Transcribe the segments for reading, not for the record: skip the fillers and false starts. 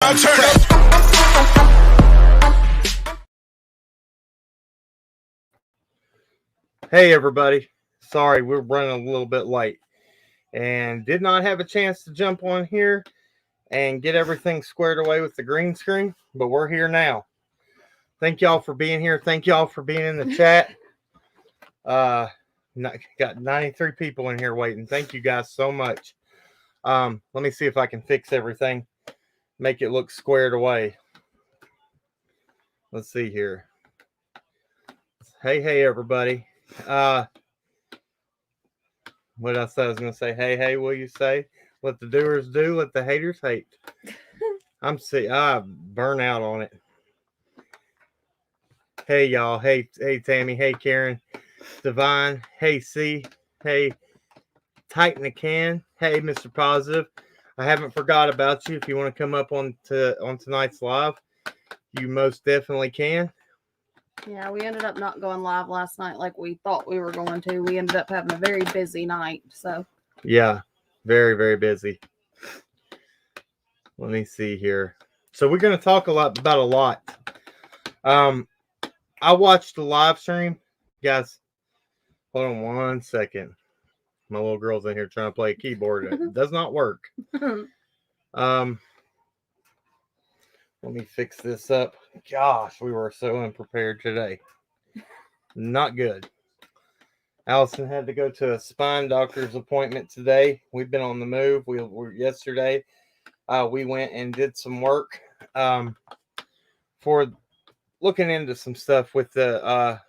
Now turn up. Hey everybody, sorry we're running a little bit late and did not have a chance to jump on here and get everything squared away with the green screen, but we're here now. Thank y'all for being here. Thank y'all for being in the chat. Got 93 people in here waiting. Thank you guys so much. Let me see if I can fix everything, make it look squared away. Let's see here. Hey everybody. What else I was going to say? Hey, will you say? Let the doers do, let the haters hate. I burn out on it. Hey, y'all. Hey, Tammy. Hey, Karen. Divine. Hey, C. Hey, Tighten the Can. Hey, Mr. Positive. I haven't forgot about you. If you want to come up on tonight's live, you most definitely can. Yeah, we ended up not going live last night like we thought we were going to. We ended up having a very busy night. So yeah, very, very busy. Let me see here. So we're going to talk about a lot. I watched the live stream. Guys, hold on one second. My little girl's in here trying to play a keyboard. It does not work. Let me fix this up. Gosh, we were so unprepared today. Not good. Allison had to go to a spine doctor's appointment today. We've been on the move. We were yesterday. We went and did some work for looking into some stuff with the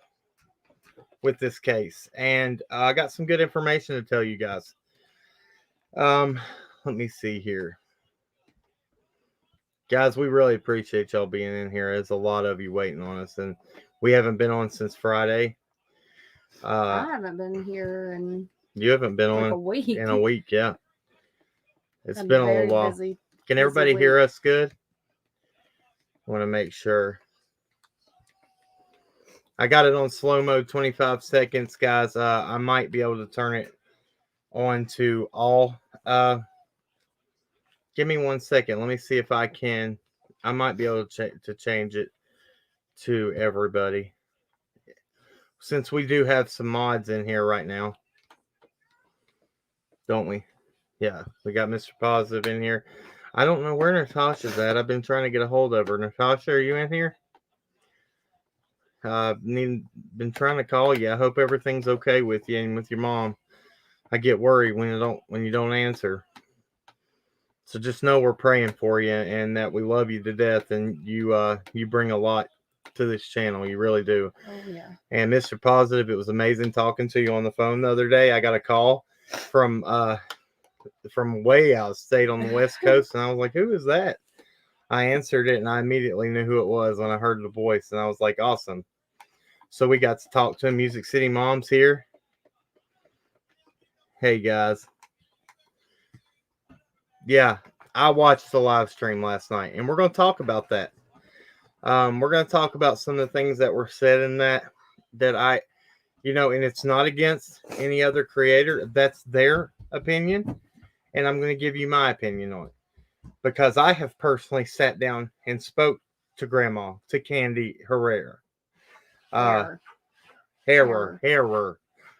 with this case, and I got some good information to tell you guys. Let me see here. Guys, we really appreciate y'all being in here. There's a lot of you waiting on us, and we haven't been on since Friday. I haven't been here in you haven't been like on a week. In a week, yeah. It's been a very little while. busy. Can everybody hear us good? I want to make sure. I got it on slow mode, 25 seconds, guys. I might be able to turn it on to all. Give me 1 second. Let me see if I can. I might be able to change it to everybody. Since we do have some mods in here right now. Don't we? Yeah, we got Mr. Positive in here. I don't know where Natasha's at. I've been trying to get a hold of her. Natasha, are you in here? Been trying to call you. I hope everything's okay with you and with your mom. I get worried when you don't answer. So just know we're praying for you and that we love you to death, and you bring a lot to this channel. You really do. Oh yeah. And Mr. Positive, it was amazing talking to you on the phone the other day. I got a call from way out of state on the West Coast, and I was like, who is that? I answered it, and I immediately knew who it was when I heard the voice, and I was like, awesome. So we got to talk to Music City Moms here. Hey, guys. Yeah, I watched the live stream last night, and we're going to talk about that. We're going to talk about some of the things that were said in that I, and it's not against any other creator. That's their opinion, and I'm going to give you my opinion on it. Because I have personally sat down and spoke to Grandma, to Candy Herrera. Herrera.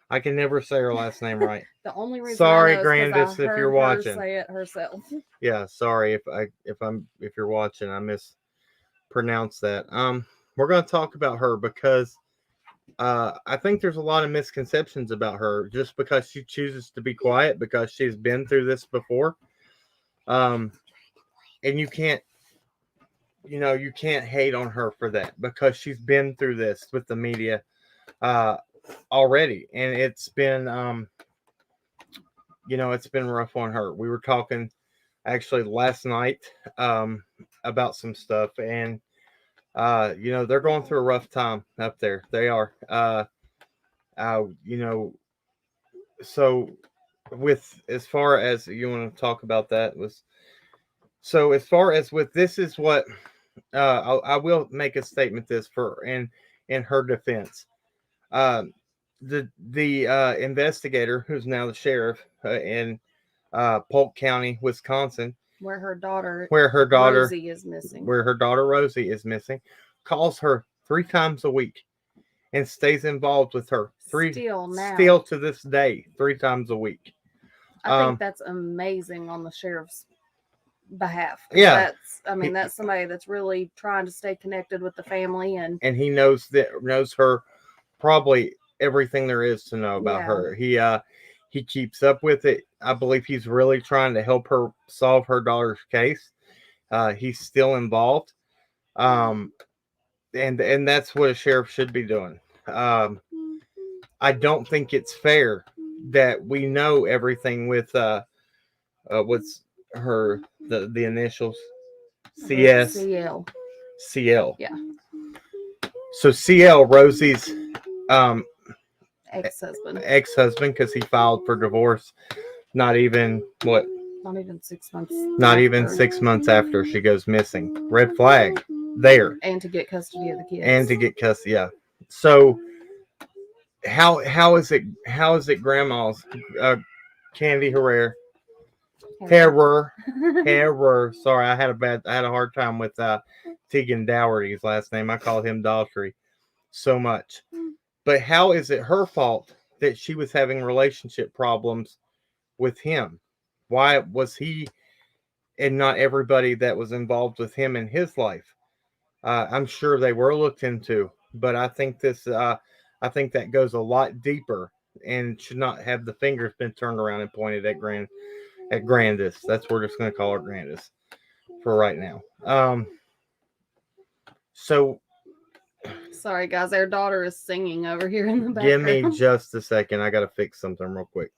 I can never say her last name right. The only reason sorry, I know Grandis, is I if heard you're her watching. say it herself. Yeah, sorry if you're watching, I mispronounced that. We're going to talk about her because I think there's a lot of misconceptions about her just because she chooses to be quiet because she's been through this before. And you can't hate on her for that because she's been through this with the media already, and it's been it's been rough on her. We were talking actually last night about some stuff, and they're going through a rough time up there. They are. So with as far as you want to talk about that was. So as far as with this is what I will make a statement this for in her defense. The investigator who's now the sheriff in Polk County, Wisconsin, where her daughter Rosie is missing. Where her daughter Rosie is missing, calls her 3 times a week and stays involved with her still to this day, 3 times a week. I think that's amazing on the sheriff's behalf. Yeah, that's somebody that's really trying to stay connected with the family, and he knows her probably everything there is to know about her. He keeps up with it. I believe he's really trying to help her solve her daughter's case. He's still involved. And that's what a sheriff should be doing. I don't think it's fair that we know everything with what's her the initials CS CL. Yeah. So CL, Rosie's ex-husband, because he filed for divorce. Not even 6 months. Not even 6 months after she goes missing. Red flag there. And to get custody of the kids. Yeah. So how is it grandma's Candy Herrera? Sorry, I had a hard time with Tegan Dougherty's last name. I called him Daughtry so much. But how is it her fault that she was having relationship problems with him? Why was he and not everybody that was involved with him in his life? I'm sure they were looked into, but I think that goes a lot deeper and should not have the fingers been turned around and pointed at Grandis. That's what we're just going to call her Grandis for right now. So sorry guys, our daughter is singing over here in the background. Give me just a second. I got to fix something real quick.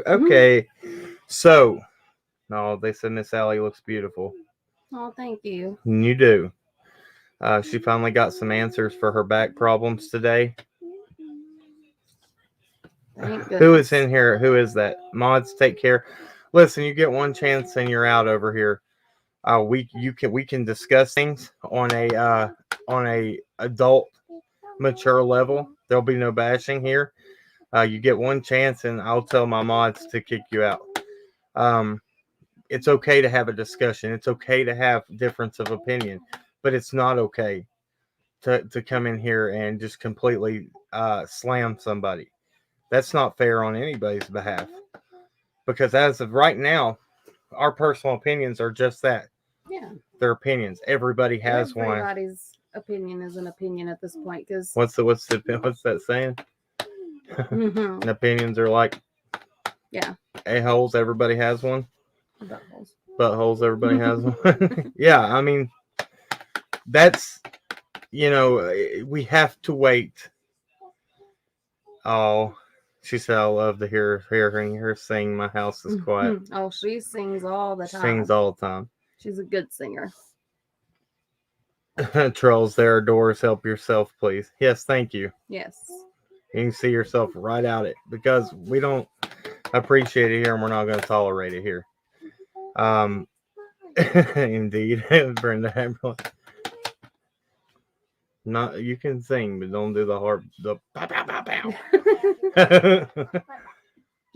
Okay. So, they said Miss Allie looks beautiful. Oh, thank you. You do. She finally got some answers for her back problems today. Who is in here? Who is that? Mods, take care. Listen, you get one chance and you're out over here. We can discuss things on a adult mature level. There'll be no bashing here. You get one chance and I'll tell my mods to kick you out. It's okay to have a discussion. It's okay to have difference of opinion, but it's not okay to come in here and just completely slam somebody. That's not fair on anybody's behalf. Because as of right now, our personal opinions are just that. Yeah. They're opinions. Everybody has one. Everybody's opinion is an opinion at this point. Because what's that saying? Mm-hmm. Opinions are like a-holes. Everybody has one. Buttholes. Everybody has one. Yeah, I mean, that's, we have to wait. Oh, she said, I love to hear her sing. My house is quiet. Oh, she sings all the time. Sings all the time. She's a good singer. Trolls, there are doors. Help yourself, please. Yes, thank you. Yes. You can see yourself right out it because we don't appreciate it here and we're not going to tolerate it here. Indeed, Brenda. Not you can sing, but don't do the pow pow pow pow.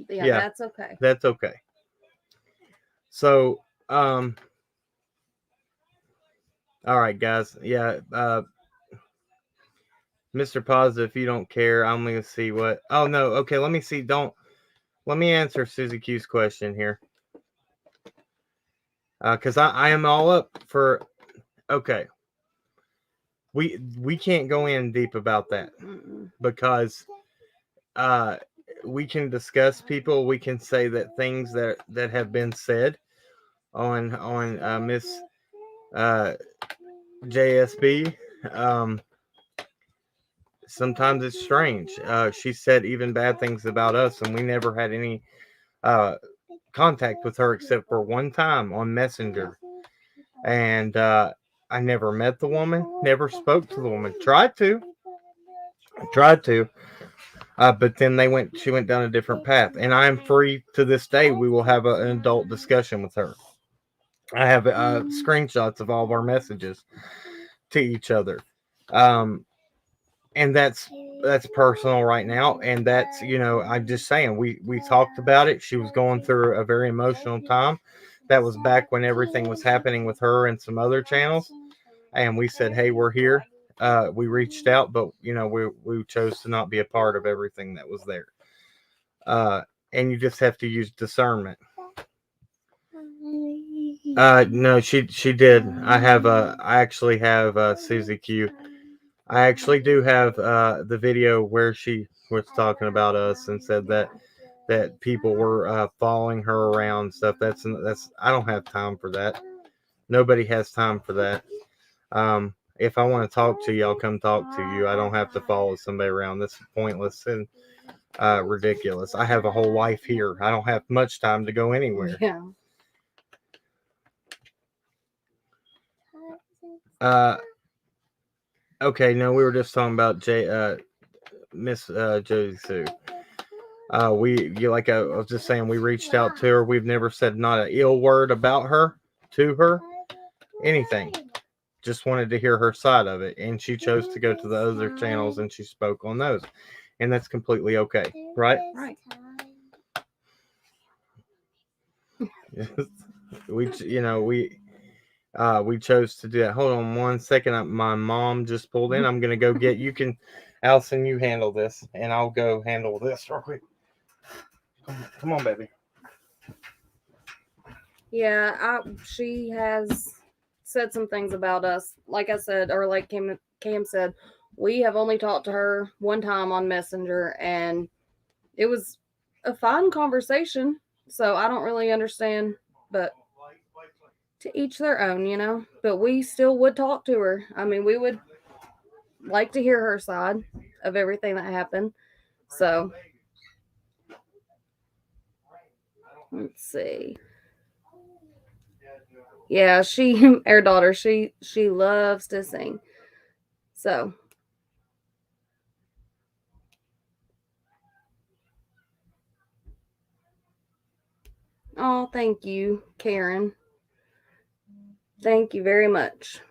Yeah, that's okay. That's okay. So, all right, guys. Yeah, Mr. Positive, if you don't care, I'm gonna see what. Oh no, okay. Let me see. Let me answer Susie Q's question here. Because I am all up for. Okay. We can't go in deep about that because we can discuss people. We can say that things that have been said on Miss JSB. Sometimes it's strange. She said even bad things about us, and we never had any contact with her except for one time on Messenger. And I never met the woman, never spoke to the woman. Tried to. Tried to, but then she went down a different path, and I am free to this day. We will have an adult discussion with her. I have screenshots of all of our messages to each other. Um, and that's personal right now, and that's, I'm just saying, we talked about it. She was going through a very emotional time. That was back when everything was happening with her and some other channels, and we said, hey, we're here. We reached out, but we chose to not be a part of everything that was there. And you just have to use discernment. No, she did. I actually have Susie Q. I actually do have the video where she was talking about us and said that people were following her around and stuff. That's I don't have time for that. Nobody has time for that. If I want to talk to you, I'll come talk to you. I don't have to follow somebody around. That's pointless and ridiculous. I have a whole life here. I don't have much time to go anywhere. Yeah. Okay, no, we were just talking about Miss Josie Sue. Like I was just saying, we reached out to her. We've never said not an ill word about her, to her, anything. Just wanted to hear her side of it, and she chose to go to the other channels and she spoke on those, and that's completely okay, right? Right. we chose to do that. Hold on one second. My mom just pulled in. I'm gonna go get. You can, Allison, you handle this, and I'll go handle this real quick. Come on, baby. Yeah, she has said some things about us. Like I said, or like Cam said, we have only talked to her one time on Messenger, and it was a fine conversation. So I don't really understand, but to each their own. But we still would talk to her. I mean, we would like to hear her side of everything that happened. So let's see. Yeah, our daughter, she loves to sing. So oh, thank you, Karen. Thank you very much.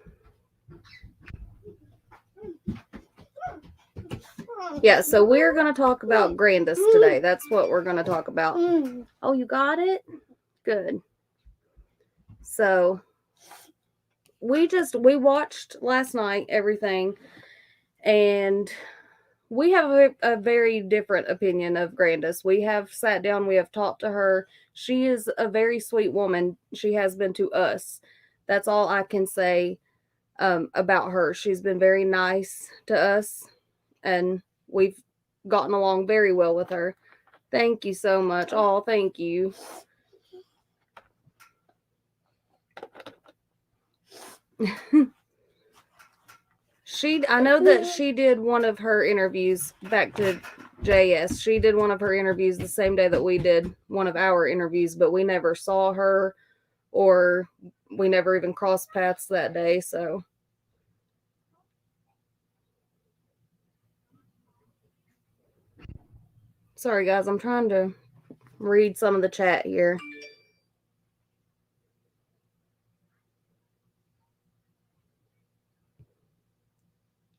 Yeah, so we're going to talk about Grandis today. That's what we're going to talk about. Oh, you got it? Good. So we watched last night everything, and we have a very different opinion of Grandis. We have sat down, we have talked to her. She is a very sweet woman. She has been to us. That's all I can say about her. She's been very nice to us, and we've gotten along very well with her. Thank you so much. Oh, thank you. I know that she did one of her interviews back to JS. She did one of her interviews the same day that we did one of our interviews, but we never saw her, or we never even crossed paths that day. So sorry, guys. I'm trying to read some of the chat here.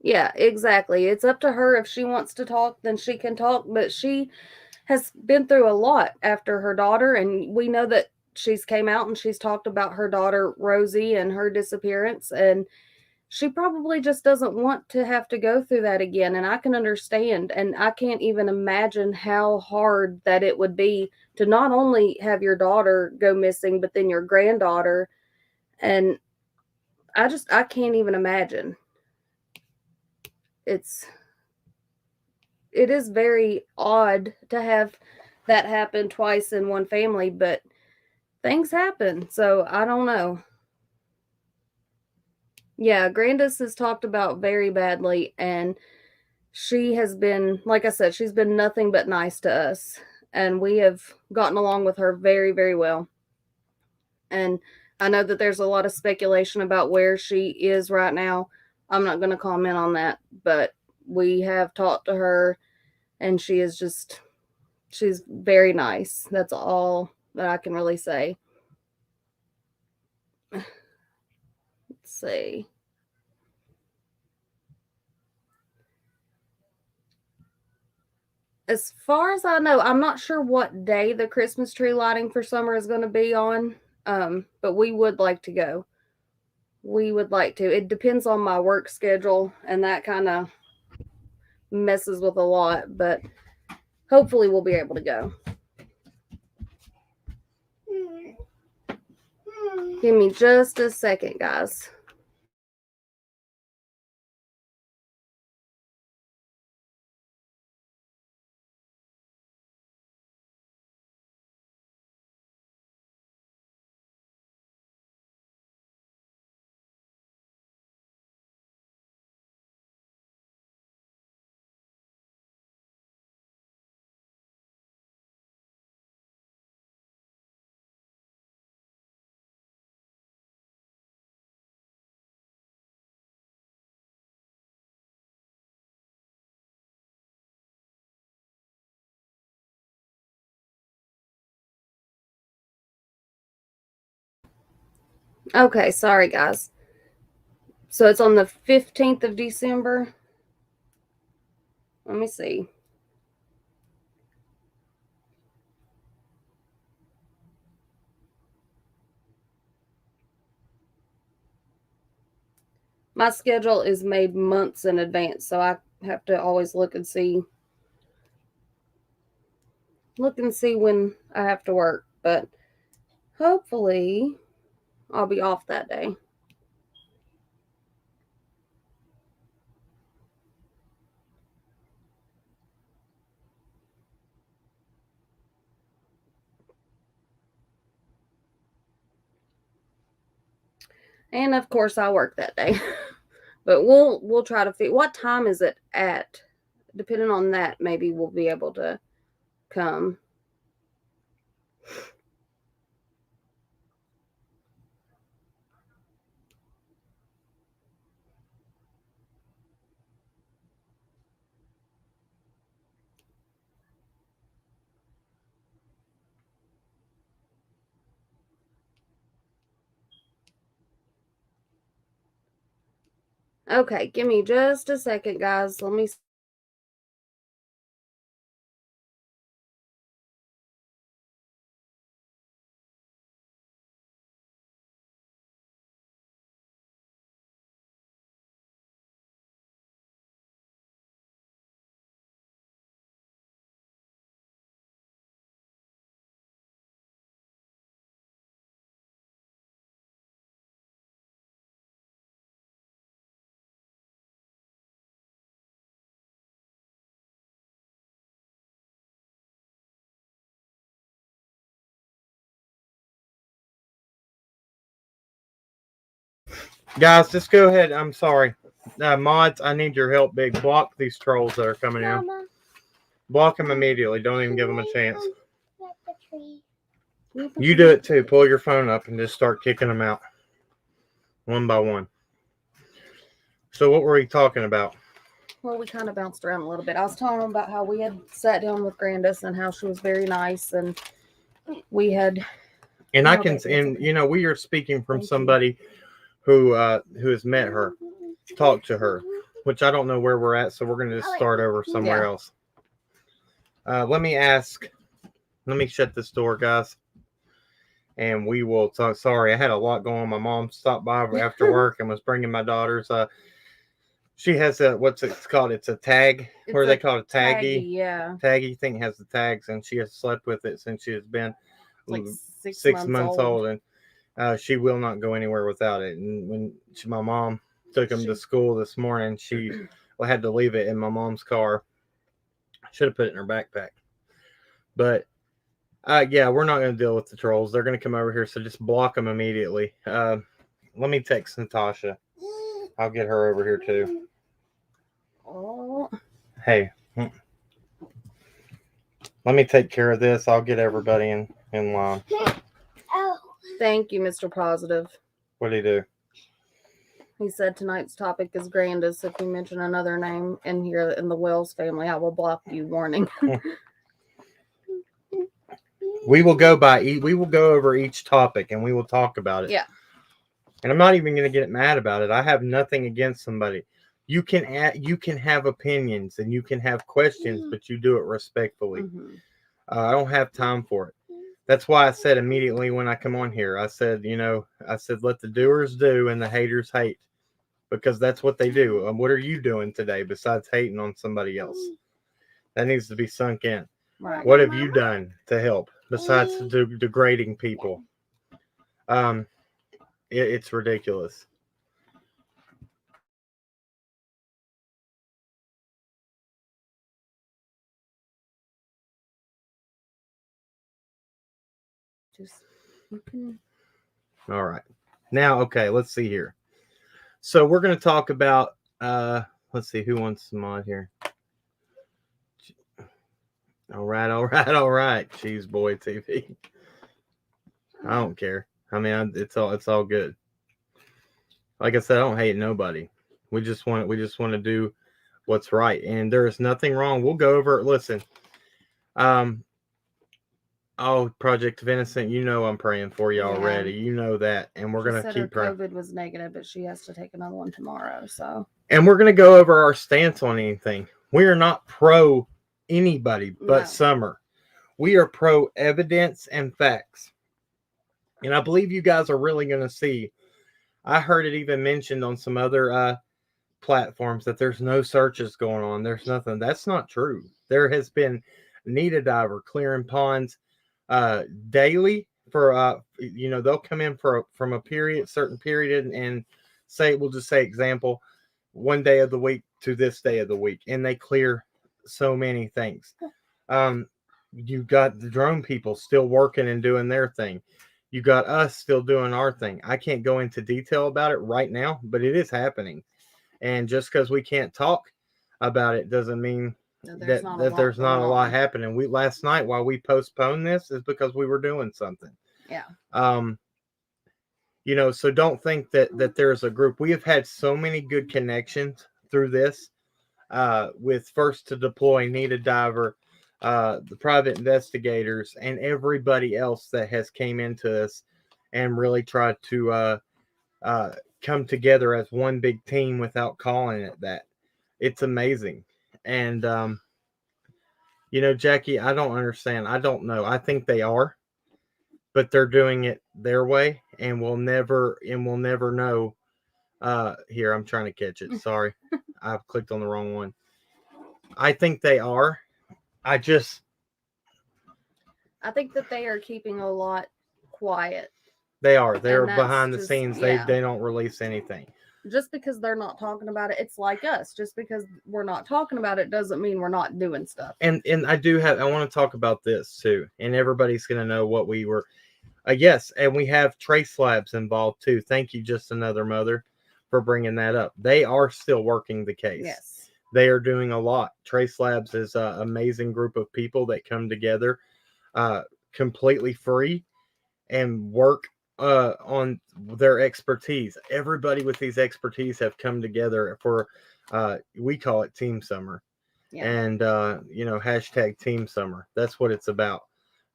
Yeah, exactly. It's up to her. If she wants to talk, then she can talk. But she has been through a lot after her daughter, and we know that she's came out and she's talked about her daughter Rosie and her disappearance, and she probably just doesn't want to have to go through that again. And I can understand, and I can't even imagine how hard that it would be to not only have your daughter go missing, but then your granddaughter. And I can't even imagine. It is very odd to have that happen twice in one family, but things happen. So I don't know. Yeah, Grandis is talked about very badly, and she has been, like I said, she's been nothing but nice to us, and we have gotten along with her very, very well. And I know that there's a lot of speculation about where she is right now. I'm not going to comment on that, but we have talked to her, and she's very nice. That's all that I can really say. Let's see. As far as I know, I'm not sure what day the Christmas tree lighting for summer is going to be on, but we would like to go. We would like to. It depends on my work schedule, and that kind of messes with a lot, but hopefully we'll be able to go. Give me just a second, guys. Okay, sorry, guys. So it's on the 15th of December. Let me see. My schedule is made months in advance, so I have to always look and see when I have to work, but hopefully I'll be off that day. And of course I work that day. But we'll try to figure what time is it at. Depending on that, maybe we'll be able to come. Okay, give me just a second, guys. Let me. Guys, just go ahead. I'm sorry. Mods, I need your help, big. Block these trolls that are coming in. Block them immediately. Don't even give them a chance. You do it too. Pull your phone up and just start kicking them out. One by one. So what were we talking about? Well, we kind of bounced around a little bit. I was telling them about how we had sat down with Grandis and how she was very nice, and we had. And I can, and you know, we are speaking from somebody who has met her, talked to her, which I don't know where we're at, so we're going to just start over somewhere else. Let me shut this door, guys, and we will talk. Sorry, I had a lot going on. My mom stopped by after work and was bringing my daughters. She has what's it called? It's a tag. What do they call it? Taggy. Yeah. Taggy thing has the tags, and she has slept with it since she has been like 6 months old, and she will not go anywhere without it. And when my mom took him to school this morning, she had to leave it in my mom's car. Should have put it in her backpack. But yeah, we're not going to deal with the trolls. They're going to come over here, so just block them immediately. Let me text Natasha. I'll get her over here too. Oh. Hey, let me take care of this. I'll get everybody in line. Thank you, Mr. Positive. What do you do? He said tonight's topic is Grandis. If you mention another name in here in the Wells family, I will block you. Warning. We will go over each topic and we will talk about it. Yeah. And I'm not even going to get mad about it. I have nothing against somebody. You can have opinions and you can have questions, but you do it respectfully. Mm-hmm. I don't have time for it. That's why I said immediately when I come on here, I said, let the doers do and the haters hate, because that's what they do. What are you doing today besides hating on somebody else? That needs to be sunk in. Right. What have you done to help besides degrading people? It's ridiculous. All right. Now, okay, let's see here. So we're going to talk about, let's see, who wants some mod here? All right. Cheese Boy TV. I don't care. I mean, it's all good. Like I said, I don't hate nobody. We just want to do what's right, and there is nothing wrong. We'll go over it. Listen, Project of Innocent, I'm praying for you already. You know that, and we're gonna keep praying. COVID was negative, but she has to take another one tomorrow. So, and we're gonna go over our stance on anything. We are not pro anybody but Summer. We are pro evidence and facts, and I believe you guys are really gonna see. I heard it even mentioned on some other platforms that there's no searches going on. There's nothing. That's not true. There has been need a diver clearing ponds daily for they'll come in from a certain period and say, we'll just say example, one day of the week to this day of the week, and they clear so many things. You got the drone people still working and doing their thing. You got us still doing our thing. I can't go into detail about it right now, but it is happening. And just because we can't talk about it doesn't mean that there's not a lot happening. Last night while we postponed this is because we were doing something. Yeah. So don't think that there's a group. We have had so many good connections through this, with First to Deploy, Need a Diver, the private investigators, and everybody else that has came into us and really tried to come together as one big team without calling it that. It's amazing. And Jackie, I don't understand. I don't know. I think they are, but they're doing it their way, and we'll never know. Here, I'm trying to catch it. Sorry. I've clicked on the wrong one. I think they are. I think that they are keeping a lot quiet. They are. They're behind the scenes. Yeah. They don't release anything. Just because they're not talking about it, it's like us. Just because we're not talking about it doesn't mean we're not doing stuff. And I want to talk about this too. And everybody's going to know what we were. Yes, and we have Trace Labs involved too. Thank you, Just Another Mother, for bringing that up. They are still working the case. Yes. They are doing a lot. Trace Labs is an amazing group of people that come together completely free and work on their expertise. Everybody with these expertise have come together for we call it Team Summer. Yeah. And hashtag Team Summer. That's what it's about.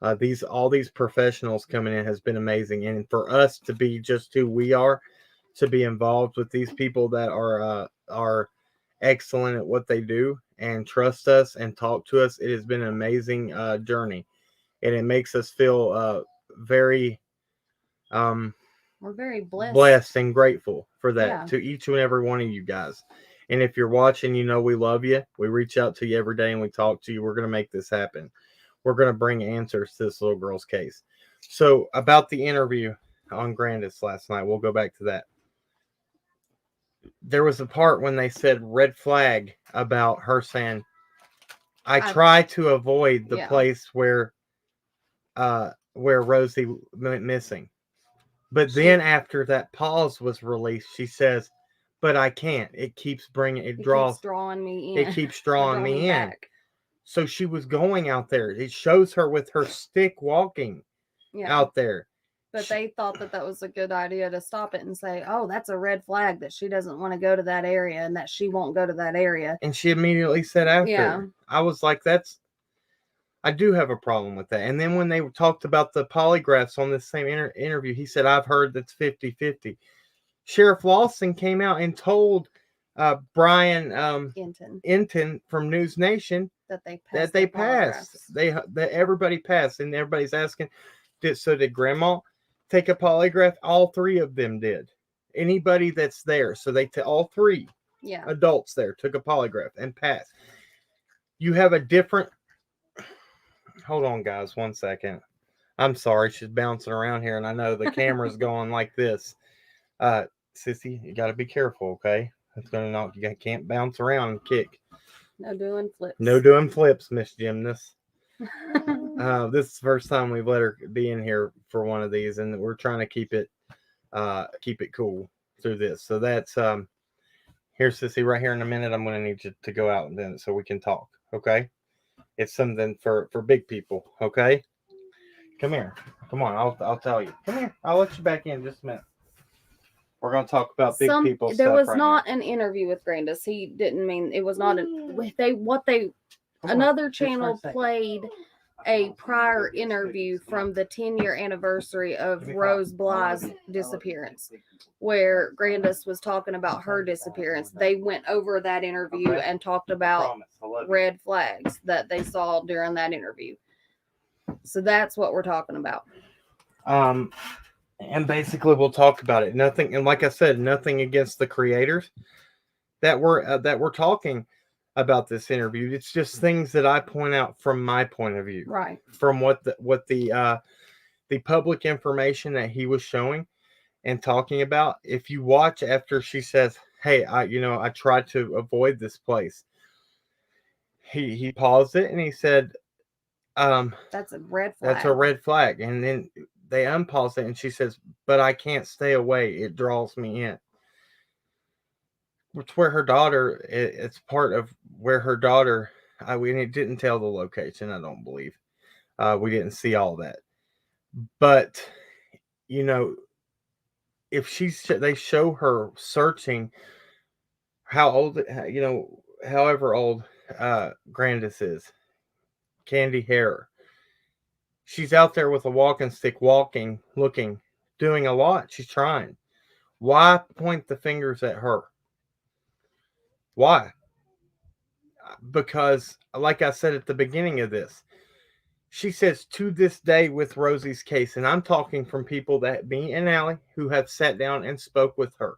All these professionals coming in has been amazing, and for us to be just who we are, to be involved with these people that are excellent at what they do and trust us and talk to us, it has been an amazing journey, and it makes us feel very we're very blessed and grateful for that, to each and every one of you guys. And if you're watching, we love you. We reach out to you every day and we talk to you. We're going to make this happen. We're going to bring answers to this little girl's case. So about the interview on Grandis last night, we'll go back to that. There was a part when they said red flag about her saying, I try to avoid the place where Rosie went missing. But then after that pause was released, she says, but I can't. It keeps drawing me in. It keeps drawing me in. Back. So she was going out there. It shows her with her stick walking out there. But they thought that was a good idea to stop it and say, oh, that's a red flag that she doesn't want to go to that area and that she won't go to that area. And she immediately said after. Yeah. I was like, I do have a problem with that. And then when they talked about the polygraphs on this same interview, he said, I've heard that's 50-50. Sheriff Lawson came out and told Brian Inton from News Nation that they passed. That everybody passed, and everybody's asking, did Grandma take a polygraph? All three of them did. Anybody that's there, so all three adults there took a polygraph and passed. You have a different. Hold on, guys, 1 second. I'm sorry, she's bouncing around here, and I know the camera's going like this. Sissy, you got to be careful, okay? It's gonna knock. You can't bounce around and kick. No doing flips. No doing flips, Miss Gymnast. This is the first time we've let her be in here for one of these, and we're trying to keep it cool through this. So that's here, Sissy, right here in a minute. I'm going to need you to go out and then so we can talk. Okay, it's something for big people. Okay, come here. Come on, I'll tell you. Come here. I'll let you back in just a minute. We're going to talk about big people. There was not an interview with Grandis. He didn't mean it was not. Another channel played a prior interview from the 10-year anniversary of Rose Bly's disappearance, where Grandis was talking about her disappearance. They went over that interview and talked about red flags that they saw during that interview. So that's what we're talking about. And basically, we'll talk about it. Nothing, and like I said, nothing against the creators that we're talking about this interview. It's just things that I point out from my point of view, right? From what the public information that he was showing and talking about. If you watch after she says, "Hey, I tried to avoid this place," he paused it and he said, "That's a red flag. That's a red flag," and then they unpause it and she says, "But I can't stay away. It draws me in." It's where her daughter, it's part of where her daughter, we didn't tell the location, I don't believe. We didn't see all that. But, if they show her searching how old, however old Grandis is, candy hair. She's out there with a walking stick, walking, looking, doing a lot. She's trying. Why point the fingers at her? Why? Because, like I said at the beginning of this, she says to this day with Rosie's case, and I'm talking from people that, me and ALLI, who have sat down and spoke with her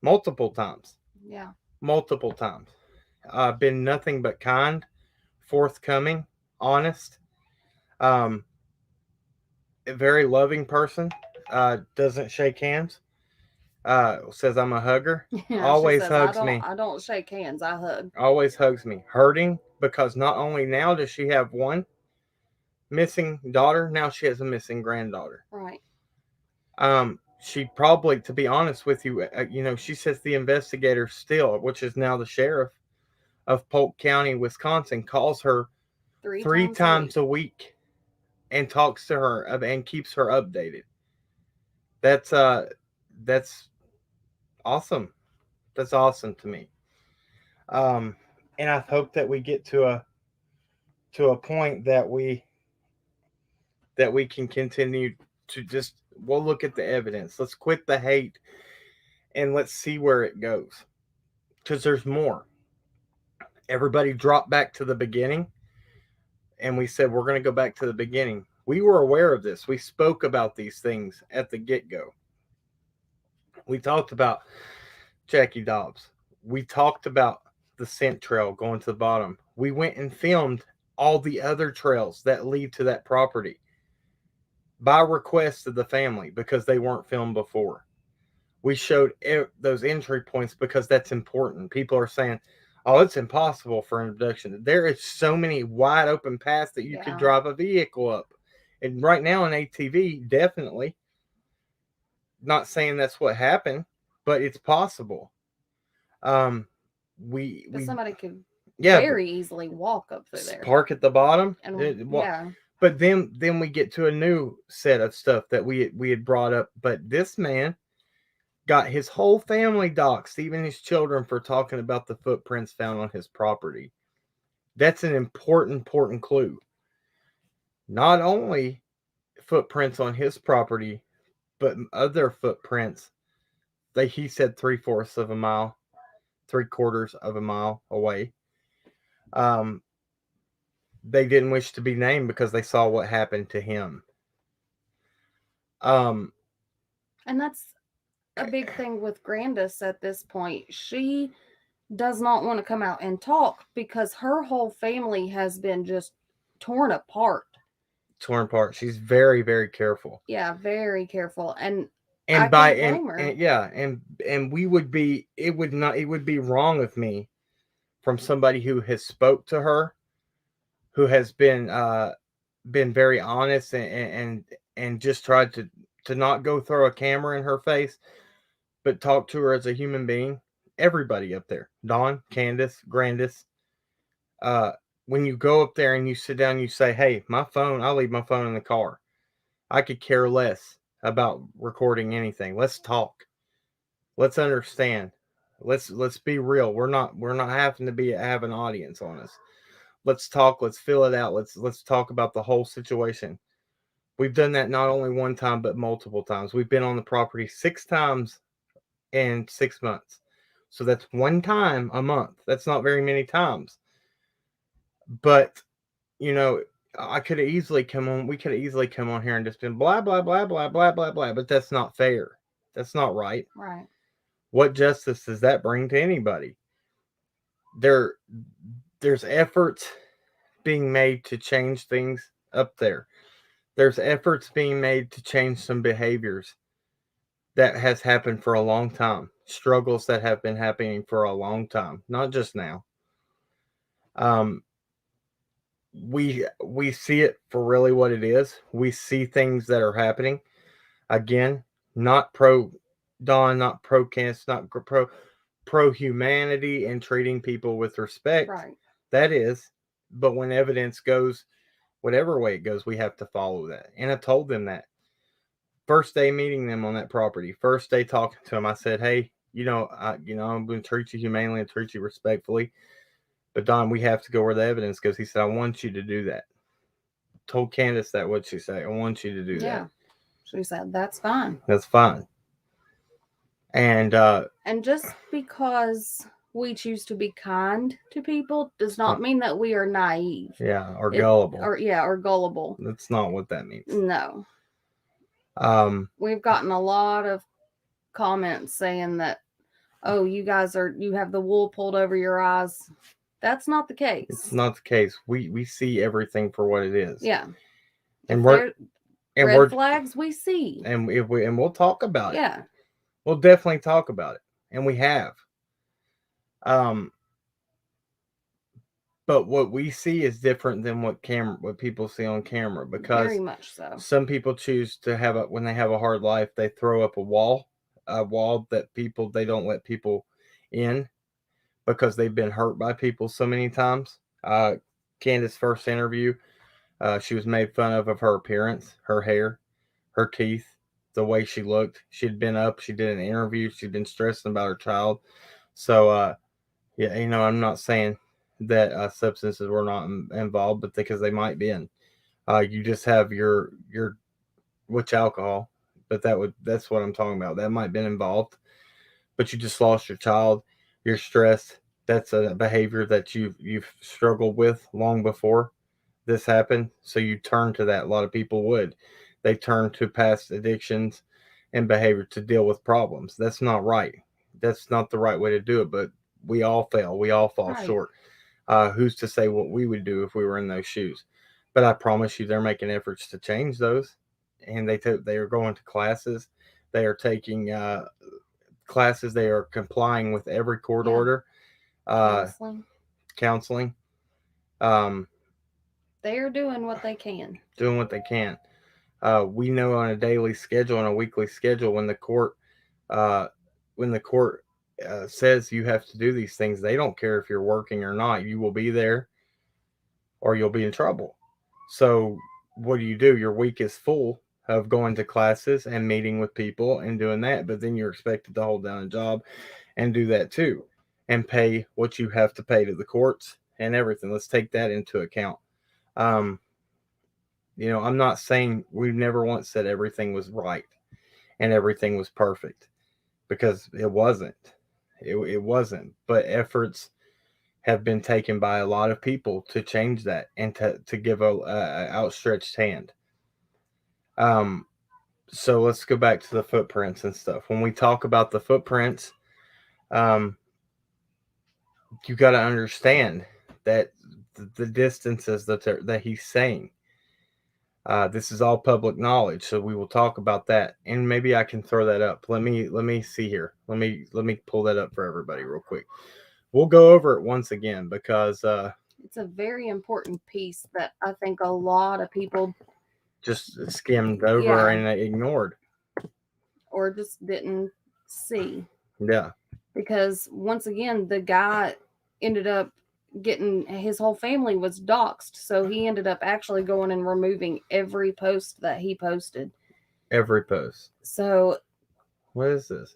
multiple times. Yeah. Multiple times. Been nothing but kind, forthcoming, honest. A very loving person. Doesn't shake hands. Says I'm a hugger. Yeah, always hugs me. I don't shake hands. I hug. Always hugs me. Hurting because not only now does she have one missing daughter, now she has a missing granddaughter. Right. She probably, to be honest with you, she says the investigator still, which is now the sheriff of Polk County, Wisconsin, calls her three times a week and talks to her and keeps her updated. That's awesome. That's awesome to me. And I hope that we get to a point that we can continue to just, we'll look at the evidence. Let's quit the hate and let's see where it goes. Because there's more. Everybody dropped back to the beginning. And we said, we're going to go back to the beginning. We were aware of this. We spoke about these things at the get-go. We talked about Jackie Dobbs. We talked about the scent trail going to the bottom. We went and filmed all the other trails that lead to that property by request of the family because they weren't filmed before. We showed those entry points because that's important. People are saying, oh, it's impossible for an abduction. There is so many wide open paths that you could drive a vehicle up. And right now in ATV, definitely. Not saying that's what happened, but it's possible. Somebody could very easily walk up through there. Park at the bottom. And, But then we get to a new set of stuff that we had brought up. But this man got his whole family doxxed, even his children, for talking about the footprints found on his property. That's an important clue. Not only footprints on his property, but other footprints. He said 3/4 of a mile, 3/4 of a mile away. They didn't wish to be named because they saw what happened to him. And that's a big thing with Grandis at this point. She does not want to come out and talk because her whole family has been just torn apart. She's very, very careful. Yeah, very careful. And and I by can't blame her. and yeah, and we would be it would be wrong of me, from somebody who has spoke to her, who has been very honest and just tried to not go throw a camera in her face, but talk to her as a human being. Everybody up there, Dawn, Candace, Grandis, when you go up there and you sit down, you say, hey, I'll leave my phone in the car. I could care less about recording anything. Let's talk. Let's understand. Let's be real. We're not having to have an audience on us. Let's talk. Let's fill it out. Let's talk about the whole situation. We've done that not only one time, but multiple times. We've been on the property 6 times in 6 months. So that's 1 time a month. That's not very many times. But, I could have easily come on. We could have easily come on here and just been blah, blah, blah, blah, blah, blah, blah. But that's not fair. That's not right. Right. What justice does that bring to anybody? There's efforts being made to change things up there. There's efforts being made to change some behaviors that has happened for a long time. Struggles that have been happening for a long time, not just now. We see it for really what it is. We see things that are happening. Again, not pro Dawn, not pro Candace, not pro humanity and treating people with respect. Right. That is, but when evidence goes whatever way it goes, we have to follow that. And I told them that. First day meeting them on that property, first day talking to them, I said, hey, I'm going to treat you humanely and treat you respectfully. But Don, we have to go where the evidence goes. He said, I want you to do that. Told Candace that, what'd she say? I want you to do that. Yeah. She said, that's fine. That's fine. And just because we choose to be kind to people does not mean that we are naive. Yeah, or gullible. Or gullible. That's not what that means. No. We've gotten a lot of comments saying that, oh, you have the wool pulled over your eyes. That's not the case. It's not the case. We see everything for what it is. Yeah. And red flags we see. And we'll talk about it. Yeah. We'll definitely talk about it. And we have. But what we see is different than what people see on camera, because very much so. Some people choose to when they have a hard life, they throw up a wall that they don't let people in because they've been hurt by people so many times. Candace's first interview, she was made fun of her appearance, her hair, her teeth, the way she looked. She'd been up, she did an interview, she'd been stressing about her child. So, yeah, I'm not saying that substances were not involved, but because they might be in. You just have your which alcohol, but that's what I'm talking about. That might have been involved, but you just lost your child. You're stressed. That's a behavior that you've struggled with long before this happened. So you turn to that. A lot of people would. They turn to past addictions and behavior to deal with problems. That's not right. That's not the right way to do it. But we all fail. We all fall short. Who's to say what we would do if we were in those shoes? But I promise you, they're making efforts to change those. And they are going to classes. They are taking classes. They are complying with every court order. Counseling. They are doing what they can. We know on a daily schedule and a weekly schedule when the court says you have to do these things, they don't care if you're working or not. You will be there or you'll be in trouble. So what do? Your week is full of going to classes and meeting with people and doing that, but then you're expected to hold down a job and do that too and pay what you have to pay to the courts and everything. Let's take that into account. Um, I'm not saying we've never once said everything was right and everything was perfect because it wasn't. It wasn't. But efforts have been taken by a lot of people to change that and to give a outstretched hand. Um, so let's go back to the footprints and stuff. When we talk about the footprints, um, you got to understand that the distances that he's saying. This is all public knowledge, so we will talk about that, and maybe I can throw that up. Let me see here. Let me pull that up for everybody real quick. We'll go over it once again because it's a very important piece that I think a lot of people just skimmed over and ignored, or just didn't see. Yeah, because once again, the guy ended up getting his whole family was doxxed, so he ended up actually going and removing every post that he posted. Every post. So what is this?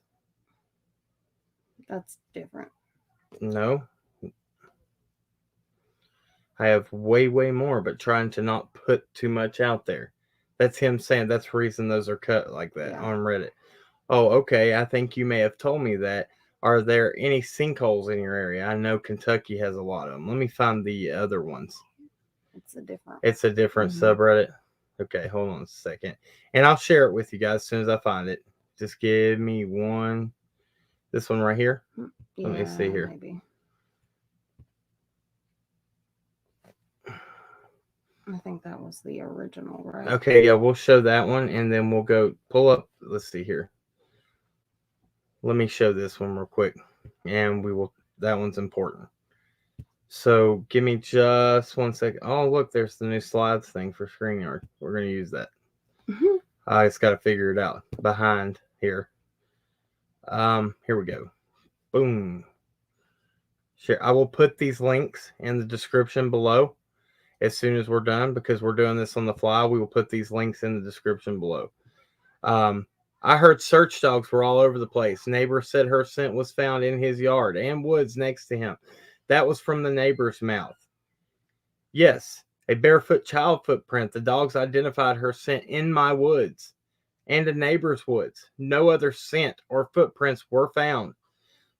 That's different. No. I have way more, but trying to not put too much out there. That's him saying that's the reason those are cut like that on Reddit. Oh, okay. I think you may have told me that. Are there any sinkholes in your area? I know Kentucky has a lot of them. Let me find the other ones. It's a different subreddit. Okay, hold on a second. And I'll share it with you guys as soon as I find it. Just give me one. This one right here. Let me see here. Maybe. I think that was the original, right? Okay, yeah, we'll show that one and then we'll go pull up. Let's see here. Let me show this one real quick. And that one's important. So give me just 1 second. Oh, look, there's the new slides thing for StreamYard. We're going to use that. I just got to figure it out behind here. Here we go. Boom. Sure. I will put these links in the description below as soon as we're done because we're doing this on the fly. We will put these links in the description below. I heard search dogs were all over the place. Neighbor said her scent was found in his yard and woods next to him. That was from the neighbor's mouth. Yes, a barefoot child footprint. The dogs identified her scent in my woods and a neighbor's woods. No other scent or footprints were found.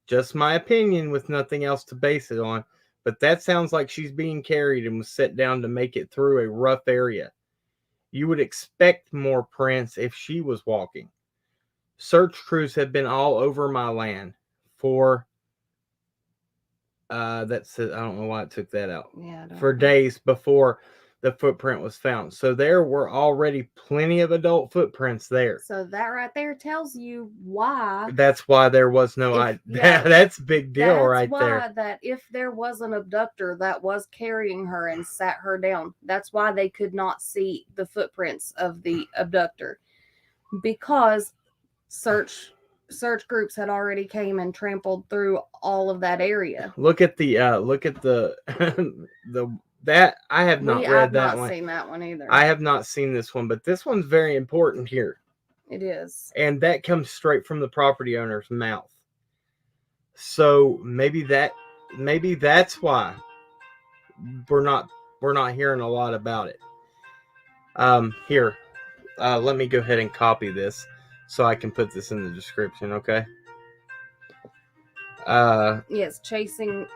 Just my opinion with nothing else to base it on, but that sounds like she's being carried and was set down to make it through a rough area. You would expect more prints if she was walking. Search crews have been all over my land for that's it. I don't know why it took that out. For days before the footprint was found. So there were already plenty of adult footprints there. So that right there tells you why. That's why there was no that's a big deal right there. That's why that if there was an abductor that was carrying her and sat her down, that's why they could not see the footprints of the abductor. Because search groups had already came and trampled through all of that area. Look at the the that I have not read that one. I've not seen that one either. I have not seen this one, but this one's very important here. It is. And that comes straight from the property owner's mouth. So maybe that's why we're not hearing a lot about it. Here. Let me go ahead and copy this so I can put this in the description, okay? Yes, chasing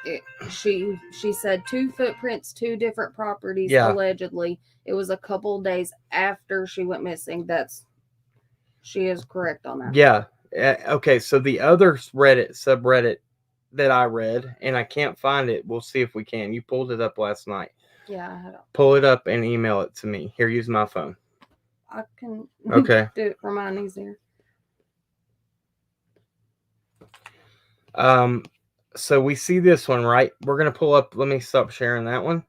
it, she said 2 footprints, 2 different properties, allegedly. It was a couple days after she went missing. She is correct on that. Yeah. Okay, so the other subreddit that I read, and I can't find it. We'll see if we can. You pulled it up last night. Yeah, I had it. Pull it up and email it to me. Here, use my phone. I can do it for mine easier. So we see this one, right? We're going to pull up. Let me stop sharing that one.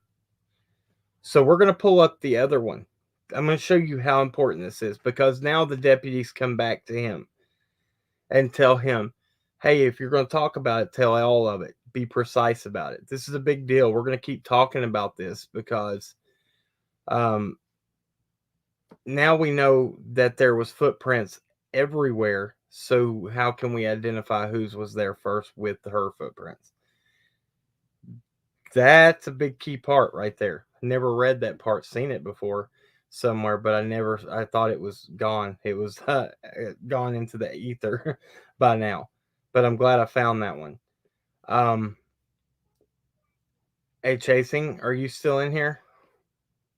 So we're going to pull up the other one. I'm going to show you how important this is because now the deputies come back to him and tell him, hey, if you're going to talk about it, tell all of it. Be precise about it. This is a big deal. We're going to keep talking about this because now we know that there was footprints everywhere. So how can we identify whose was there first with her footprints? That's a big key part right there. Never read that part, seen it before somewhere, but I thought it was gone. It was gone into the ether by now. But I'm glad I found that one. Hey, Chasing, are you still in here?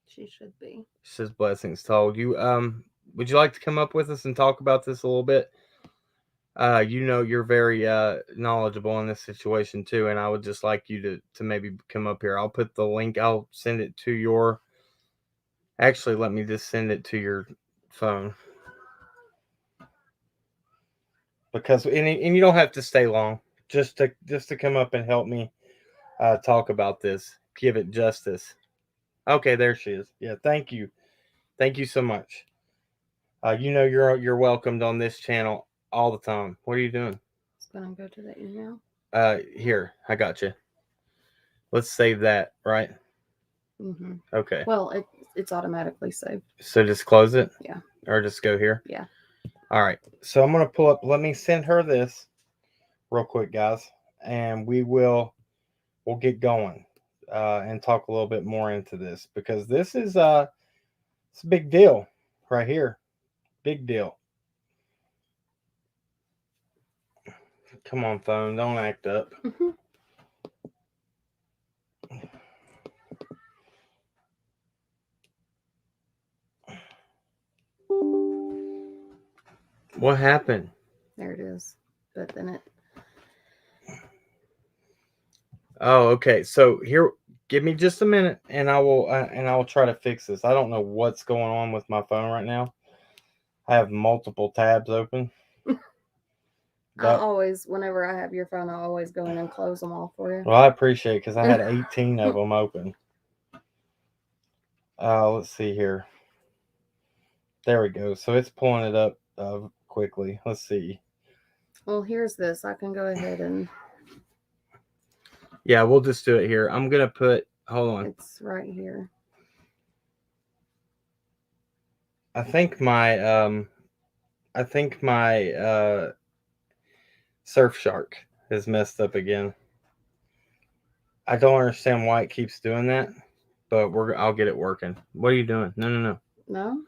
She should be. She says blessings told you. Would you like to come up with us and talk about this a little bit? You're very knowledgeable in this situation too, and I would just like you to maybe come up here. I'll put the link. I'll send it to your. Actually, let me just send it to your phone because and you don't have to stay long. Just to come up and help me talk about this. Give it justice. Okay, there she is. Yeah, thank you so much. You're welcomed on this channel all the time. What are you doing? It's gonna go to the email. Here, I got you. Let's save that, right? Mm-hmm. Okay. Well, it's automatically saved. So just close it? Yeah. Or just go here? Yeah. All right. So I'm going to pull up. Let me send her this real quick, guys. And we'll get going and talk a little bit more into this. Because this is it's a big deal right here. Big deal. Come on, phone. Don't act up. Mm-hmm. What happened? There it is. But then it. Oh, okay. So here, give me just a minute, and I will try to fix this. I don't know what's going on with my phone right now. I have multiple tabs open. I always, whenever I have your phone, I always go in and close them all for you. Well, I appreciate it because I had 18 of them open. Let's see here. There we go. So it's pulling it up quickly. Let's see. Well, here's this. I can go ahead and. Yeah, we'll just do it here. I'm gonna put. Hold on. It's right here. I think my Surfshark is messed up again. I don't understand why it keeps doing that, but I'll get it working. What are you doing? No. No?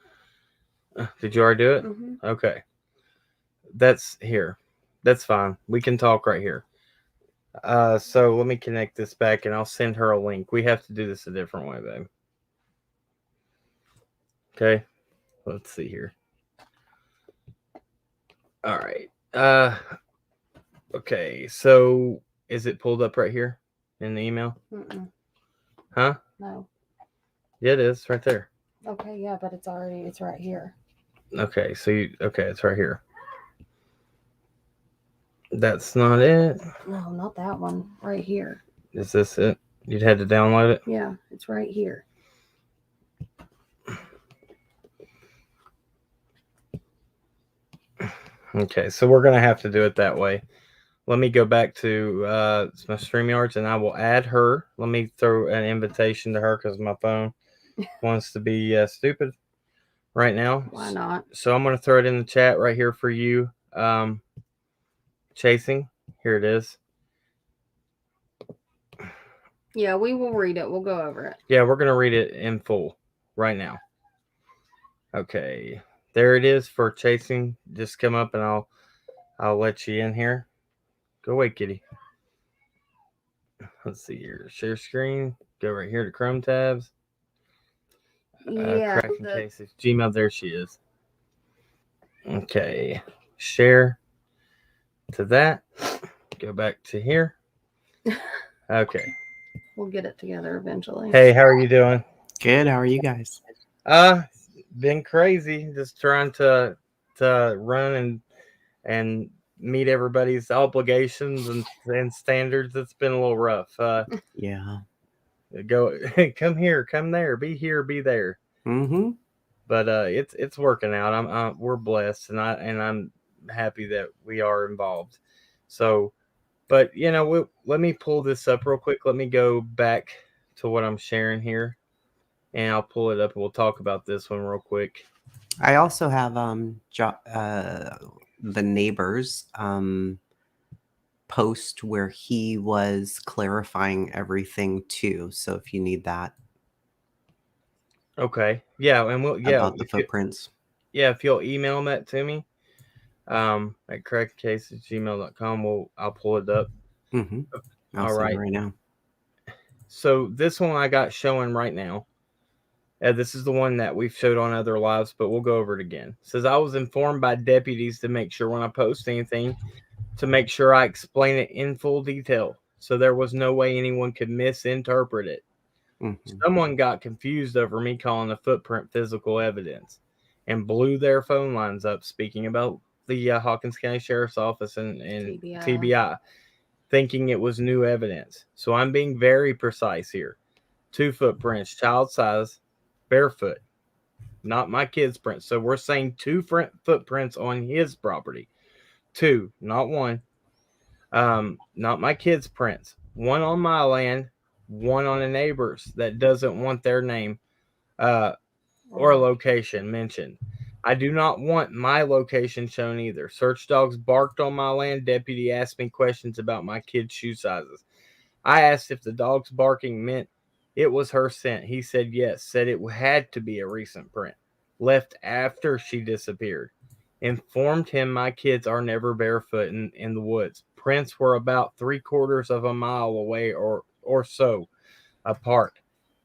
Did you already do it? Mm-hmm. Okay. That's here. That's fine. We can talk right here. So let me connect this back and I'll send her a link. We have to do this a different way, babe. Okay. Let's see here. All right. Okay. So is it pulled up right here in the email? Mm-mm. Huh? No. Yeah, it is right there. Okay, yeah, but it's right here. Okay. It's right here. That's not it. No, not that one. Right here. Is this it? You'd had to download it? Yeah, it's right here. Okay, so we're going to have to do it that way. Let me go back to my StreamYards and I will add her. Let me throw an invitation to her because my phone wants to be stupid right now. Why not? So I'm going to throw it in the chat right here for you. Chasing. Here it is. Yeah, we will read it. We'll go over it. Yeah, we're going to read it in full right now. Okay. There it is for Chasing. Just come up and I'll let you in here. Go away, kitty. Let's see here. Share screen. Go right here to Chrome tabs. Yeah. Cracking cases. Gmail. There she is. Okay. Share to that. Go back to here. Okay. We'll get it together eventually. Hey, how are you doing? Good. How are you guys? Been crazy. Just trying to run and meet everybody's obligations and standards. It's been a little rough. Yeah. Come here, come there, be here, be there. Mm-hmm. But it's working out. We're blessed, and I'm happy that we are involved. So, but let me pull this up real quick. Let me go back to what I'm sharing here, and I'll pull it up and we'll talk about this one real quick. I also have the neighbors post where he was clarifying everything too. So if you need that Okay. Yeah, and we'll about the footprints. if you'll email that to me, at correctcase@gmail.com, I'll pull it up. Mm-hmm. I'll All send it right. right now. So this one I got showing right now. This is the one that we've showed on other lives, but we'll go over it again. It says, I was informed by deputies to make sure when I post anything, to make sure I explain it in full detail, so there was no way anyone could misinterpret it. Mm-hmm. Someone got confused over me calling the footprint physical evidence and blew their phone lines up speaking about the Hawkins County Sheriff's Office and TBI, thinking it was new evidence. So I'm being very precise here. 2 footprints, child size, barefoot, not my kid's prints. So we're saying 2 footprints on his property. 2, not 1. Not my kid's prints. 1 on my land, 1 on a neighbor's that doesn't want their name or location mentioned. I do not want my location shown either. Search dogs barked on my land. Deputy asked me questions about my kid's shoe sizes. I asked if the dog's barking meant it was her scent. He said yes, said it had to be a recent print, left after she disappeared. Informed him my kids are never barefoot in the woods. Prints were about 3/4 of a mile away or so apart.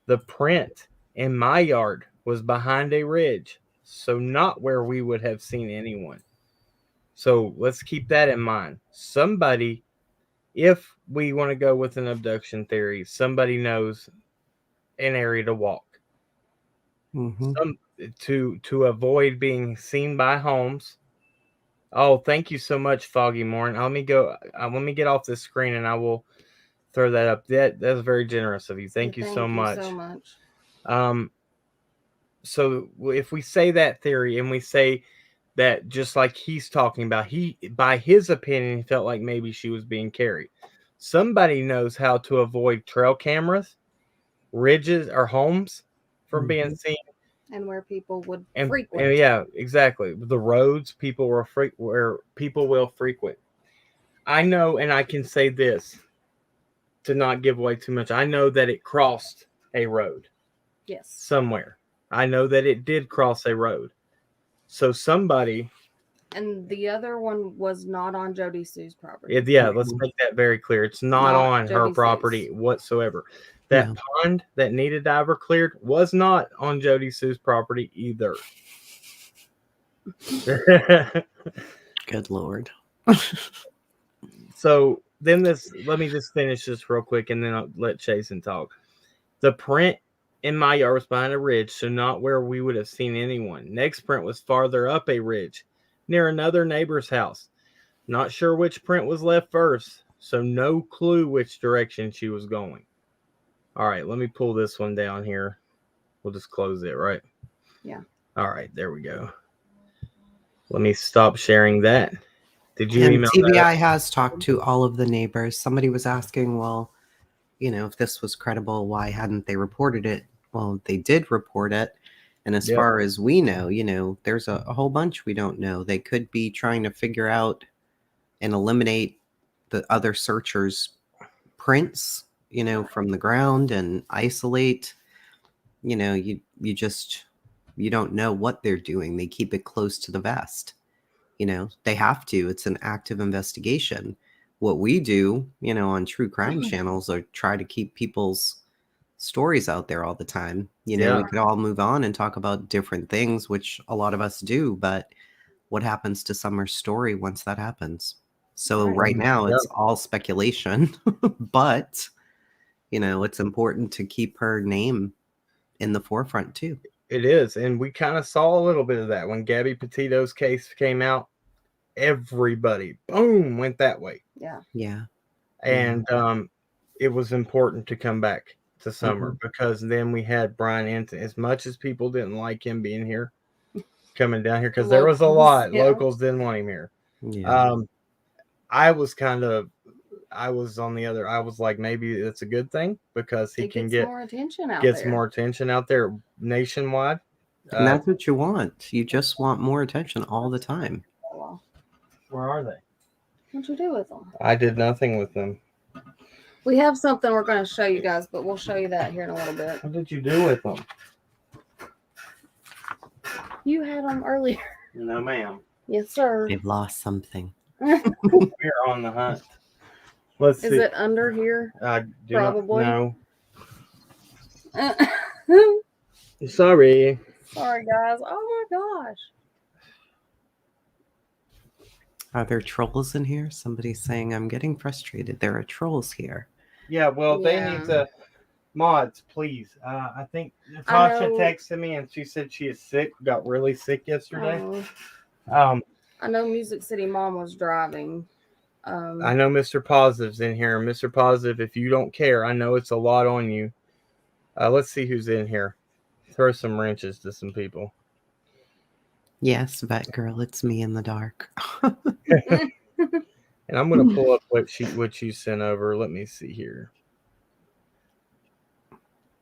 The print in my yard was behind a ridge, so not where we would have seen anyone. So let's keep that in mind. Somebody, if we want to go with an abduction theory, somebody knows an area to walk. Mm-hmm. To avoid being seen by homes. Oh, thank you so much, Foggy Morn. Let me go. Let me get off this screen, and I will throw that up. That's very generous of you. Thank you so much. So if we say that theory, and we say that just like he's talking about, he, by his opinion, he felt like maybe she was being carried. Somebody knows how to avoid trail cameras, ridges, or homes from being seen. And where people would And frequent. yeah, exactly. The roads where people will frequent. I know, and I can say this to not give away too much. I know that it crossed a road. Yes. Somewhere. I know that it did cross a road. So somebody. And the other one was not on Jody Sue's property. Let's make that very clear. It's not on her property whatsoever. That pond that needed diver cleared was not on Jody Sue's property either. Good Lord. So then let me just finish this real quick and then I'll let Chasen talk. The print in my yard was behind a ridge, so not where we would have seen anyone. Next print was farther up a ridge, near another neighbor's house. Not sure which print was left first, so no clue which direction she was going. All right, let me pull this one down here. We'll just close it, right? Yeah. All right, there we go. Let me stop sharing that. Did you email TBI has talked to all of the neighbors. Somebody was asking, well, if this was credible, why hadn't they reported it? Well, they did report it. And as far as we know, there's a whole bunch we don't know. They could be trying to figure out and eliminate the other searchers' prints, from the ground and isolate. You don't know what they're doing. They keep it close to the vest. They have to. It's an active investigation. What we do, on true crime channels are try to keep people's stories out there all the time. We could all move on and talk about different things, which a lot of us do, but what happens to Summer's story once that happens? So right now it's all speculation, but it's important to keep her name in the forefront too. It is, and we kind of saw a little bit of that when Gabby Petito's case came out. Everybody, boom, went that way. Yeah. And it was important to come back to Summer because then we had Brian Anton. As much as people didn't like him being here, coming down here, because there was a lot. Locals didn't want him here. I was like, maybe it's a good thing because he can get more attention out gets more attention out there nationwide. And that's what you want. You just want more attention all the time. Well, Where are they? what'd you do with them? I did nothing with them. We have something we're going to show you guys, but we'll show you that here in a little bit. What did you do with them? You had them earlier. No, ma'am. Yes, sir. They've lost something. We're on the hunt. Let's see. Is it under here? I do Probably. not know. Sorry. Sorry, guys. Oh my gosh. Are there trolls in here? Somebody's saying, I'm getting frustrated. There are trolls here. Yeah, well, they Yeah. need to mods, please. I think I Natasha know- texted me and she said she is sick, got really sick yesterday. Oh, I know Music City Mom was driving. I know Mr. Positive's in here. Mr. Positive, if you don't care, I know it's a lot on you. Let's see who's in here. Throw some wrenches to some people. Yes, vet girl, it's me in the dark. And I'm gonna pull up what you sent over. Let me see here.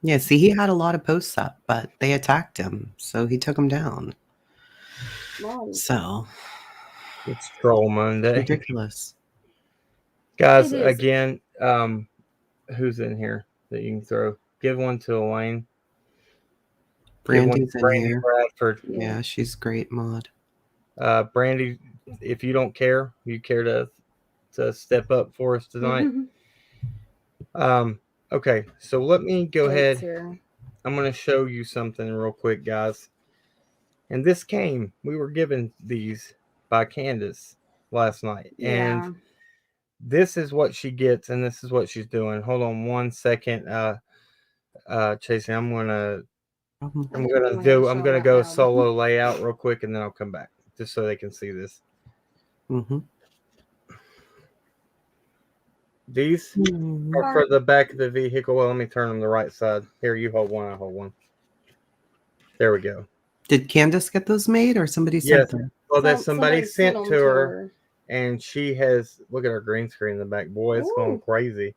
Yeah, see, he had a lot of posts up, but they attacked him, so he took them down. Mom. So It's Troll Monday. ridiculous. Guys, It is. again, who's in here that you can throw? Give one to Elaine. Give one Brandy's to in Brandy here. Bradford. Yeah, she's great mod. Brandy, if you don't care, you care to step up for us tonight. Okay, so let me go Kate's ahead. here. I'm going to show you something real quick, guys. And this we were given these by Candace last night. Yeah. And this is what she gets, and this is what she's doing. Hold on 1 second. Chasing, I'm gonna go solo layout real quick, and then I'll come back just so they can see this. Mm-hmm. These are for the back of the vehicle. Well, let me turn them the right side. Here, you hold one, I hold one. There we go. Did Candace get those made, or somebody Yes. sent them? Well, that somebody sent them to her, and she has. Look at her green screen in the back. Boy, it's going crazy.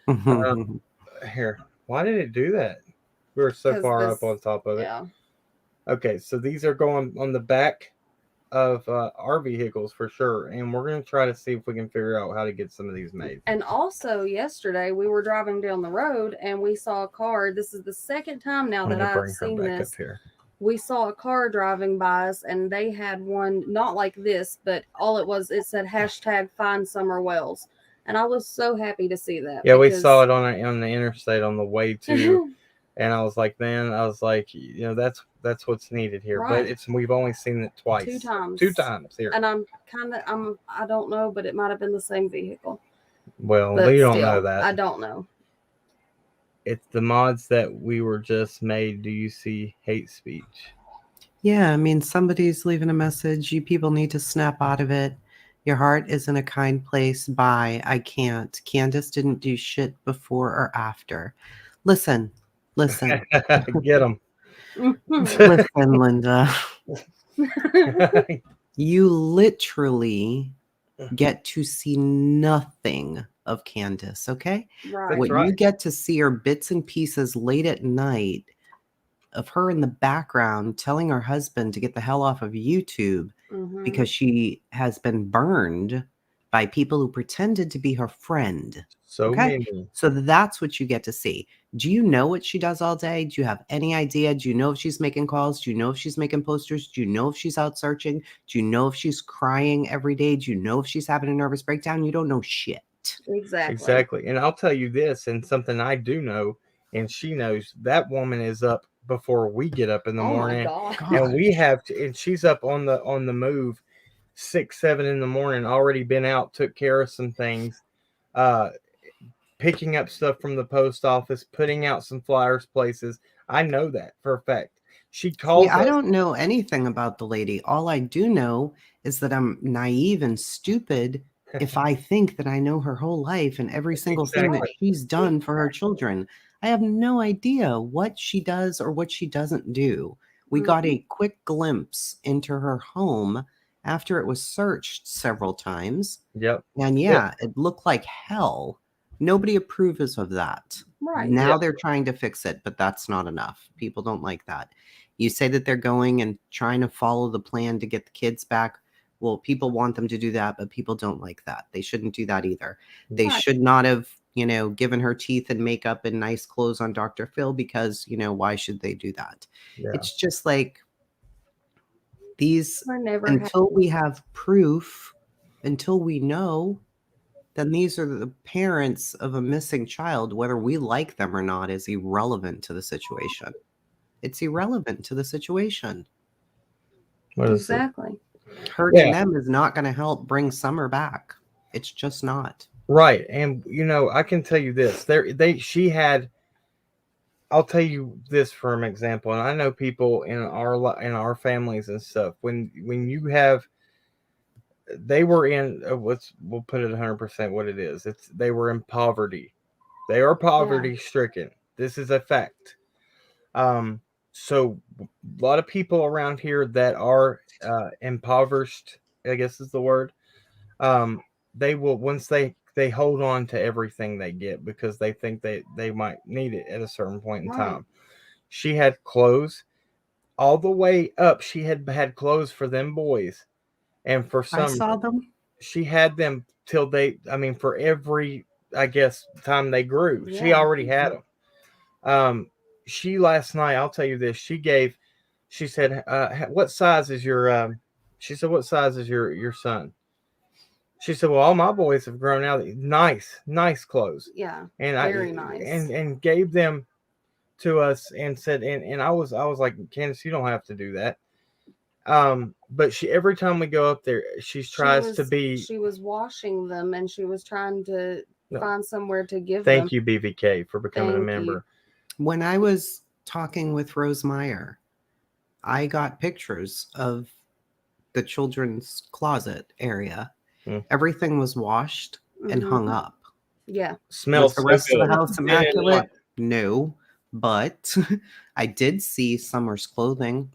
Here, why did it do that? We were so far up on top of it. Yeah. Okay, so these are going on the back of our vehicles for sure, and we're going to try to see if we can figure out how to get some of these made. And also yesterday we were driving down the road and we saw a car. This is the second time now that I've seen this. Here. We saw a car driving by us and they had one not like this, but all it said hashtag find Summer Wells. And I was so happy to see that. Yeah, we saw it on the interstate on the way to, and I was like, that's what's needed here. Right. But we've only seen it twice. Two times here. And I don't know, but it might have been the same vehicle. Well, But you don't still, know that. I don't know. It's the mods that we were just made. Do you see hate speech? Yeah, I mean, somebody's leaving a message. You people need to snap out of it. Your heart is in a kind place. Bye. I can't. Candace didn't do shit before or after. Listen. Get them. Listen, Linda. You literally get to see nothing of Candace, okay? Right. What you get to see are bits and pieces late at night of her in the background telling her husband to get the hell off of YouTube because she has been burned by people who pretended to be her friend. So many. So that's what you get to see. Do you know what she does all day? Do you have any idea? Do you know if she's making calls? Do you know if she's making posters? Do you know if she's out searching? Do you know if she's crying every day? Do you know if she's having a nervous breakdown? You don't know shit. Exactly. And I'll tell you this, and something I do know, and she knows, that woman is up before we get up in the morning. My God. And and she's up on the move 6, 7 in the morning, already been out, took care of some things, picking up stuff from the post office, putting out some flyers places. I know that for a fact. She calls us. I don't know anything about the lady. All I do know is that I'm naive and stupid if I think that I know her whole life and every single thing that she's done for her children. I have no idea what she does or what she doesn't do. We got a quick glimpse into her home after it was searched several times. Yep. And it looked like hell. Nobody approves of that. Right. Now they're trying to fix it, but that's not enough. People don't like that. You say that they're going and trying to follow the plan to get the kids back. Well, people want them to do that, but people don't like that. They shouldn't do that either. They Right. should not have, given her teeth and makeup and nice clothes on Dr. Phil because, why should they do that? Yeah. It's just like these, We're never until we have proof, until we know, then these are the parents of a missing child. Whether we like them or not is irrelevant to the situation. It's irrelevant to the situation. What is it? exactly. Hurting them is not going to help bring Summer back. It's just not. Right. And I can tell you this. I'll tell you this for an example, and I know people in our families and stuff. When you have, they were in we'll put it 100% what it is. They were in poverty. They are poverty stricken. This is a fact. So a lot of people around here that are impoverished, I guess is the word. They will, once they hold on to everything they get because they think they might need it at a certain point in time. She had clothes all the way up. She had clothes for them boys, and for some, I saw them. she had them till for every, I guess, time they grew. She Yeah. already had them. She last night, I'll tell you this. She said, "What size is your?" She said, "What size is your son?" She said, "Well, all my boys have grown out. Nice clothes." Yeah. And Very nice. And gave them to us and said, and I was like, "Candace, you don't have to do that." But she, every time we go up there, she was washing them and she was trying to find somewhere to give Thank them. you, BVK, for becoming a Thank member. When I was talking with Rose Meyer, I got pictures of the children's closet area. Everything was washed and hung up. Yeah. Smells Was the rest so of good. the house immaculate? No, but I did see Summer's clothing.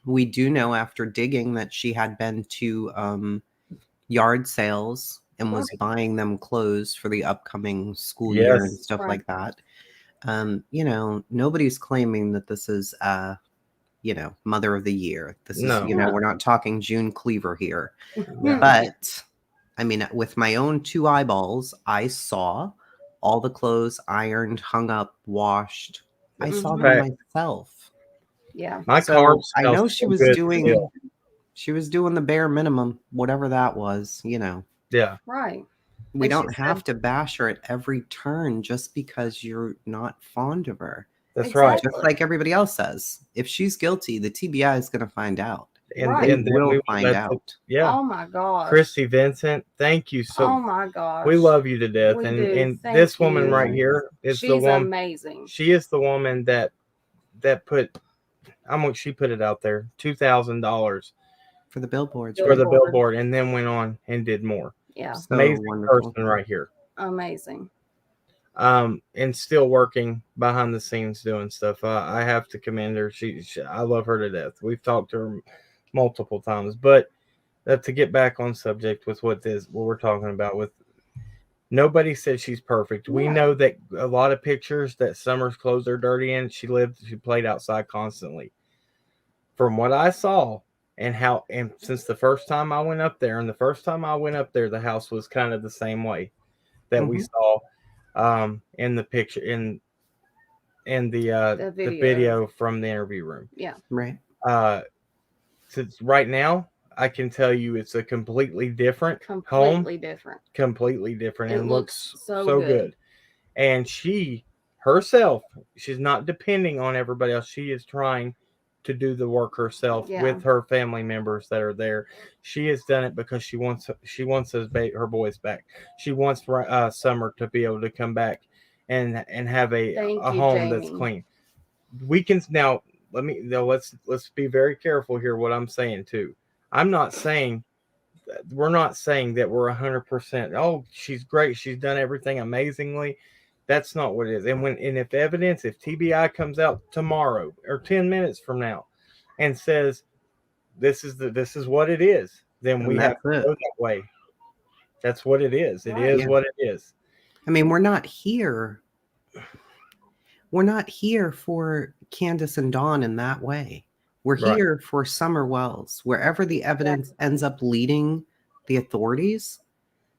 We do know after digging that she had been to yard sales and was buying them clothes for the upcoming school year and stuff like that. Nobody's claiming that this is Mother of the Year. This is, we're not talking June Cleaver here. But I mean, with my own two eyeballs, I saw all the clothes ironed, hung up, washed. I saw them myself. Yeah. My So car I know smells she was doing the bare minimum, whatever that was, Yeah. Right. We don't have to bash her at every turn just because you're not fond of her. That's right. Just like everybody else says. If she's guilty, the TBI is going to find out. And then we'll find out. Yeah. Oh my gosh. Christy Vincent, thank you so much. Oh my gosh. We love you to death. We and do. and Thank this you. woman right here is She's the one amazing. She is the woman that put she put it out there, $2,000 for the billboards. For the billboard, and then went on and did more. Yeah. So amazing wonderful. person right here. Amazing. And still working behind the scenes doing stuff. I have to commend her. I love her to death. We've talked to her multiple times. But to get back on subject with what we're talking about, with nobody said she's perfect. We know that a lot of pictures that Summer's clothes are dirty in, she played outside constantly. From what I saw and since the first time I went up there, the house was kind of the same way that we saw in the picture in the video from the interview room. Yeah. Right. Since right now, I can tell you it's a completely different home. Completely different. It and looks so good. And she herself, she's not depending on everybody else. She is trying to do the work herself with her family members that are there. She has done it because she wants her boys back. She wants Summer to be able to come back and have a home, Jamie, that's clean. We can now. Let's be very careful here. What I'm saying too. We're not saying that we're 100%. Oh, she's great. She's done everything amazingly. That's not what it is. And if TBI comes out tomorrow or 10 minutes from now and says this is what it is, then we have to go that way. That's what it is. It is what it is. I mean, we're not here We're not here for Candace and Dawn in that way. We're Right. here for Summer Wells. Wherever the evidence ends up leading the authorities,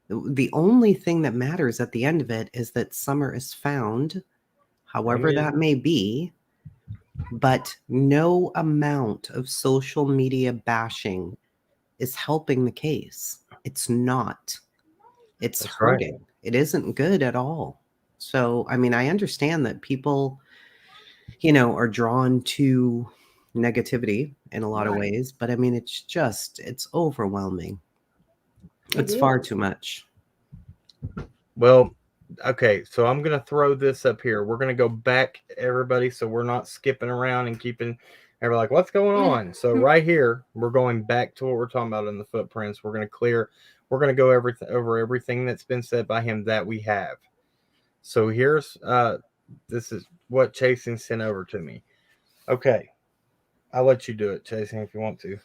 the only thing that matters at the end of it is that Summer is found, however Amen. that may be. But no amount of social media bashing is helping the case. It's not. It's That's right. hurting. It isn't good at all. So, I mean, I understand that people, are drawn to negativity in a lot of Right. ways, but I mean, it's overwhelming. It's It far is. too much. Well, okay, so I'm going to throw this up here. We're going to go back, everybody, so we're not skipping around and keeping everybody like, what's going on? So right here, we're going back to what we're talking about in the footprints. We're going to go over everything that's been said by him that we have. So here's, this is what Chasing sent over to me. Okay, I'll let you do it, Chasing, if you want to.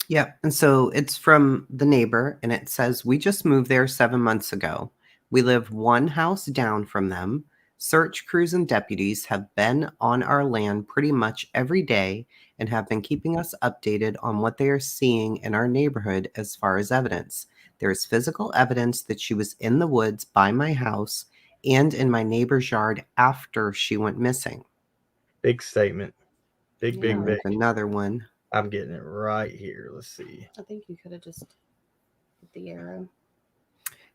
Yeah. And so it's from the neighbor, and it says, "We just moved there 7 months ago. We live one house down from them. Search crews and deputies have been on our land pretty much every day and have been keeping us updated on what they are seeing in our neighborhood as far as evidence. There is physical evidence that she was in the woods by my house and in my neighbor's yard after she went missing." Big statement. Big, Yeah. big, And big. there's another one. I'm getting it right here. Let's see. I think you could have just put the arrow.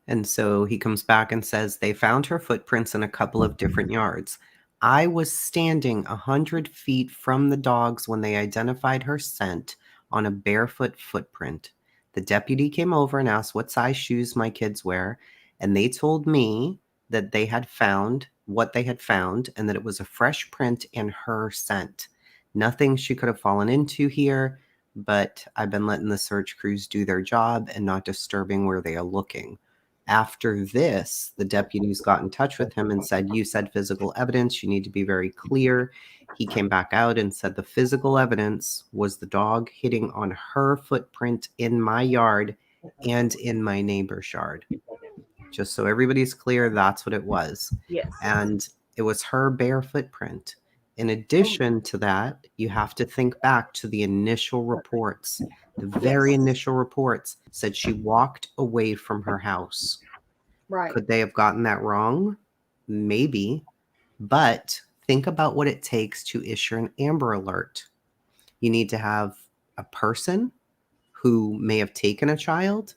And so he comes back and says, "They found her footprints in a couple of different yards. I was standing 100 feet from the dogs when they identified her scent on a barefoot footprint. The deputy came over and asked what size shoes my kids wear, and they told me that they had found what they had found and that it was a fresh print in her scent. Nothing she could have fallen into here, but I've been letting the search crews do their job and not disturbing where they are looking." After this, the deputies got in touch with him and said, "You said physical evidence. You need to be very clear." He came back out and said the physical evidence was the dog hitting on her footprint in my yard and in my neighbor's yard. Just so everybody's clear, that's what it was. Yes. And it was her bare footprint. In addition to that, you have to think back to the initial reports. The very initial reports said she walked away from her house. Right. Could they have gotten that wrong? Maybe. But think about what it takes to issue an Amber Alert. You need to have a person who may have taken a child,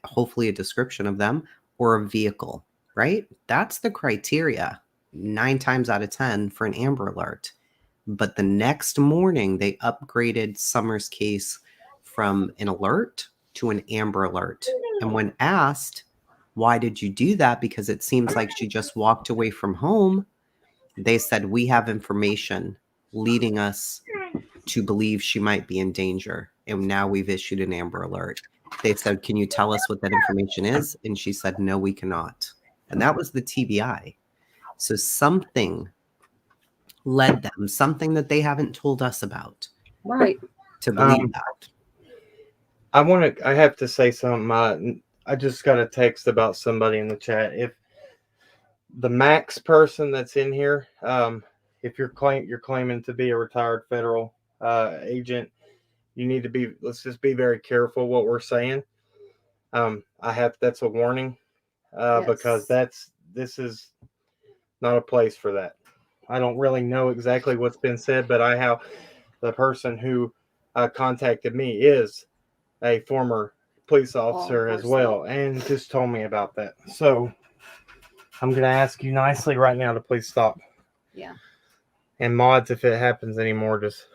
hopefully a description of them, or a vehicle, right? That's the criteria 9 times out of 10 for an Amber Alert. But the next morning, they upgraded Summer's case from an alert to an Amber Alert. And when asked, "Why did you do that? Because it seems like she just walked away from home," they said, "We have information leading us to believe she might be in danger. And now we've issued an Amber Alert." They said, "Can you tell us what that information is?" And she said, "No, we cannot." And that was the TBI. So something led them, something that they haven't told us about, Right. to believe that. I have to say something. I just got a text about somebody in the chat. If the Max person that's in here, if you're claiming to be a retired federal agent, you need to be. Let's just be very careful what we're saying. That's a warning, because this is not a place for that. I don't really know exactly what's been said, but the person who contacted me is a former police officer as well, and just told me about that. So I'm going to ask you nicely right now to please stop. Yeah. And mods, if it happens anymore, just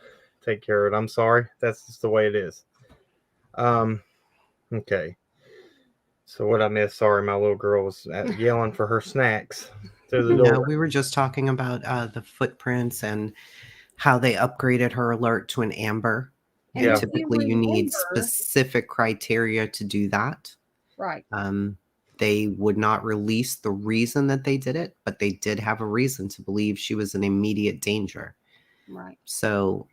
take care of it. I'm sorry. That's just the way it is. Okay. So what I missed, sorry, my little girl was yelling for her snacks through the door. No, we were just talking about the footprints and how they upgraded her alert to an Amber. And Yeah. typically you need specific criteria to do that. Right. They would not release the reason that they did it, but they did have a reason to believe she was in immediate danger. Right. So,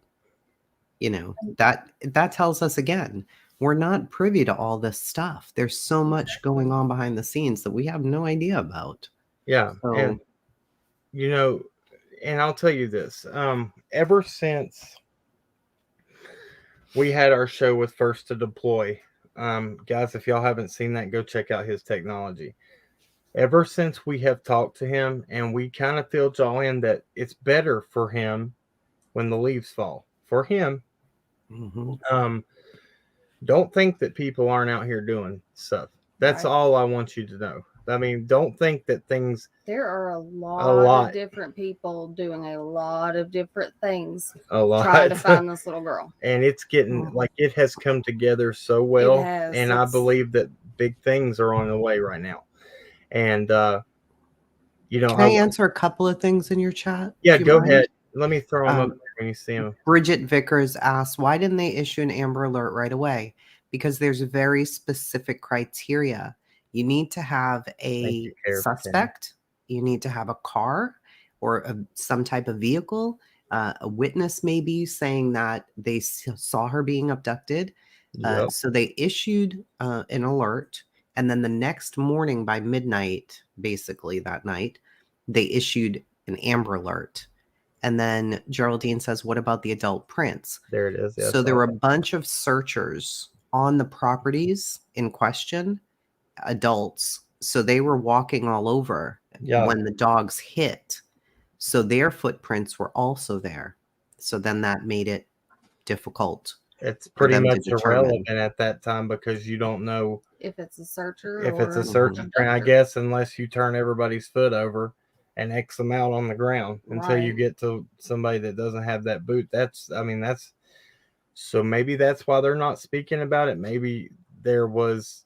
that tells us again, we're not privy to all this stuff. There's so much going on behind the scenes that we have no idea about. Yeah. So, And you know, and I'll tell you this, ever since we had our show with First to Deploy, guys, if y'all haven't seen that, go check out his technology. Ever since we have talked to him, and we kind of filled y'all in that it's better for him when the leaves fall. For him, don't think that people aren't out here doing stuff. That's all I want you to know. I mean, don't think that things. There are a lot of different people doing a lot of different things. Trying to find this little girl. And it's getting like it has come together so well. And I believe that big things are on the way right now. And you know, can I answer a couple of things in your chat? Yeah, go ahead. Let me throw them up there when you see them. Bridget Vickers asks, why didn't they issue an Amber Alert right away? Because there's very specific criteria. You need to have a suspect. You need to have a car or some type of vehicle. A witness maybe saying that they saw her being abducted. So they issued an alert. And then the next morning by midnight, basically that night, they issued an Amber Alert. And then Geraldine says, what about the adult prints? There it is. So there were a bunch of searchers on the properties in question, adults. So they were walking all over when the dogs hit. So their footprints were also there. So then that made it difficult. It's pretty much irrelevant at that time because you don't know if it's a searcher. If it's a searcher print, I guess, unless you turn everybody's foot over and X them out on the ground until you get to somebody that doesn't have that boot. That's so maybe that's why they're not speaking about it. Maybe there was.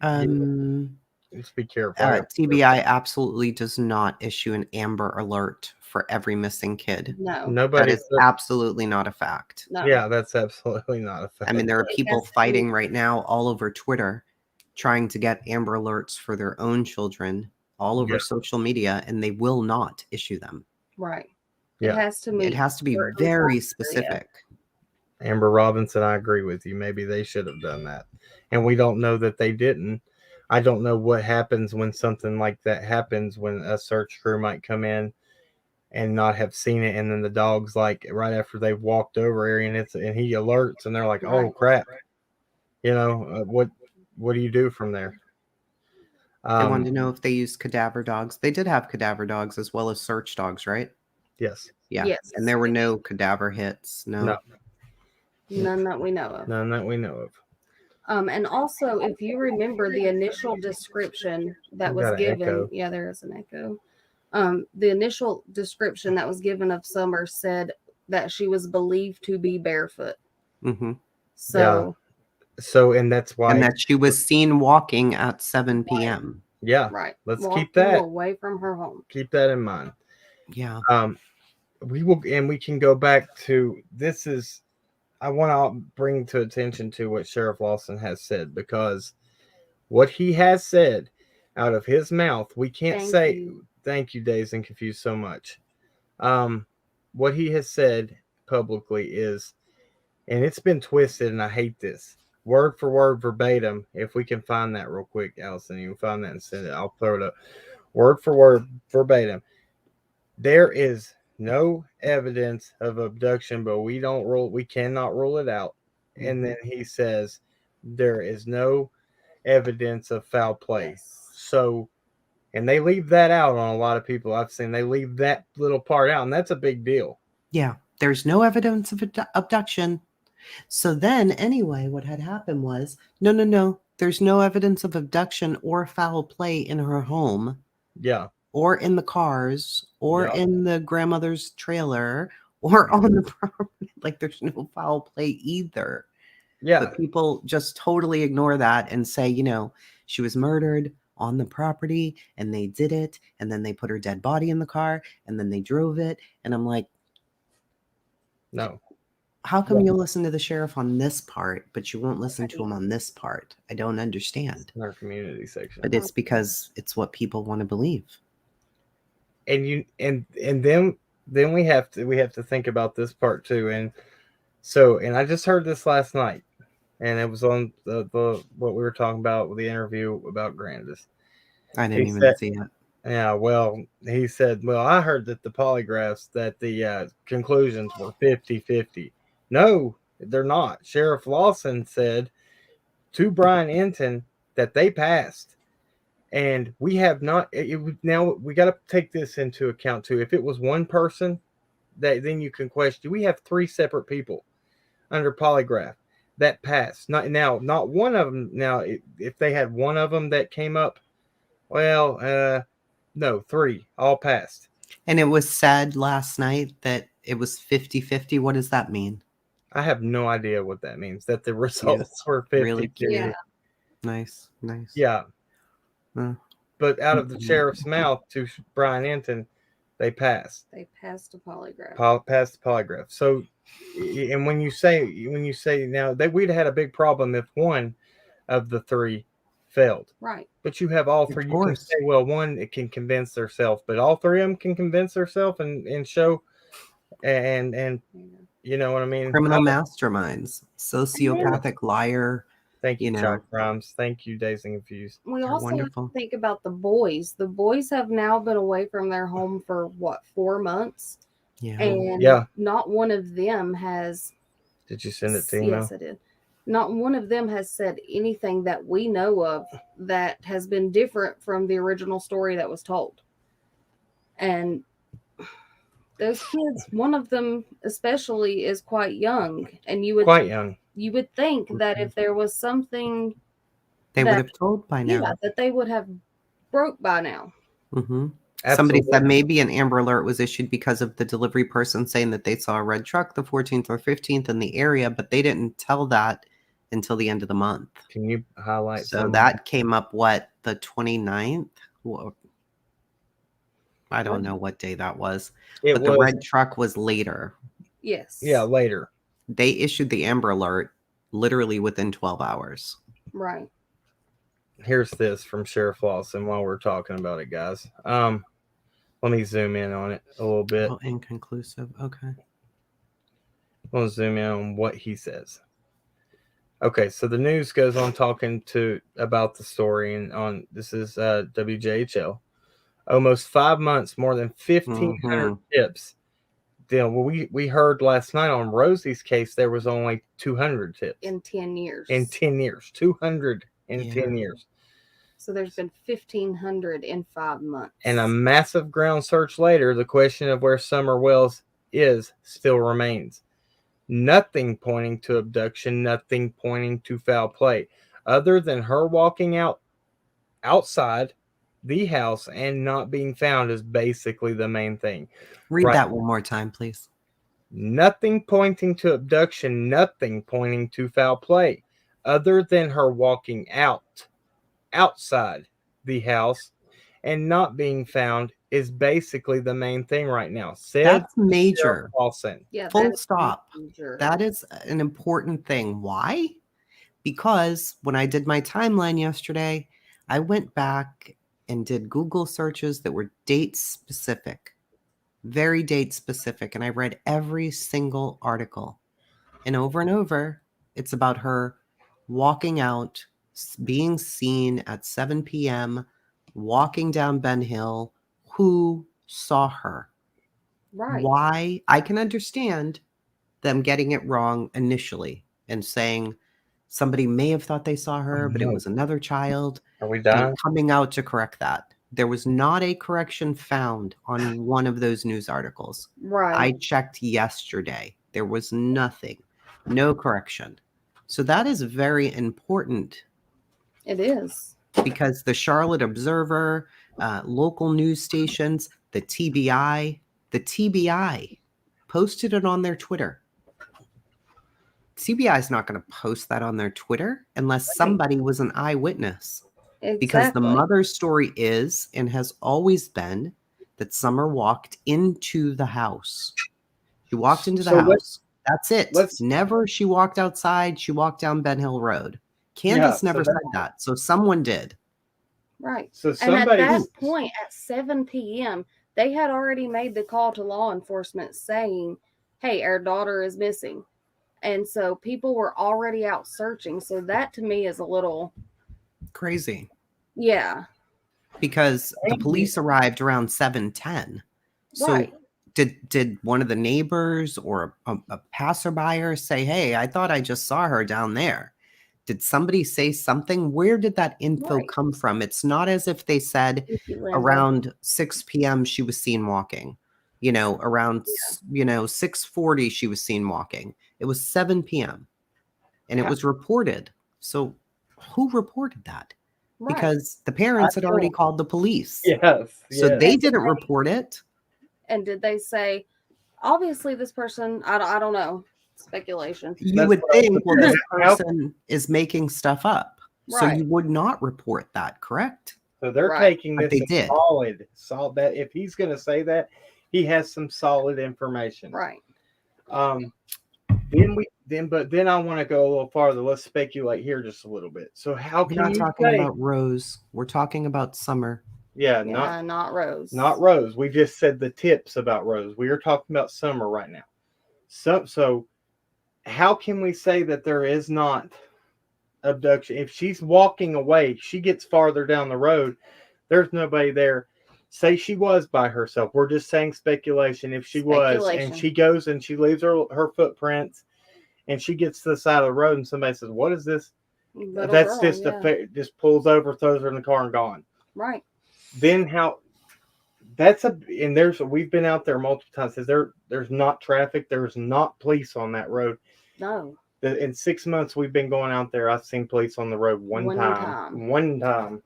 Let's be careful. TBI absolutely does not issue an Amber Alert for every missing kid. No, nobody. That is absolutely not a fact. No. Yeah, that's absolutely not a fact. I mean, there are people fighting right now all over Twitter, trying to get Amber Alerts for their own children all over social media, and they will not issue them. Right. Yeah. It has to be very specific. Amber Robinson, I agree with you. Maybe they should have done that. And we don't know that they didn't. I don't know what happens when something like that happens, when a search crew might come in and not have seen it, and then the dog's like right after they've walked over and he alerts and they're like, oh crap. You know, what do you do from there? They wanted to know if they used cadaver dogs. They did have cadaver dogs as well as search dogs, right? Yes. Yeah. Yes. And there were no cadaver hits. No. None that we know of. None that we know of. And also, if you remember the initial description that was given, there is an echo. The initial description that was given of Summer said that she was believed to be barefoot. Mm-hmm. So, and that's why. And that she was seen walking at 7 p.m. Yeah. Right. Let's keep that away from her home. Keep that in mind. Yeah. We will, and we can go back to this. I want to bring to attention to what Sheriff Lawson has said, because what he has said out of his mouth, we can't say thank you, Dazed and Confused, so much. What he has said publicly is, and it's been twisted, and I hate this, word for word, verbatim. If we can find that real quick, Allison, you can find that and send it. I'll throw it up. Word for word, verbatim. There is no evidence of abduction, but we cannot rule it out. And then he says there is no evidence of foul play. So, and they leave that out on a lot of people I've seen. They leave that little part out, and that's a big deal. Yeah, there's no evidence of abduction. So then, anyway, what had happened was, no, there's no evidence of abduction or foul play in her home. Yeah. Or in the cars, or in the grandmother's trailer, or on the property. Like, there's no foul play either. Yeah. But people just totally ignore that and say, she was murdered on the property and they did it. And then they put her dead body in the car and then they drove it. And I'm like, no. How come you'll listen to the sheriff on this part, but you won't listen to him on this part? I don't understand. In our community section. But it's because it's what people want to believe. And then we have to think about this part too. And so, and I just heard this last night, and it was on the what we were talking about with the interview about Grandis. I didn't even see it. Yeah, well, he said, well, I heard that the polygraphs, that the conclusions were 50-50. No, they're not. Sheriff Lawson said to Brian Enton that they passed. And we have not. Now, we got to take this into account, too. If it was one person, then you can question. We have 3 separate people under polygraph that passed. Not one of them. Now, if they had one of them that came up, well, no, 3 all passed. And it was said last night that it was 50-50. What does that mean? I have no idea what that means. That the results were 50-50. Really cute. Yeah. Nice. Yeah. Uh, But out of the sheriff's mouth to Brian Enton, they passed. They passed a polygraph. Passed the polygraph. So, and when you say now that we'd had a big problem if one of the 3 failed. Right. But you have all 3. You can say, well, one it can convince themselves, but all 3 of them can convince themselves and show, and you know what I mean. Criminal masterminds, sociopathic liar. Thank you, Chuck Rhymes. Thank you, Dazed and Confused. We also have wonderful. to think about the boys. The boys have now been away from their home for 4 months? Yeah. And not one of them has. Did you send it to email? Yes, I did. Not one of them has said anything that we know of that has been different from the original story that was told. And those kids, one of them especially, is quite young, and you would think that if there was something they would have told by now. Yeah, that they would have broke by now. Mm-hmm. Somebody said maybe an Amber Alert was issued because of the delivery person saying that they saw a red truck the 14th or 15th in the area, but they didn't tell that until the end of the month. Can you highlight? So that came up, the 29th? Well, I don't know what day that was. But the red truck was later. Yes. Yeah, later. They issued the Amber Alert literally within 12 hours. Right. Here's this from Sheriff Lawson while we're talking about it, guys. Let me zoom in on it a little bit. Oh, inconclusive. Okay. We'll zoom in on what he says. Okay, so the news goes on talking about the story, and this is WJHL. Almost 5 months, more than 1,500 tips. We heard last night on Rosie's case there was only 200 tips in 10 years. 200 in 10 years. So there's been 1,500 in 5 months. And a massive ground search later, the question of where Summer Wells is still remains. Nothing pointing to abduction, nothing pointing to foul play, other than her walking outside the house and not being found is basically the main thing. Read that one more time, please. Nothing pointing to abduction, nothing pointing to foul play, other than her walking outside the house and not being found is basically the main thing right now. That's major. Yeah, full stop. Major. That is an important thing. Why? Because when I did my timeline yesterday, I went back and did Google searches that were date specific, very date specific. And I read every single article. And over, it's about her walking out, being seen at 7 p.m., walking down Ben Hill. Who saw her? Right. Why? I can understand them getting it wrong initially and saying somebody may have thought they saw her, but it was another child. Are we done? Coming out to correct that. There was not a correction found on one of those news articles. Right. I checked yesterday. There was nothing. No correction. So that is very important. It is. Because the Charlotte Observer, local news stations, the TBI posted it on their Twitter. TBI is not going to post that on their Twitter unless somebody was an eyewitness. Exactly. Because the mother's story is and has always been that Summer walked into the house. She walked into the house. That's it. Never she walked outside. She walked down Ben Hill Road. Candace never said that. So someone did. Right. So and at that point, at 7 p.m., they had already made the call to law enforcement saying, hey, our daughter is missing. And so people were already out searching. So that to me is a little crazy. Yeah. because the police arrived around 7:10. So Right. did one of the neighbors or a passerby say, "Hey, I thought I just saw her down there"? Did somebody say something? Where did that info Right. come from? It's not as if they said Thank you, Linda. around 6 p.m. she was seen walking. Around 6:40 she was seen walking. It was 7 p.m. and it was reported. So who reported that? Right. Because the parents had already called the police. Yes. So yes. they didn't report it. And did they say, obviously this person, I don't know, speculation. You That's would what I was think, well, gonna this say. How- person is making stuff up. So Right. you would not report that, correct? So they're Right. taking But this they did. solid. That if he's going to say that, he has some solid information. Right. Then I want to go a little farther. Let's speculate here just a little bit. So how We're can not you talking say? about Rose. We're talking about Summer. Yeah, Not Rose. not Rose. We just said the tips about Rose. We are talking about Summer right now. So how can we say that there is not abduction? If she's walking away, she gets farther down the road. There's nobody there. Say she was by herself. We're just saying speculation. If she was, and she goes and she leaves her footprints, and she gets to the side of the road, and somebody says, "What is this?" Little That's girl, just yeah. just pulls over, throws her in the car, and gone. Right. Then how? We've been out there multiple times. There's not traffic. There's not police on that road. No. In 6 months we've been going out there, I've seen police on the road one time.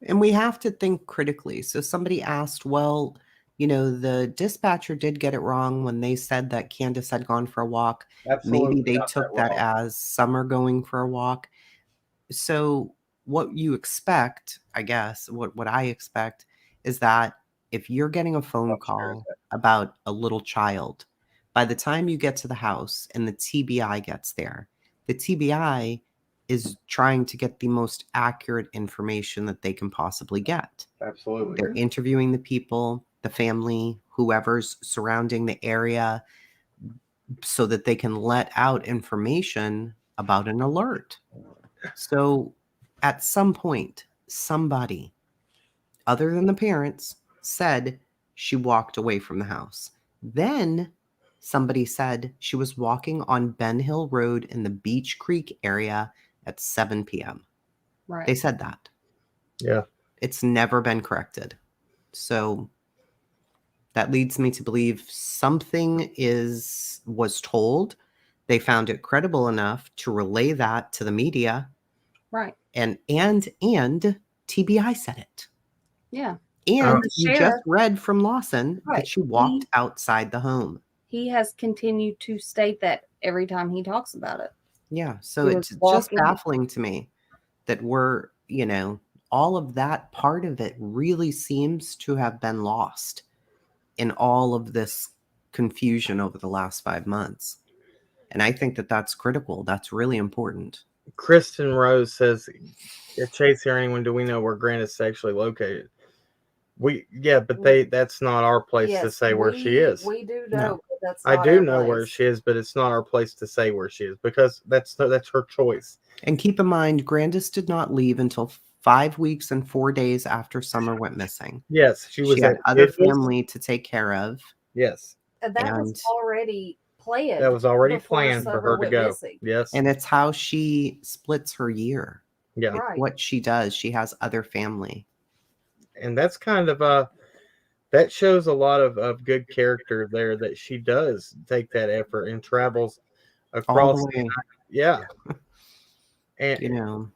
And we have to think critically. So somebody asked, well, the dispatcher did get it wrong when they said that Candace had gone for a walk. Absolutely, Maybe they took that as Summer going for a walk. So what you expect, I guess, what I expect is that if you're getting a phone call about a little child, by the time you get to the house and the TBI gets there, the TBI is trying to get the most accurate information that they can possibly get. Absolutely. They're interviewing the people, the family, whoever's surrounding the area, so that they can let out information about an alert. So at some point, somebody other than the parents said she walked away from the house. Then somebody said she was walking on Ben Hill Road in the Beach Creek area at 7 p.m. Right. They said that. Yeah. It's never been corrected. So that leads me to believe something was told. They found it credible enough to relay that to the media. Right. And TBI said it. Yeah. And you sheriff, just read from Lawson right, that she walked outside the home. He has continued to state that every time he talks about it. Yeah. So it's just baffling to me that we're, all of that part of it really seems to have been lost in all of this confusion over the last 5 months. And I think that that's critical. That's really important. Kristen Rose says, Chase here, anyone, do we know where Grandis is actually located? That's not our place to say where she is. We do know. No. That's I do know where she is, but it's not our place to say where she is because that's her choice. And keep in mind, Grandis did not leave until 5 weeks and 4 days after Summer went missing. Yes, she had other family to take care of. Yes. That was already planned. That was already planned for her to go. Missing. Yes. And it's how she splits her year. Yeah. Right. What she does. She has other family. And that's kind of that shows a lot of good character there, that she does take that effort and travels across. All the way. Yeah. And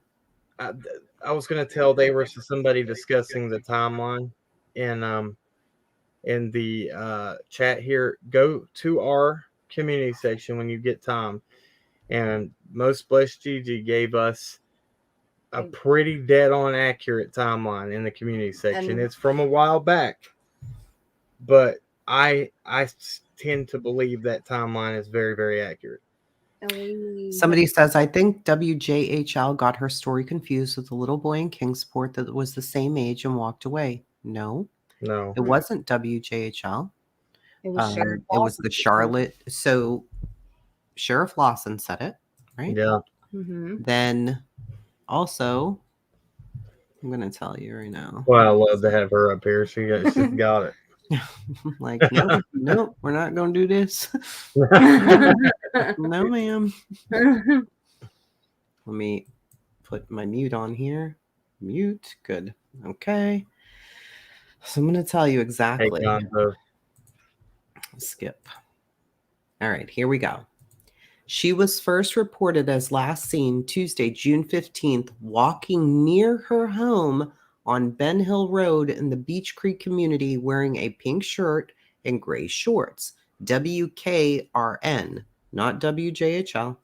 I was going to tell, they were somebody discussing the timeline in the chat here. Go to our community section when you get time, and Most Blessed Gigi gave us a pretty dead on accurate timeline in the community section. It's from a while back, but I tend to believe that timeline is very, very accurate. Somebody says, I think WJHL got her story confused with the little boy in Kingsport that was the same age and walked away. No, it wasn't WJHL. It was the Charlotte. So Sheriff Lawson said it, right? Yeah. Mm-hmm. Then also I'm gonna tell you right now. Well, I love to have her up here. She's got it. Like, nope, we're not gonna do this. No, ma'am. Let me put my mute on here. Mute. Good. Okay. So I'm gonna tell you Hey, exactly. Gonzo. Skip. All right, here we go. She was first reported as last seen Tuesday, June 15th, walking near her home on Ben Hill Road in the Beach Creek community wearing a pink shirt and gray shorts. WKRN, not WJHL.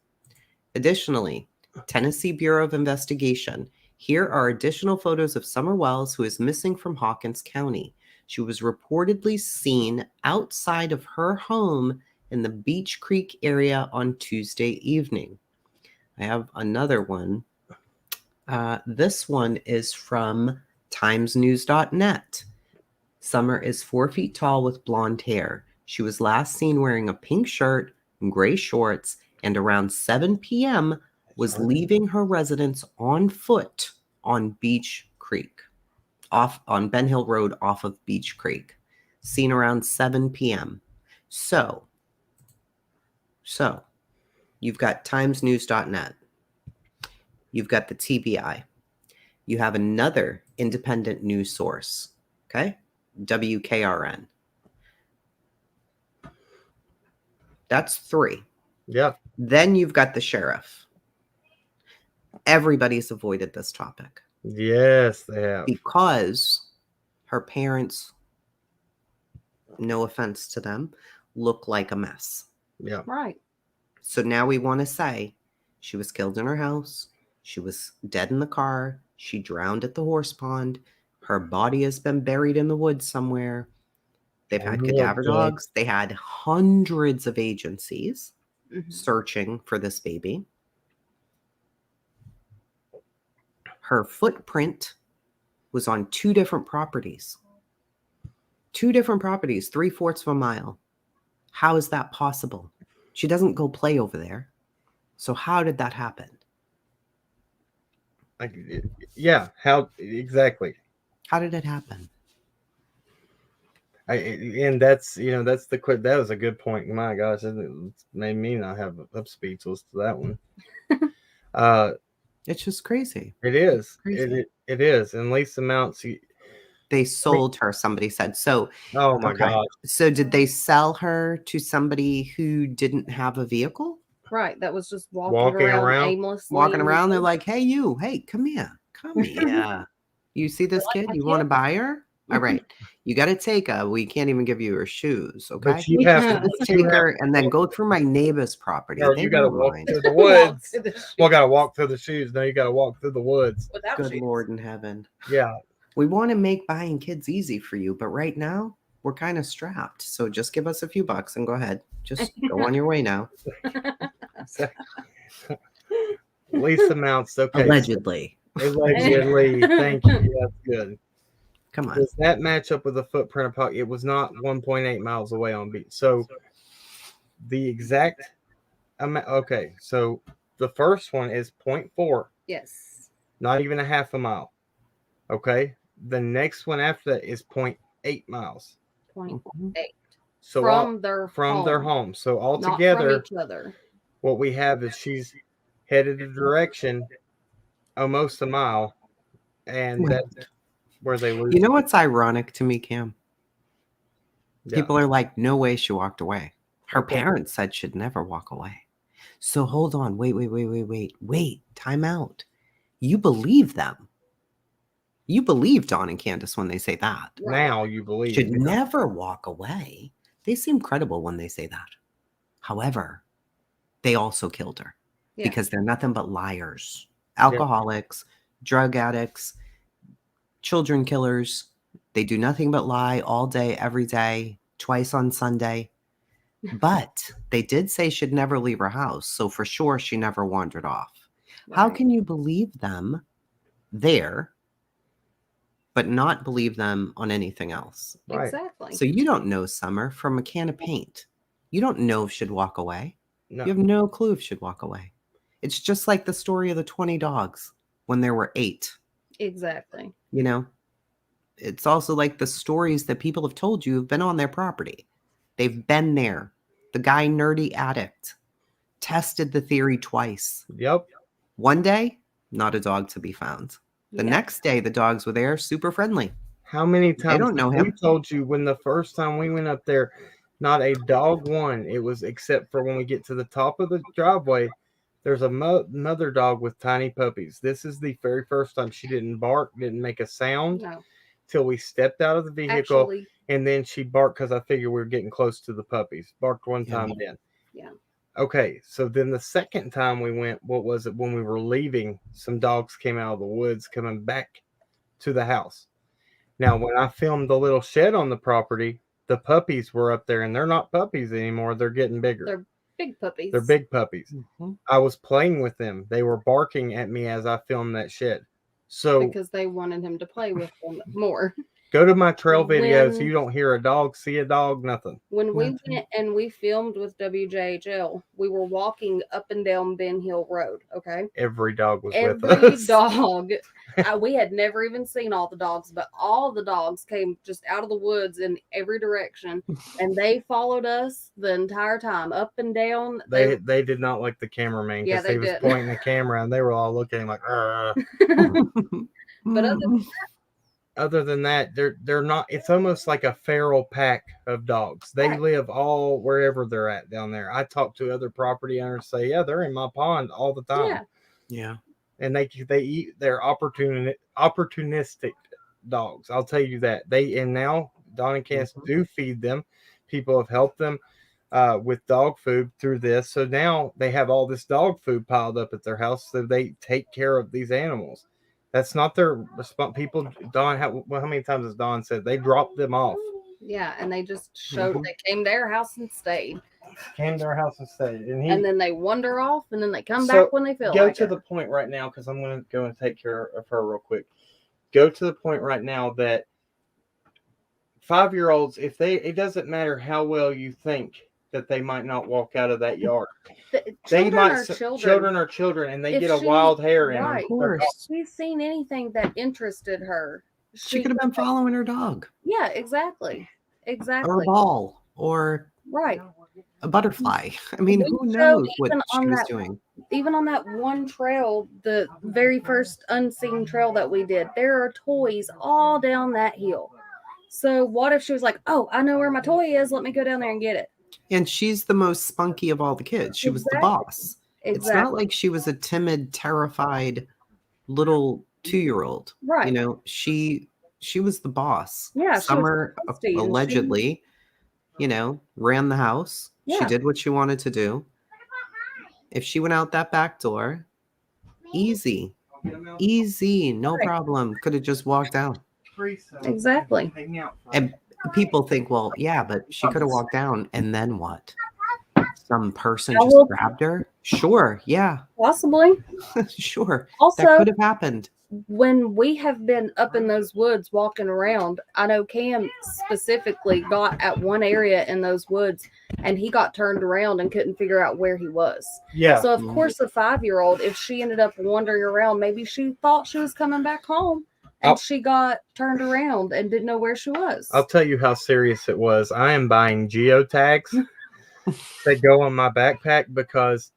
Additionally, Tennessee Bureau of Investigation. Here are additional photos of Summer Wells, who is missing from Hawkins County. She was reportedly seen outside of her home in the Beach Creek area on Tuesday evening. I have another one. This one is from timesnews.net. Summer is 4 feet tall with blonde hair. She was last seen wearing a pink shirt and gray shorts, and around 7 p.m. was leaving her residence on foot on Beach Creek, off on Ben Hill Road off of Beach Creek. Seen around 7 p.m. So you've got timesnews.net. You've got the TBI. You have another independent news source, okay? WKRN. That's 3. Yeah. Then you've got the sheriff. Everybody's avoided this topic. Yes, they have. Because her parents, no offense to them, look like a mess. Yeah. Right. So now we want to say she was killed in her house. She was dead in the car. She drowned at the horse pond. Her body has been buried in the woods somewhere. They've had cadaver dogs. They had hundreds of agencies searching for this baby. Her footprint was on 2 different properties. 2 different properties, 3/4 of a mile. How is that possible? She doesn't go play over there. So how did that happen? Yeah. How exactly? How did it happen? And that's that's the quick. That was a good point. My gosh, it made me not have up speechless to that one. It's just crazy. It is. Crazy. It is. And Lisa Mounts. They sold her, somebody said. So, Oh my gosh. So did they sell her to somebody who didn't have a vehicle? Right. That was just walking around aimlessly. Walking around, they're like, hey, you, hey, come here. Come here. You see this kid? You want to buy her? All right. You got to take her. We can't even give you her shoes. Okay. But you have to take her and then go through my neighbor's property. No, you got to walk through the woods. Well, got to walk through the shoes. No, you got to walk through the woods. Good Lord in heaven. Yeah. We want to make buying kids easy for you, but right now we're kind of strapped. So just give us a few bucks and go ahead. Just go on your way now. Lisa Mounts. Okay. Allegedly. Allegedly. Thank you. That's good. Come on. Does that match up with the footprint of pocket? It was not 1.8 miles away on beach. So the exact amount. Okay. So the first one is 0.4. Yes. Not even a half a mile. Okay. The next one after that is 0.8 miles. 0.8. So from their home. So altogether, not from each other. What we have is she's headed a direction almost a mile, and that's where they lose. You know what's ironic to me, Cam? Yeah. People are like, no way she walked away. Her parents said she'd never walk away. So hold on. Wait. Time out. You believe them. You believe Dawn and Candace when they say that. Now you believe. Should never walk away. They seem credible when they say that. However, they also killed her because they're nothing but liars, alcoholics, drug addicts, children killers. They do nothing but lie all day, every day, twice on Sunday. But they did say she'd never leave her house. So for sure, she never wandered off. Right. How can you believe them there, but not believe them on anything else? Right. Exactly. So you don't know Summer from a can of paint. You don't know if she'd walk away. No. You have no clue if she'd walk away. It's just like the story of the 20 dogs when there were 8. Exactly. You know, it's also like the stories that people have told you have been on their property. They've been there. The guy, nerdy addict, tested the theory twice. Yep. One day, not a dog to be found. The Yeah. next day, the dogs were there, super friendly. How many They times don't know we him. told you when the first time we went up there, not a dog won. It was except for when we get to the top of the driveway, there's a mother dog with tiny puppies. This is the very first time she didn't bark, didn't make a sound No. till we stepped out of the vehicle, Actually, and then she barked because I figured we were getting close to the puppies. Barked one Yeah. time then. yeah. Okay, so then the second time we went, what was it? When we were leaving, some dogs came out of the woods coming back to the house. Now, when I filmed the little shed on the property, the puppies were up there, and they're not puppies anymore. They're getting bigger. They're big puppies. They're big puppies. Mhm. I was playing with them. They were barking at me as I filmed that shed. So because they wanted him to play with them more. go to my trail videos. When- You don't hear a dog, see a dog, nothing. When we Nothing. went and we filmed with WJHL, we were walking up and down Ben Hill Road. Okay. Every dog was with Every us. dog, we had never even seen all the dogs, but all the dogs came just out of the woods in every direction, and they followed us the entire time, up and down. They did not like the cameraman Yeah, because they he was did. pointing the camera, and they were all looking at him like, "Arr." But Other than that, they're not. It's almost like a feral pack of dogs. They Right. live all wherever they're at down there. I talk to other property owners, say, yeah, they're in my pond all the time, yeah, Yeah. and they eat. They're opportunistic dogs. I'll tell you that. And now Don and Cass do feed them. People have helped them with dog food through this, so now they have all this dog food piled up at their house, so they take care of these animals. That's not their response. People, Don, how many times has Don said they dropped them off? yeah, and they just showed. Mhm. They came to our house and stayed, Came to our house and stayed. and then they wander off, and then they come So, back when they feel go like to it. the point right now, because I'm going to go and take care of her real quick. Go to the point right now that 5-year-olds, it doesn't matter how well you think that they might not walk out of that yard. Children are Children are children, and they If get a she- wild hair in right. Of them. course. If she's seen anything that interested her, She could have been following her dog, Yeah, exactly. or a Exactly. ball, or Right. a butterfly. I mean, We who showed knows what even she on was that- doing? Even on that one trail, the very first unseen trail that we did, there are toys all down that hill. So what if she was like, "Oh, I know where my toy is. Let me go down there and get it." And she's the most spunky of all the kids. She was the Exactly. boss. It's Exactly. not like she was a timid, terrified little 2-year-old. Right. You know, she was the boss. Yeah, she was Summer feisty, and she- allegedly, ran the house. She Yeah. did what she wanted to do. If she went out that back door, easy, no Right. problem. Could have just walked out. Exactly. And people think, well, yeah, but she could have walked down, and then what? Some person I just will- grabbed her? Sure, yeah, Possibly. sure. That Also, could have happened. when we have been up in those woods walking around, I know Cam specifically got at one area in those woods and he got turned around and couldn't figure out where he was. Yeah. So, of Mhm. course, a 5-year-old, if she ended up wandering around, maybe she thought she was coming back home and I'll- she got turned around and didn't know where she was. I'll tell you how serious it was. I am buying geotags that go on my backpack because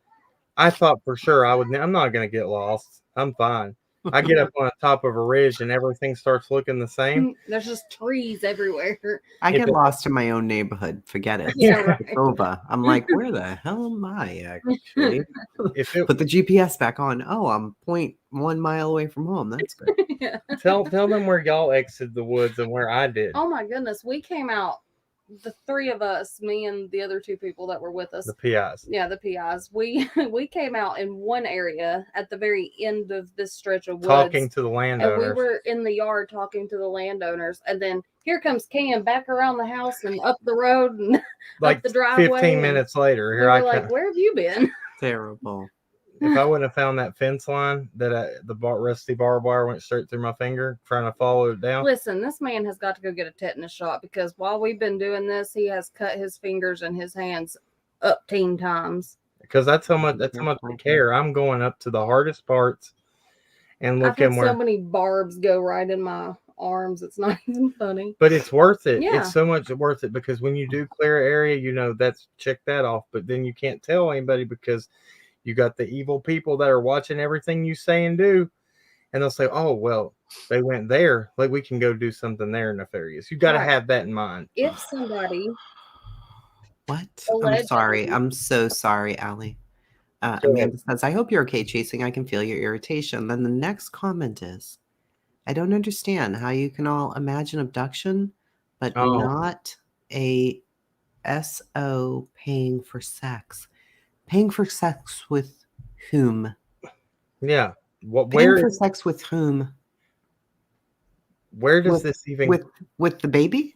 I thought for sure I'm not going to get lost. I'm fine. I get up on the top of a ridge and everything starts looking the same. There's just trees everywhere. I If get it- lost in my own neighborhood. Forget it. Yeah, right. It's over. I'm like, where the hell am I actually? If it, Put the GPS back on. Oh, I'm 0.1 mile away from home. That's good. Yeah. tell them where y'all exited the woods and where I did. Oh my goodness. We came out, the three of us, me and the other two people that were with us. The PIs. Yeah, the PIs. We came out in one area at the very end of this stretch of woods. Talking to the and we landowners. were in the yard talking to the landowners. And then here comes Cam back around the house and up the road and like the driveway, 15 and minutes later, we here were I like, come. where have you been? Terrible. If I wouldn't have found that fence line that rusty barbed wire went straight through my finger trying to follow it down. Listen, this man has got to go get a tetanus shot because while we've been doing this, he has cut his fingers and his hands up 10 times. Because that's how much I care. I'm going up to the hardest parts and I've had looking so where. many barbs go right in my arms. It's not even funny. But it's worth it. Yeah. It's so much worth it because when you do clear an area, you know, that's check that off. But then you can't tell anybody because you got the evil people that are watching everything you say and do. And they'll say, oh, well, they went there. Like, we can go do something there nefarious. You got to Right. have that in mind. If somebody What? I'm sorry. allegedly, I'm so sorry, Allie. Go ahead. Amanda says, I hope you're okay, Chasing. I can feel your irritation. Then the next comment is, I don't understand how you can all imagine abduction, but Oh. not a SO paying for sex. Paying for sex with whom? Yeah. Paying for sex with whom? Where does this even... With the baby?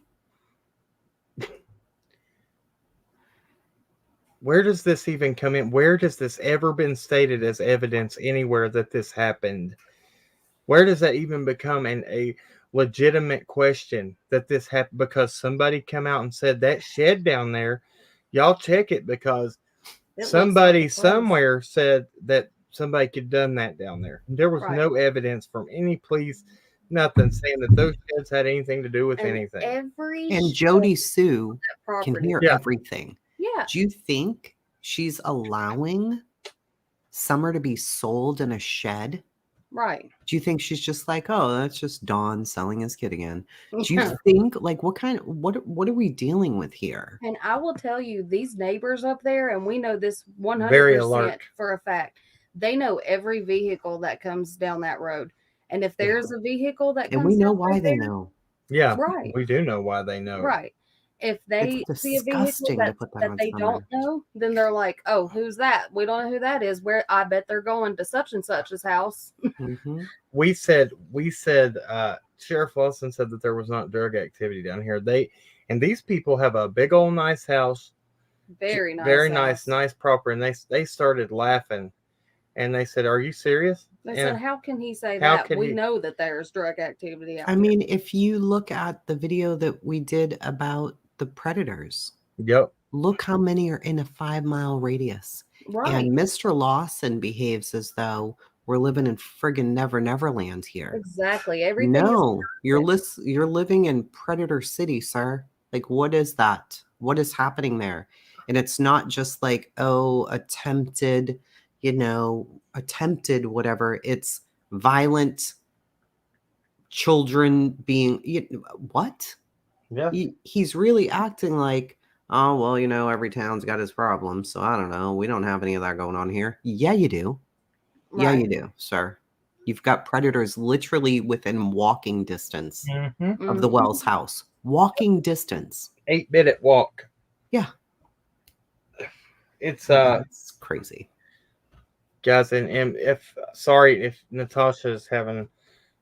Where does this even come in? Where does this ever been stated as evidence anywhere that this happened? Where does that even become a legitimate question that this happened? Because somebody come out and said that shed down there, y'all check it because somebody somewhere said that somebody could done that down there. There was no evidence from any police, nothing saying that those sheds had anything to do with anything. And Jody Sue can hear everything. Yeah. Do you think she's allowing Summer to be sold in a shed? Right. Do you think she's just like, oh, that's just Don selling his kid again? Do you think, like, what are we dealing with here? And I will tell you, these neighbors up there, and we know this 100% for a fact, they know every vehicle that comes down that road. And if there's a vehicle that comes and we know down why they know. Yeah, right. We do know why they know. Right. If they see a vehicle that they don't know, then they're like, oh, who's that? We don't know who that is. Where I bet they're going to such and such's house. Mm-hmm. We said Sheriff Wilson said that there was not drug activity down here. These people have a big old nice house. Very nice. Nice proper. And they started laughing and they said, are you serious? They said, how can he say that? We know that there's drug activity out I mean, if you look at the video that we did about the predators, look how many are in a 5-mile radius. Right. And Mr. Lawson behaves as though we're living in friggin' Neverland here. Exactly. Everything. No, you're living in Predator City, sir. Like, what is that? What is happening there? And it's not just like, oh, attempted whatever. It's violent children being what? Yeah. He's really acting like, oh, well, every town's got its problems. So I don't know. We don't have any of that going on here. Yeah, you do. Right. Yeah, you do, sir. You've got predators literally within walking distance of the Wells house. Walking distance. 8-minute walk. Yeah. It's crazy. Guys, and if Natasha's having,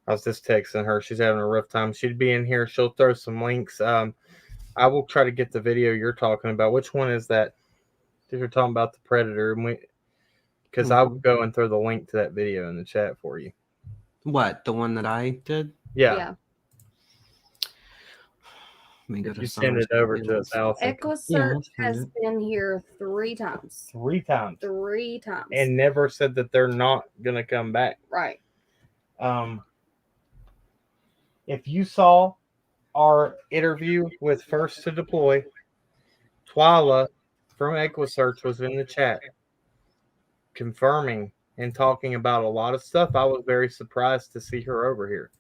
I was just texting her, she's having a rough time. She'd be in here. She'll throw some links. I will try to get the video you're talking about. Which one is that? If you're talking about the predator, because I'll go and throw the link to that video in the chat for you. What, the one that I did? Yeah. If you send it over to us, Allison. EquiSearch has been here 3 times. 3 times. 3 times. And never said that they're not going to come back. Right. If you saw our interview with First to Deploy, Twyla from EquiSearch was in the chat confirming and talking about a lot of stuff. I was very surprised to see her over here,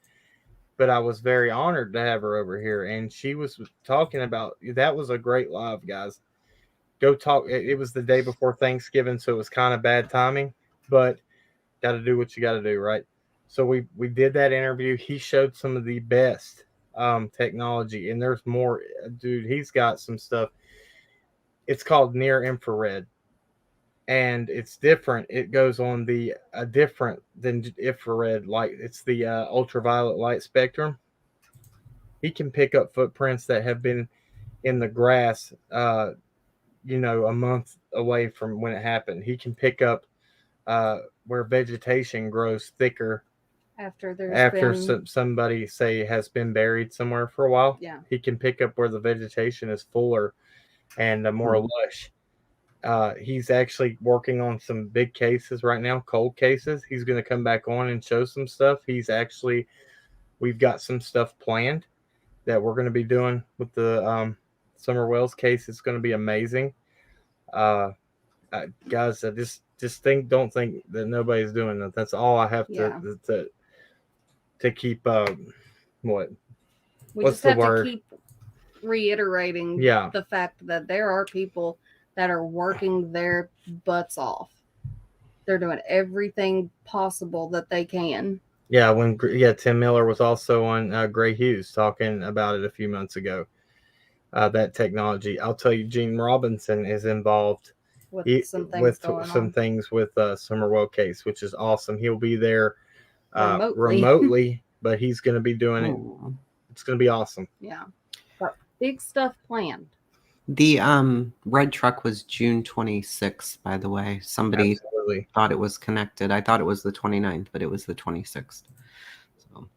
but I was very honored to have her over here. And she was talking about, that was a great live, guys. Go talk. It was the day before Thanksgiving, so it was kind of bad timing, but got to do what you got to do, right? So we did that interview. He showed some of the best technology, and there's more. Dude, he's got some stuff. It's called near infrared, and it's different. It goes on the different than infrared light. It's the ultraviolet light spectrum. He can pick up footprints that have been in the grass, a month away from when it happened. He can pick up where vegetation grows thicker after somebody say has been buried somewhere for a while. Yeah, he can pick up where the vegetation is fuller and more lush. He's actually working on some big cases right now, cold cases. He's going to come back on and show some stuff. We've got some stuff planned that we're going to be doing with the Summer Wells case. It's going to be amazing. Guys, I don't think that nobody's doing that. That's all I have to keep. What? We What's just the have word? to keep reiterating the fact that there are people that are working their butts off. They're doing everything possible that they can. Yeah, Tim Miller was also on Gray Hughes talking about it a few months ago. That technology. I'll tell you, Gene Robinson is involved with some things with Summerwell case, which is awesome. He'll be there remotely, but he's going to be doing it. It's going to be awesome. Yeah, but big stuff planned. The red truck was June 26th, by the way. Somebody thought it was connected. I thought it was the 29th, but it was the 26th. So.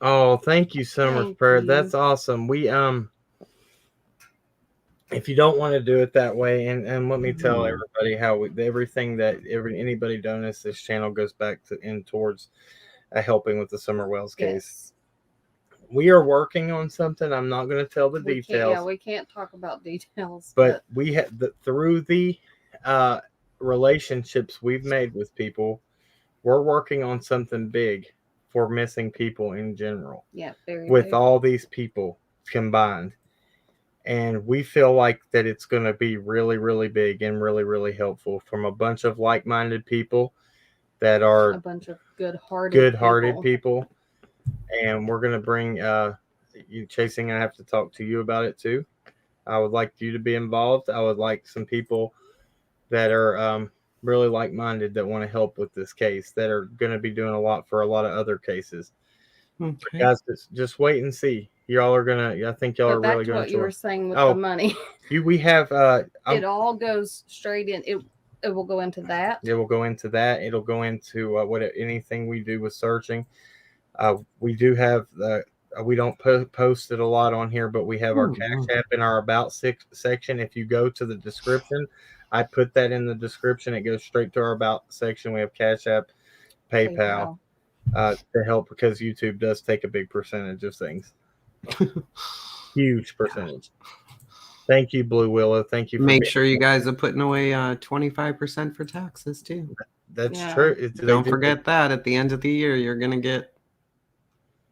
Oh, thank you, Summer's Prayer. That's awesome. We if you don't want to do it that way, and let me tell everybody how everything that anybody donates this channel goes back towards helping with the Summer Wells case. We are working on something. I'm not going to tell the details. We can't talk about details. But we have through the relationships we've made with people, we're working on something big for missing people in general. Yeah, very with big. all these people combined. And we feel like that it's going to be really, really big and really, really helpful from a bunch of like-minded people that are a bunch of good-hearted people. And we're going to bring you, Chasing. I have to talk to you about it too. I would like you to be involved. I would like some people that are really like-minded that want to help with this case, that are going to be doing a lot for a lot of other cases. Okay. Guys, just wait and see. Y'all are gonna. I think y'all are really going to. What you were saying with the money. We have. It all goes straight in. It will go into that. It will go into that. It'll go into anything we do with searching. We do have we don't post it a lot on here, but we have our Cash App in our About section. If you go to the description, I put that in the description. It goes straight to our About section. We have Cash App, PayPal. To help, because YouTube does take a big percentage of things. Huge percentage. Thank you, Blue Willow. Thank you. Make sure you guys are putting away 25% for taxes too. That's true. Don't forget that at the end of the year, you're going to get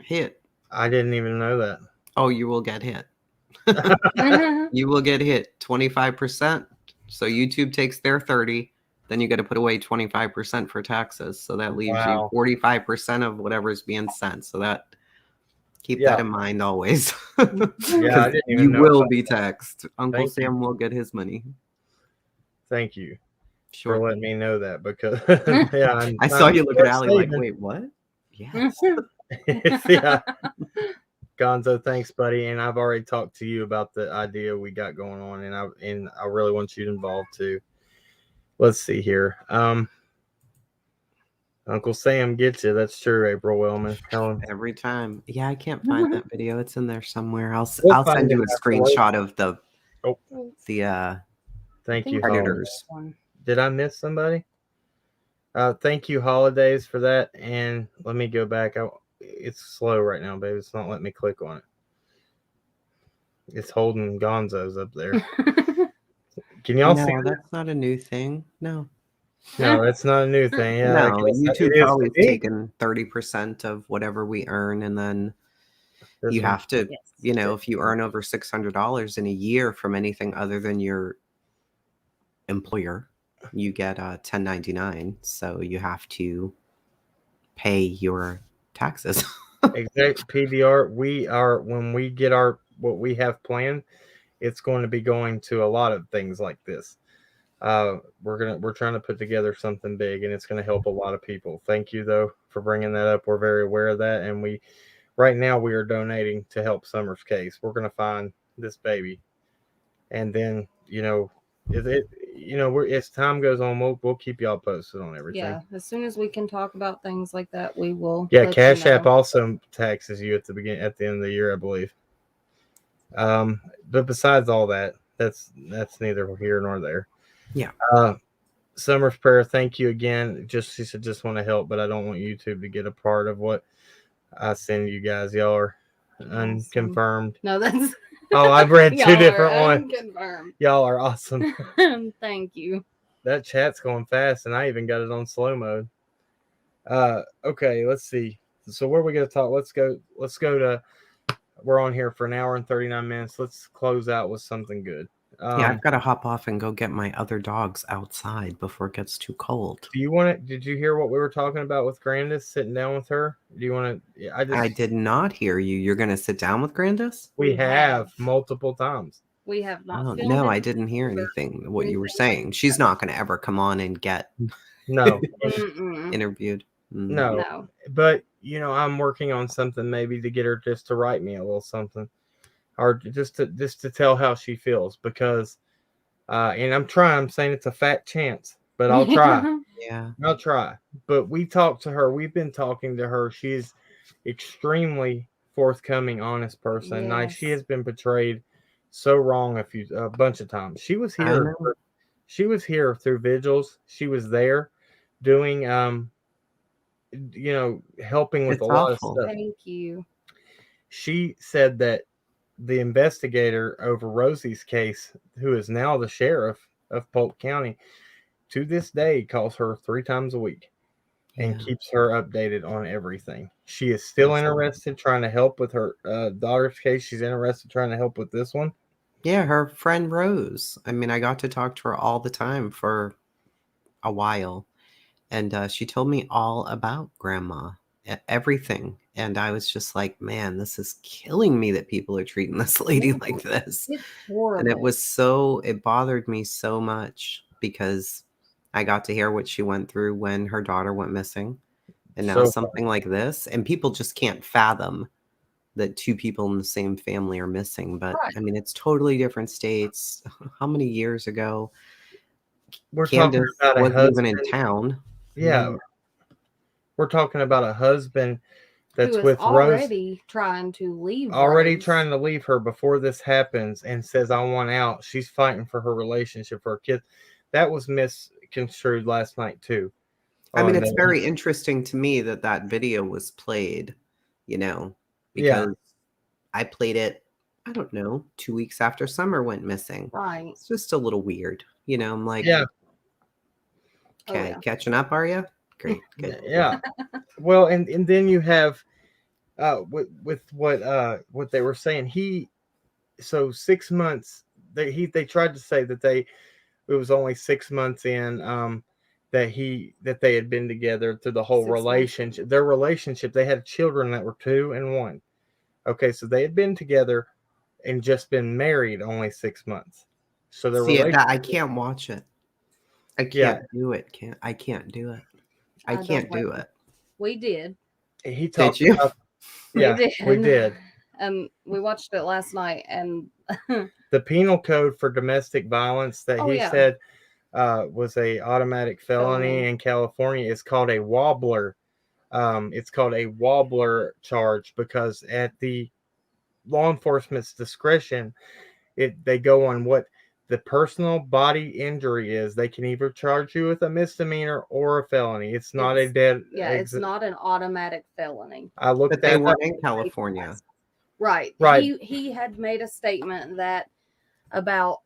hit. I didn't even know that. Oh, you will get hit. You will get hit 25%. So YouTube takes their 30. Then you got to put away 25% for taxes. So that leaves you 45% of whatever is being sent. So that keep that in mind always. I didn't even know you will be taxed. Uncle Sam will get his money. Thank you for letting me know that, because I saw you look at Allie like, wait, what? Yes. Gonzo, thanks, buddy. And I've already talked to you about the idea we got going on, and I really want you involved too. Let's see here. Uncle Sam gets you. That's true, April Wellman. Every time. Yeah, I can't find that video. It's in there somewhere. I'll send you a screenshot of the thank you, Predators. Did I miss somebody? Thank you, Holidays, for that. And let me go back. It's slow right now, baby. It's not letting me click on it. It's holding Gonzo's up there. Can y'all see? No, that's not a new thing. No, that's not a new thing. Yeah, no, YouTube's always taken 30% of whatever we earn, and then you have to, if you earn over $600 in a year from anything other than your employer, you get 1099. So you have to pay your taxes. Exact PDR. When we get what we have planned, it's going to be going to a lot of things like this. We're trying to put together something big, and it's going to help a lot of people. Thank you though for bringing that up. We're very aware of that, and right now we are donating to help Summer's case. We're going to find this baby, and then as time goes on, we'll keep y'all posted on everything. Yeah, as soon as we can talk about things like that, we will. Yeah, Cash App also taxes you at the end of the year, I believe. But besides all that, that's neither here nor there. Yeah. Summer's prayer, thank you again. She said just want to help, but I don't want YouTube to get a part of what I send you guys. Y'all are unconfirmed. No, that's Oh, I've read two different ones. Unconfirmed. Y'all are awesome. Thank you. That chat's going fast, and I even got it on slow mode. Okay, let's see. So where are we gonna talk? Let's go to. We're on here for an hour and 39 minutes. Let's close out with something good. Yeah, I've got to hop off and go get my other dogs outside before it gets too cold. Do you want to? Did you hear what we were talking about with Grandis? Sitting down with her. Do you want to? I did not hear you. You're going to sit down with Grandis? We have multiple times. We have not. Oh, no, I didn't hear anything. What you were saying. She's not going to ever come on and get interviewed. No. But I'm working on something maybe to get her just to write me a little something, or just to tell how she feels, because and I'm saying it's a fat chance, but I'll try. Yeah, I'll try. But we talked to her. We've been talking to her. She's extremely forthcoming, honest person. Yes. Now, she has been portrayed so wrong a bunch of times. She was here. She was here through vigils. She was there doing helping with a lot of stuff. Thank you. She said that the investigator over Rosie's case, who is now the sheriff of Polk County, to this day calls her 3 times a week and keeps her updated on everything. She is still interested, trying to help with her daughter's case. She's interested trying to help with this one. Yeah, her friend Rose. I mean, I got to talk to her all the time for a while. And she told me all about Grandma, everything. And I was just like, man, this is killing me that people are treating this lady like this. It's horrible. And it bothered me so much because I got to hear what she went through when her daughter went missing. And now something like this. And people just can't fathom that 2 people in the same family are missing. But I mean, it's totally different states. How many years ago? We're Candace talking about wasn't even in town. Yeah. We're talking about a husband that's with already Rose, trying to leave. Trying to leave her before this happens, and says, I want out. She's fighting for her relationship, for her kids. That was misconstrued last night too. I mean, it's very interesting to me that video was played, because I played it, I don't know, 2 weeks after Summer went missing. Right. It's just a little weird. I'm like, okay, catching up, are you? Great, good. Yeah. Well, and then you have with what they were saying. So 6 months. They tried to say that it was only 6 months in that they had been together through the whole relationship. Their relationship, they had children that were 2 and 1. Okay, so they had been together and just been married only 6 months. So their relationship, I can't watch it. I can't do it. I can't do it. I can't do it. We did. He talked Did you? about, yeah, we did. We watched it last night, and the penal code for domestic violence that he said was a automatic felony in California is called a wobbler. It's called a wobbler charge because at the law enforcement's discretion, they go on what the personal body injury is. They can either charge you with a misdemeanor or a felony. It's not a dead. Yeah, it's not an automatic felony. I looked at they weren't in California. Right. He had made a statement that about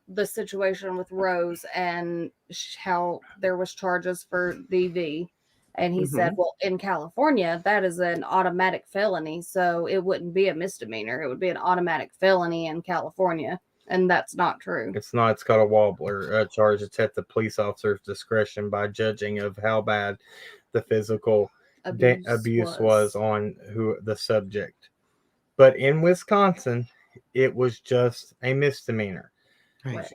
the situation with Rose and how there was charges for DV. And he said, well, in California, that is an automatic felony. So it wouldn't be a misdemeanor. It would be an automatic felony in California. And that's not true. It's not. It's called a wobbler charge. It's at the police officer's discretion by judging of how bad the physical abuse was on the subject. But in Wisconsin, it was just a misdemeanor. Right.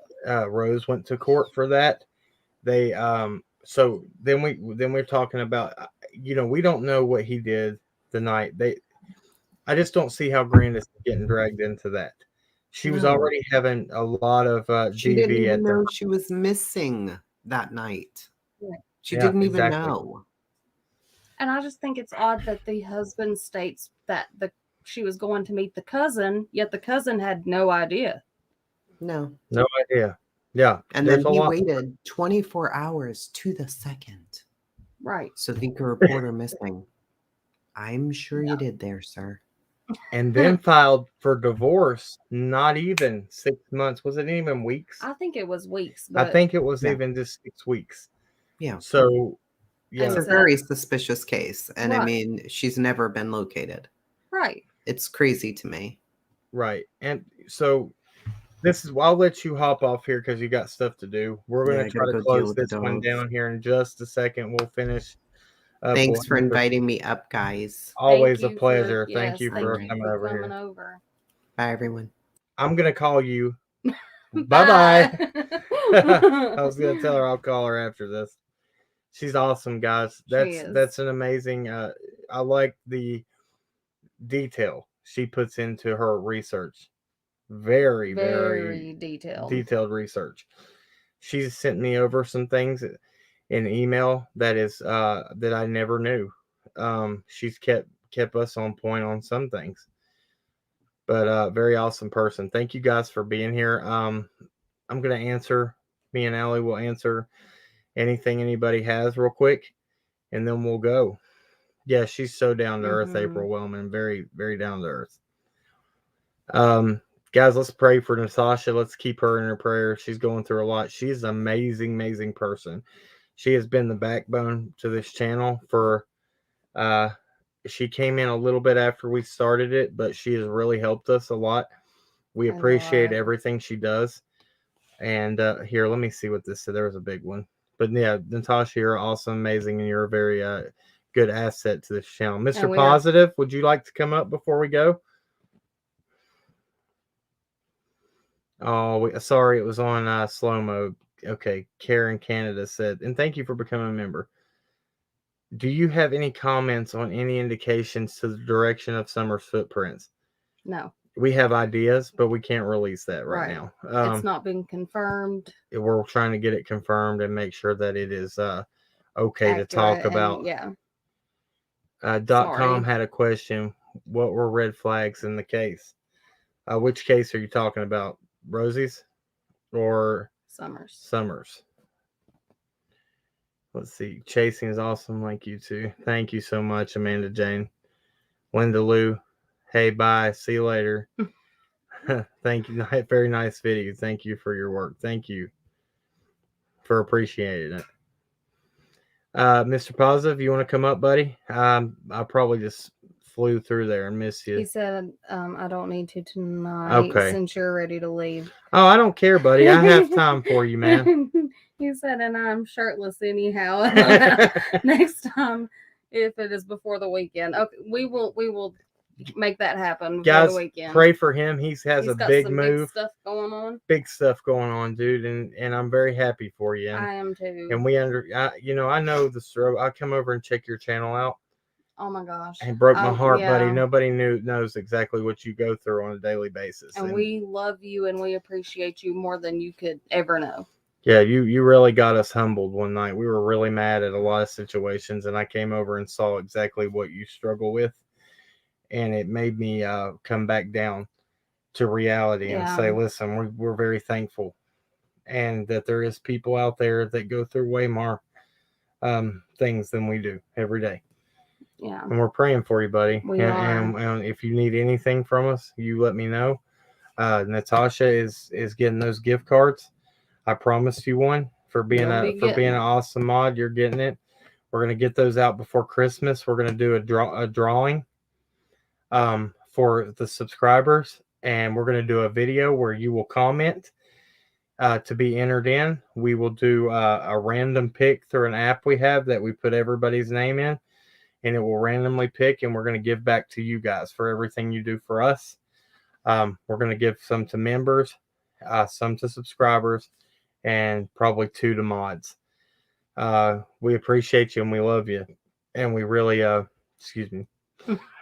Rose went to court for that. They so then we're talking about we don't know what he did the night. I just don't see how Grandis is getting dragged into that. She was already having a lot of she DV didn't even know she was missing that night. She didn't even know. And I just think it's odd that the husband states that she was going to meet the cousin, yet the cousin had no idea. No. No idea. Yeah. And there's then a he lot. waited 24 hours to the second. Right. So you can report her missing. I'm sure you did there, sir. And then filed for divorce, not even 6 months. Was it even weeks? I think it was weeks, I but think it was Yeah. even just 6 weeks. Yeah. So, And It's yeah. a very suspicious case. And I Right. mean, she's never been located. right. It's crazy to me. Right. And so I'll let you hop off here because you got stuff to do. We're going Yeah, to I try gotta to go deal close with the this one dogs. down here in just a second. We'll finish up. Thanks for We'll answer. inviting me up, guys. Always a Thank you pleasure. For, Thank yes, you thank for you coming for over coming here. over. Bye, everyone. I'm going to call you. Bye-bye. I was going to tell her I'll call her after this. She's awesome, guys. That's an amazing I like the detail she puts into her research. Very, very detailed research. She's sent me over some things in email that I never knew. She's kept us on point on some things. But very awesome person. Thank you guys for being here. I'm gonna answer. Me and Allie will answer anything anybody has real quick, and then we'll go. Yeah, she's so down to earth, April Wellman. Very, very down to earth. Guys, let's pray for Natasha. Let's keep her in her prayers. She's going through a lot. She's an amazing, amazing person. She has been the backbone to this channel for she came in a little bit after we started it, but she has really helped us a lot. We appreciate everything she does. And here, let me see what this said. There was a big one. But yeah, Natasha, you're awesome, amazing, and you're a very good asset to this channel. Mr. Positive, would you like to come up before we go? Oh, sorry, it was on slow mode. Okay, Karen Canada said, and thank you for becoming a member. Do you have any comments on any indications to the direction of Summer's footprints? No. We have ideas, but we can't release that right now. It's not been confirmed. We're trying to get it confirmed and make sure that it is okay to talk about. Yeah. .com had a question. What were red flags in the case? Which case are you talking about? Rosie's or Summers? Let's see. Chasing is awesome. Like you too. Thank you so much, Amanda Jane. Linda Lou. Hey, bye. See you later. Thank you. Very nice video. Thank you for your work. Thank you for appreciating it. Mr. Positive, you want to come up, buddy? I probably just flew through there and missed you. He said, I don't need to tonight since you're ready to leave. Oh, I don't care, buddy. I have time for you, man. He said, and I'm shirtless anyhow. Next time, if it is before the weekend. Okay, we will make that happen before the weekend. Pray for him. He's a big move. Big stuff going on. Big stuff going on, dude, and I'm very happy for you. I am too. And I know the struggle. I come over and check your channel out. Oh my gosh. And broke my heart, buddy. Nobody knows exactly what you go through on a daily basis. And we love you and we appreciate you more than you could ever know. Yeah, you really got us humbled one night. We were really mad at a lot of situations, and I came over and saw exactly what you struggle with. And it made me come back down to reality and say, listen, we're very thankful. And that there is people out there that go through way more things than we do every day. Yeah. And we're praying for you, buddy. We are. And if you need anything from us, you let me know. Natasha is getting those gift cards. I promised you one for being an awesome mod. You're getting it. We're gonna get those out before Christmas. We're gonna do a drawing for the subscribers, and we're gonna do a video where you will comment to be entered in. We will do a random pick through an app we have that we put everybody's name in, and it will randomly pick, and we're going to give back to you guys for everything you do for us. We're going to give some to members, some to subscribers, and probably 2 to mods. We appreciate you and we love you, and we really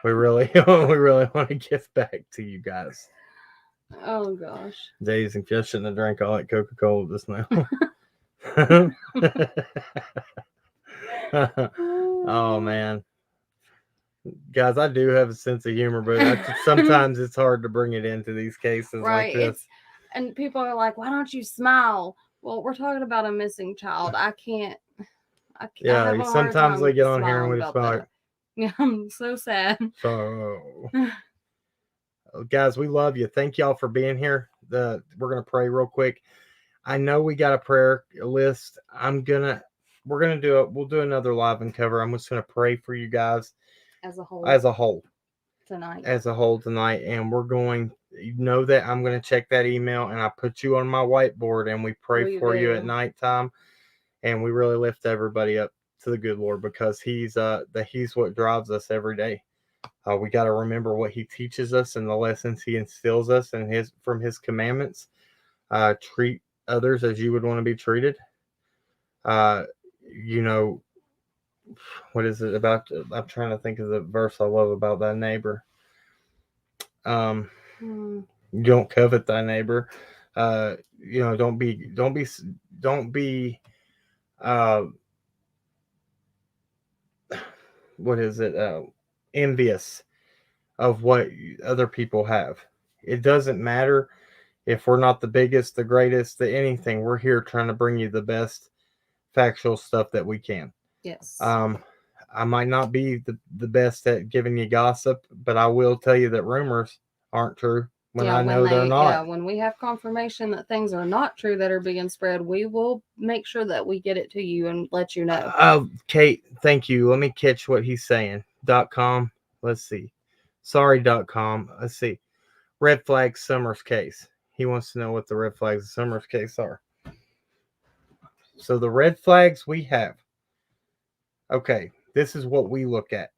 we really want to give back to you guys. Oh gosh. Days and I shouldn't have drank all that Coca-Cola just now. Oh man, guys, I do have a sense of humor, but sometimes it's hard to bring it into these cases like this. And people are like, why don't you smile? Well, we're talking about a missing child. I can't. I Yeah, have a hard sometimes time they get on here and smiling we about smile. that. Yeah, I'm so sad. So, guys, we love you. Thank y'all for being here. We're gonna pray real quick. I know we got a prayer list. We'll do another live and cover. I'm just gonna pray for you guys As a whole. tonight. And we're going, that I'm going to check that email, and I put you on my whiteboard, and we pray for you at nighttime, and we really lift everybody up to the good Lord, because he's what drives us every day. We got to remember what he teaches us and the lessons he instills us and from his commandments. Treat others as you would want to be treated. What is it about? I'm trying to think of the verse I love about thy neighbor. Don't covet thy neighbor. Don't be what is it? Envious of what other people have. It doesn't matter if we're not the biggest, the greatest, anything. We're here trying to bring you the best factual stuff that we can. Yes. I might not be the best at giving you gossip, but I will tell you that rumors aren't true when I know they're not. Yeah, when we have confirmation that things are not true that are being spread, we will make sure that we get it to you and let you know. Kate, thank you. Let me catch what he's saying. .com. Let's see. Sorry.com. Let's see. Red Flag Summers case. He wants to know what the red flags of Summers case are. So the red flags we have. Okay, this is what we look at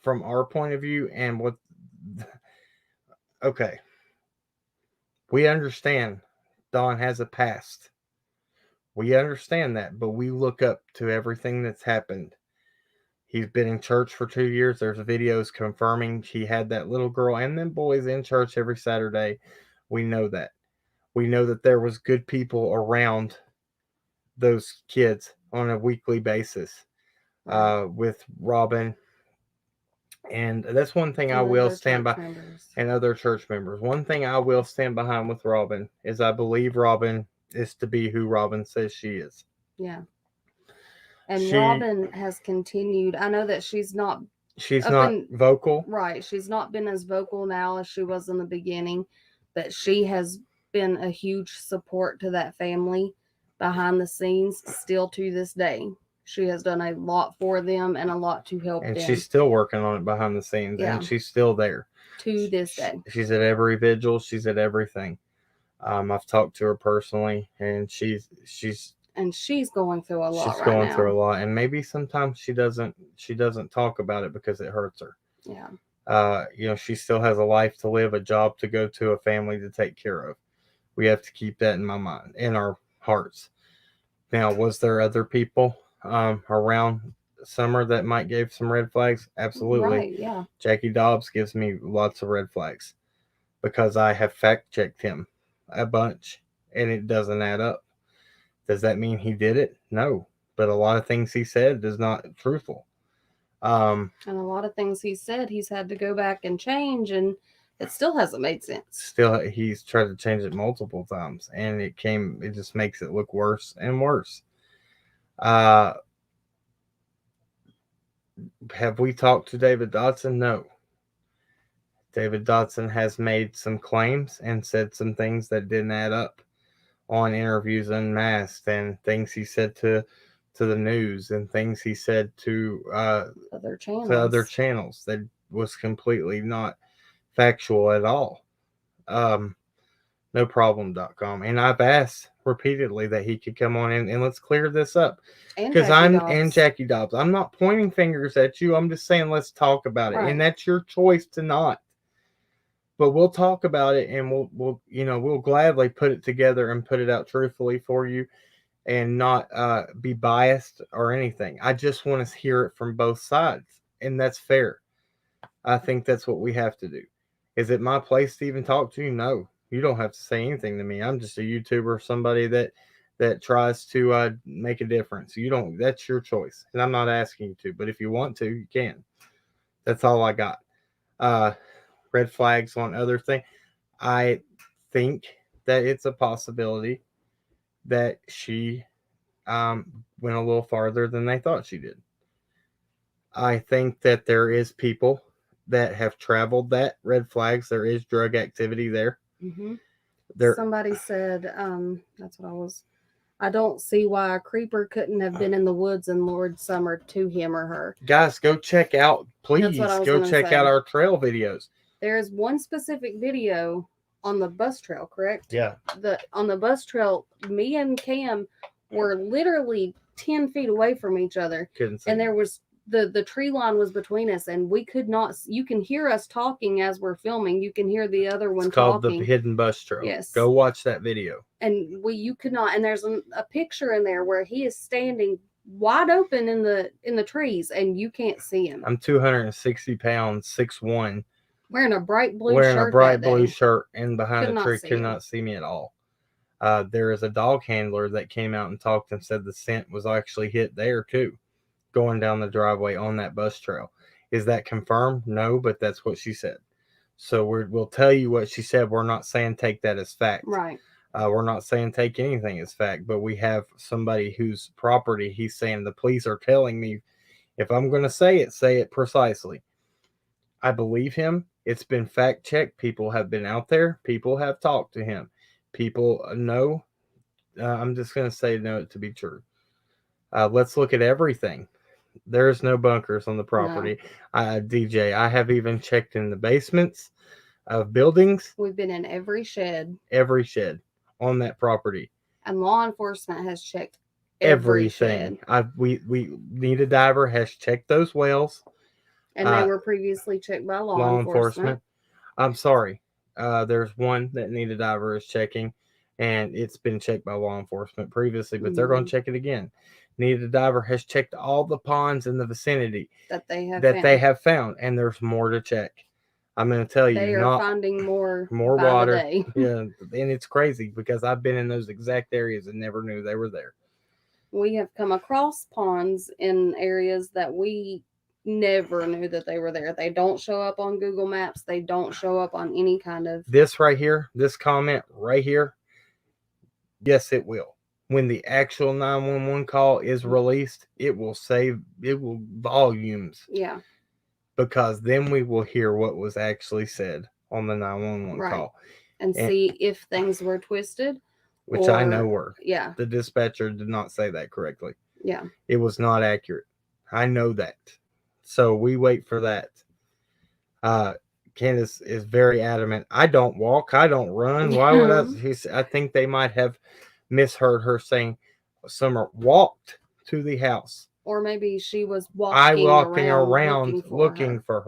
from our point of view and what. Okay. We understand Don has a past. We understand that, but we look up to everything that's happened. He's been in church for 2 years. There's videos confirming he had that little girl and them boys in church every Saturday. We know that. We know that there was good people around those kids on a weekly basis, with Robin. And that's one thing I will stand by. And other church members. One thing I will stand behind with Robin is I believe Robin is to be who Robin says she is. Yeah. And Robin has continued. I know that she's not vocal. Right. She's not been as vocal now as she was in the beginning, but she has been a huge support to that family behind the scenes still to this day. She has done a lot for them and a lot to help them. And she's still working on it behind the scenes. Yeah. And she's still there. To this day. She's at every vigil. She's at everything. I've talked to her personally, and she's going through a lot. She's going through a lot, and maybe sometimes she doesn't talk about it because it hurts her. Yeah. She still has a life to live, a job to go to, a family to take care of. We have to keep that in our hearts. Now, was there other people around Summer that might give some red flags? Absolutely. Right, yeah. Jackie Dobbs gives me lots of red flags because I have fact checked him a bunch, and it doesn't add up. Does that mean he did it? No. But a lot of things he said is not truthful. And a lot of things he said, he's had to go back and change, and it still hasn't made sense. Still, he's tried to change it multiple times, and it just makes it look worse and worse. Have we talked to David Dotson? No. David Dotson has made some claims and said some things that didn't add up on Interviews Unmasked, and things he said to the news, and things he said to other channels that was completely not factual at all. NoProblem.com. And I've asked repeatedly that he could come on in and let's clear this up. Because and Jackie Dobbs. I'm not pointing fingers at you. I'm just saying let's talk about it. Right. And that's your choice to not. But we'll talk about it, and we'll gladly put it together and put it out truthfully for you, and not be biased or anything. I just want to hear it from both sides, and that's fair. I think that's what we have to do. Is it my place to even talk to you? No, you don't have to say anything to me. I'm just a YouTuber, somebody that tries to make a difference. That's your choice, and I'm not asking you to. But if you want to, you can. That's all I got. Red flags on other things. I think that it's a possibility that she went a little farther than they thought she did. I think that there is people that have traveled that red flags. There is drug activity there. Mm-hmm. There, Somebody said, that's what I was. I don't see why a creeper couldn't have been in the woods and lured Summer to him or her. guys, go check out, please what I was go gonna check say. out our trail videos. There is one specific video on the bus trail, correct? Yeah. On the bus trail, me and Cam were literally 10 feet away from each other. Couldn't see. And there was the tree line was between us, and we could not. You can hear us talking as we're filming. You can hear the other one It's called talking. the Hidden Bus Trail. Yes. Go watch that video. And you could not. And there's a picture in there where he is standing wide open in the trees, and you can't see him. I'm 260 pounds, 6'1", Wearing a bright blue wearing shirt. a bright that blue day. shirt and behind Could a not tree, see could him. not see me at all. There is a dog handler that came out and talked and said the scent was actually hit there too, going down the driveway on that bus trail. Is that confirmed? No, but that's what she said. So we'll tell you what she said. We're not saying take that as fact. Right. We're not saying take anything as fact, but we have somebody whose property he's saying the police are telling me, if I'm going to say it precisely. I believe him. It's been fact checked. People have been out there. People have talked to him. People know. I'm just going to say no to be true. Let's look at everything. There's no bunkers on the property. No. DJ, I have even checked in the basements of buildings. We've been in every shed. Every shed on that property. And law enforcement has checked everything. We Need a Diver has checked those wells. And they were previously checked by law enforcement. I'm sorry. There's one that Need a Diver is checking, and it's been checked by law enforcement previously, but they're going to check it again. Need a Diver has checked all the ponds in the vicinity that they have found, and there's more to check. I'm going to tell you, they are finding more water. The day. Yeah, and it's crazy because I've been in those exact areas and never knew they were there. We have come across ponds in areas that we never knew that they were there. They don't show up on Google Maps. They don't show up on any kind of... This right here, this comment right here, yes, it will. When the actual 911 call is released, it will volumes. Yeah. Because then we will hear what was actually said on the 911 call. And see if things were twisted. Which I know were. Yeah. The dispatcher did not say that correctly. Yeah. It was not accurate. I know that. So we wait for that. Candace is very adamant. I don't walk. I don't run. Why would I? I think they might have misheard her saying Summer walked to the house. Or maybe she was walking around looking for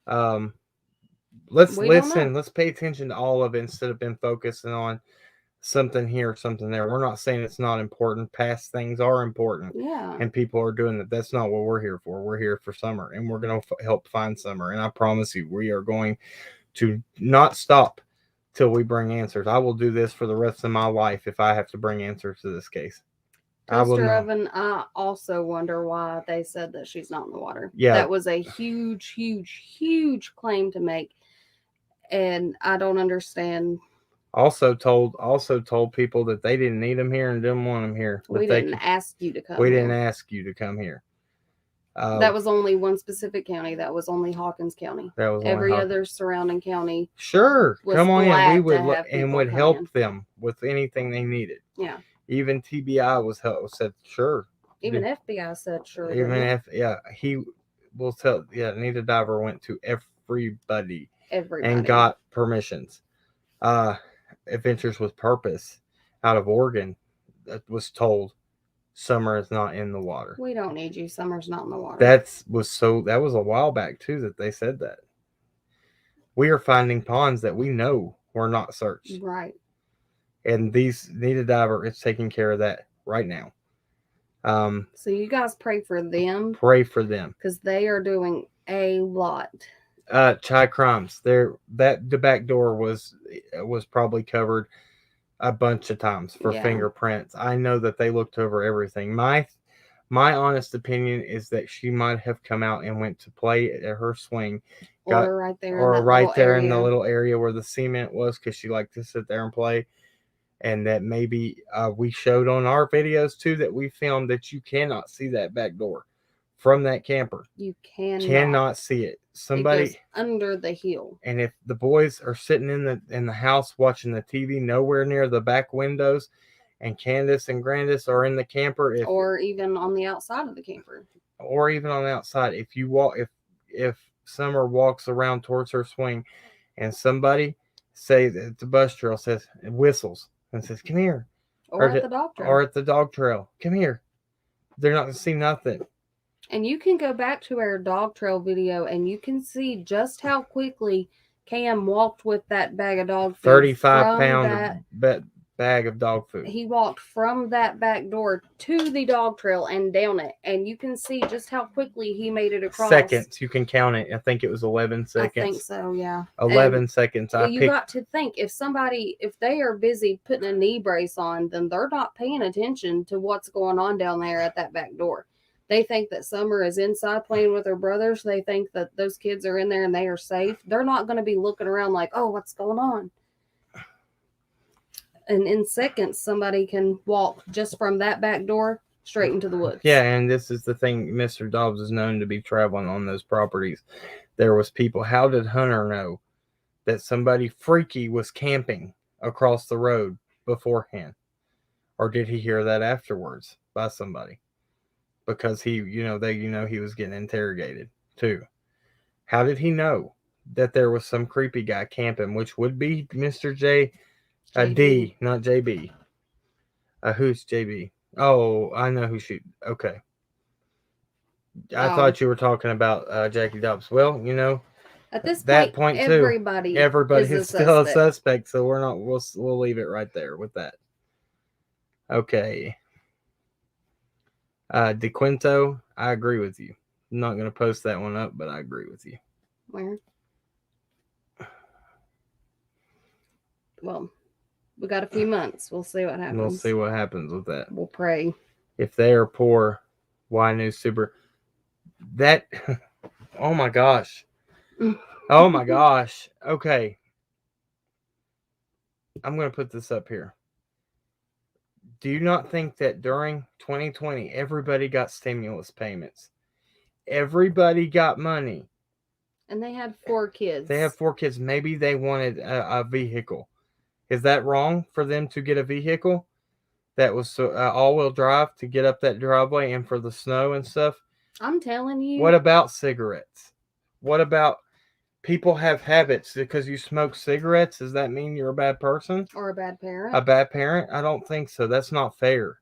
her. Let's listen. Let's pay attention to all of it instead of being focusing on something here, something there. We're not saying it's not important. Past things are important. Yeah. And people are doing that. That's not what we're here for. We're here for Summer, and we're going to help find Summer. And I promise you, we are going to not stop till we bring answers. I will do this for the rest of my life if I have to bring answers to this case. Toaster Oven, I also wonder why they said that she's not in the water. Yeah. That was a huge, huge, huge claim to make. And I don't understand. Also told people that they didn't need them here and didn't want them here. We didn't ask you to come. We didn't ask you to come here. That was only one specific county. That was only Hawkins County. That was every other surrounding county. Sure, come on in. We would help them with anything they needed. Yeah. Even TBI said sure. Even FBI said sure. Even he will tell. Yeah, Need a Diver went to everybody. And got permissions. Adventures with Purpose out of Oregon that was told Summer is not in the water. We don't need you. Summer's not in the water. That was a while back too that they said that. We are finding ponds that we know were not searched. Right. And these Need a Diver is taking care of that right now. So you guys pray for them. Pray for them. Because they are doing a lot. Chai crimes. The back door was probably covered a bunch of times for fingerprints. I know that they looked over everything. My My honest opinion is that she might have come out and went to play at her swing, Or right there in or that right little there in the area. little area where the cement was, because she liked to sit there and play. And that maybe we showed on our videos too that we filmed that you cannot see that back door from that camper. You Cannot see it. It Somebody goes under the hill. And if the boys are sitting in the house watching the TV, nowhere near the back windows, and Candace and Grandis are in the camper, Or even on the outside of the camper. or even on the outside, if Summer walks around towards her swing, and somebody say that the bus trail says whistles and says, "Come here," Or at the dog trail. or at the dog trail, "Come here," they're not gonna see nothing. And you can go back to our dog trail video and you can see just how quickly Cam walked with that bag of dog food. 35-pound bag of dog food. He walked from that back door to the dog trail and down it. And you can see just how quickly he made it across. Seconds. You can count it. I think it was 11 seconds. I think so, yeah. 11 seconds. Got to think, if they are busy putting a knee brace on, then they're not paying attention to what's going on down there at that back door. They think that Summer is inside playing with her brothers. They think that those kids are in there and they are safe. They're not going to be looking around like, oh, what's going on? And in seconds, somebody can walk just from that back door straight into the woods. Yeah, and this is the thing. Mr. Dobbs is known to be traveling on those properties. There was people. How did Hunter know that somebody freaky was camping across the road beforehand? Or did he hear that afterwards by somebody? Because he was getting interrogated too. How did he know that there was some creepy guy camping, which would be Mr. D, not JB. Who's JB? Oh, I know who she. Okay. I thought you were talking about Jackie Dobbs. Well, at this point everybody is still a suspect, so we're not. We'll leave it right there with that. Okay. DeQuinto, I agree with you. I'm not going to post that one up, but I agree with you. Where? Well, we got a few months. We'll see what happens. We'll see what happens with that. We'll pray. If they are poor, why new super? That, oh my gosh. Oh my gosh. Okay. I'm going to put this up here. Do you not think that during 2020, everybody got stimulus payments? Everybody got money. And they had 4 kids. They have 4 kids. Maybe they wanted a vehicle. Is that wrong for them to get a vehicle that was all-wheel drive to get up that driveway and for the snow and stuff? I'm telling you. What about cigarettes? What about people have habits? Because you smoke cigarettes, does that mean you're a bad person? Or a bad parent? A bad parent? I don't think so. That's not fair.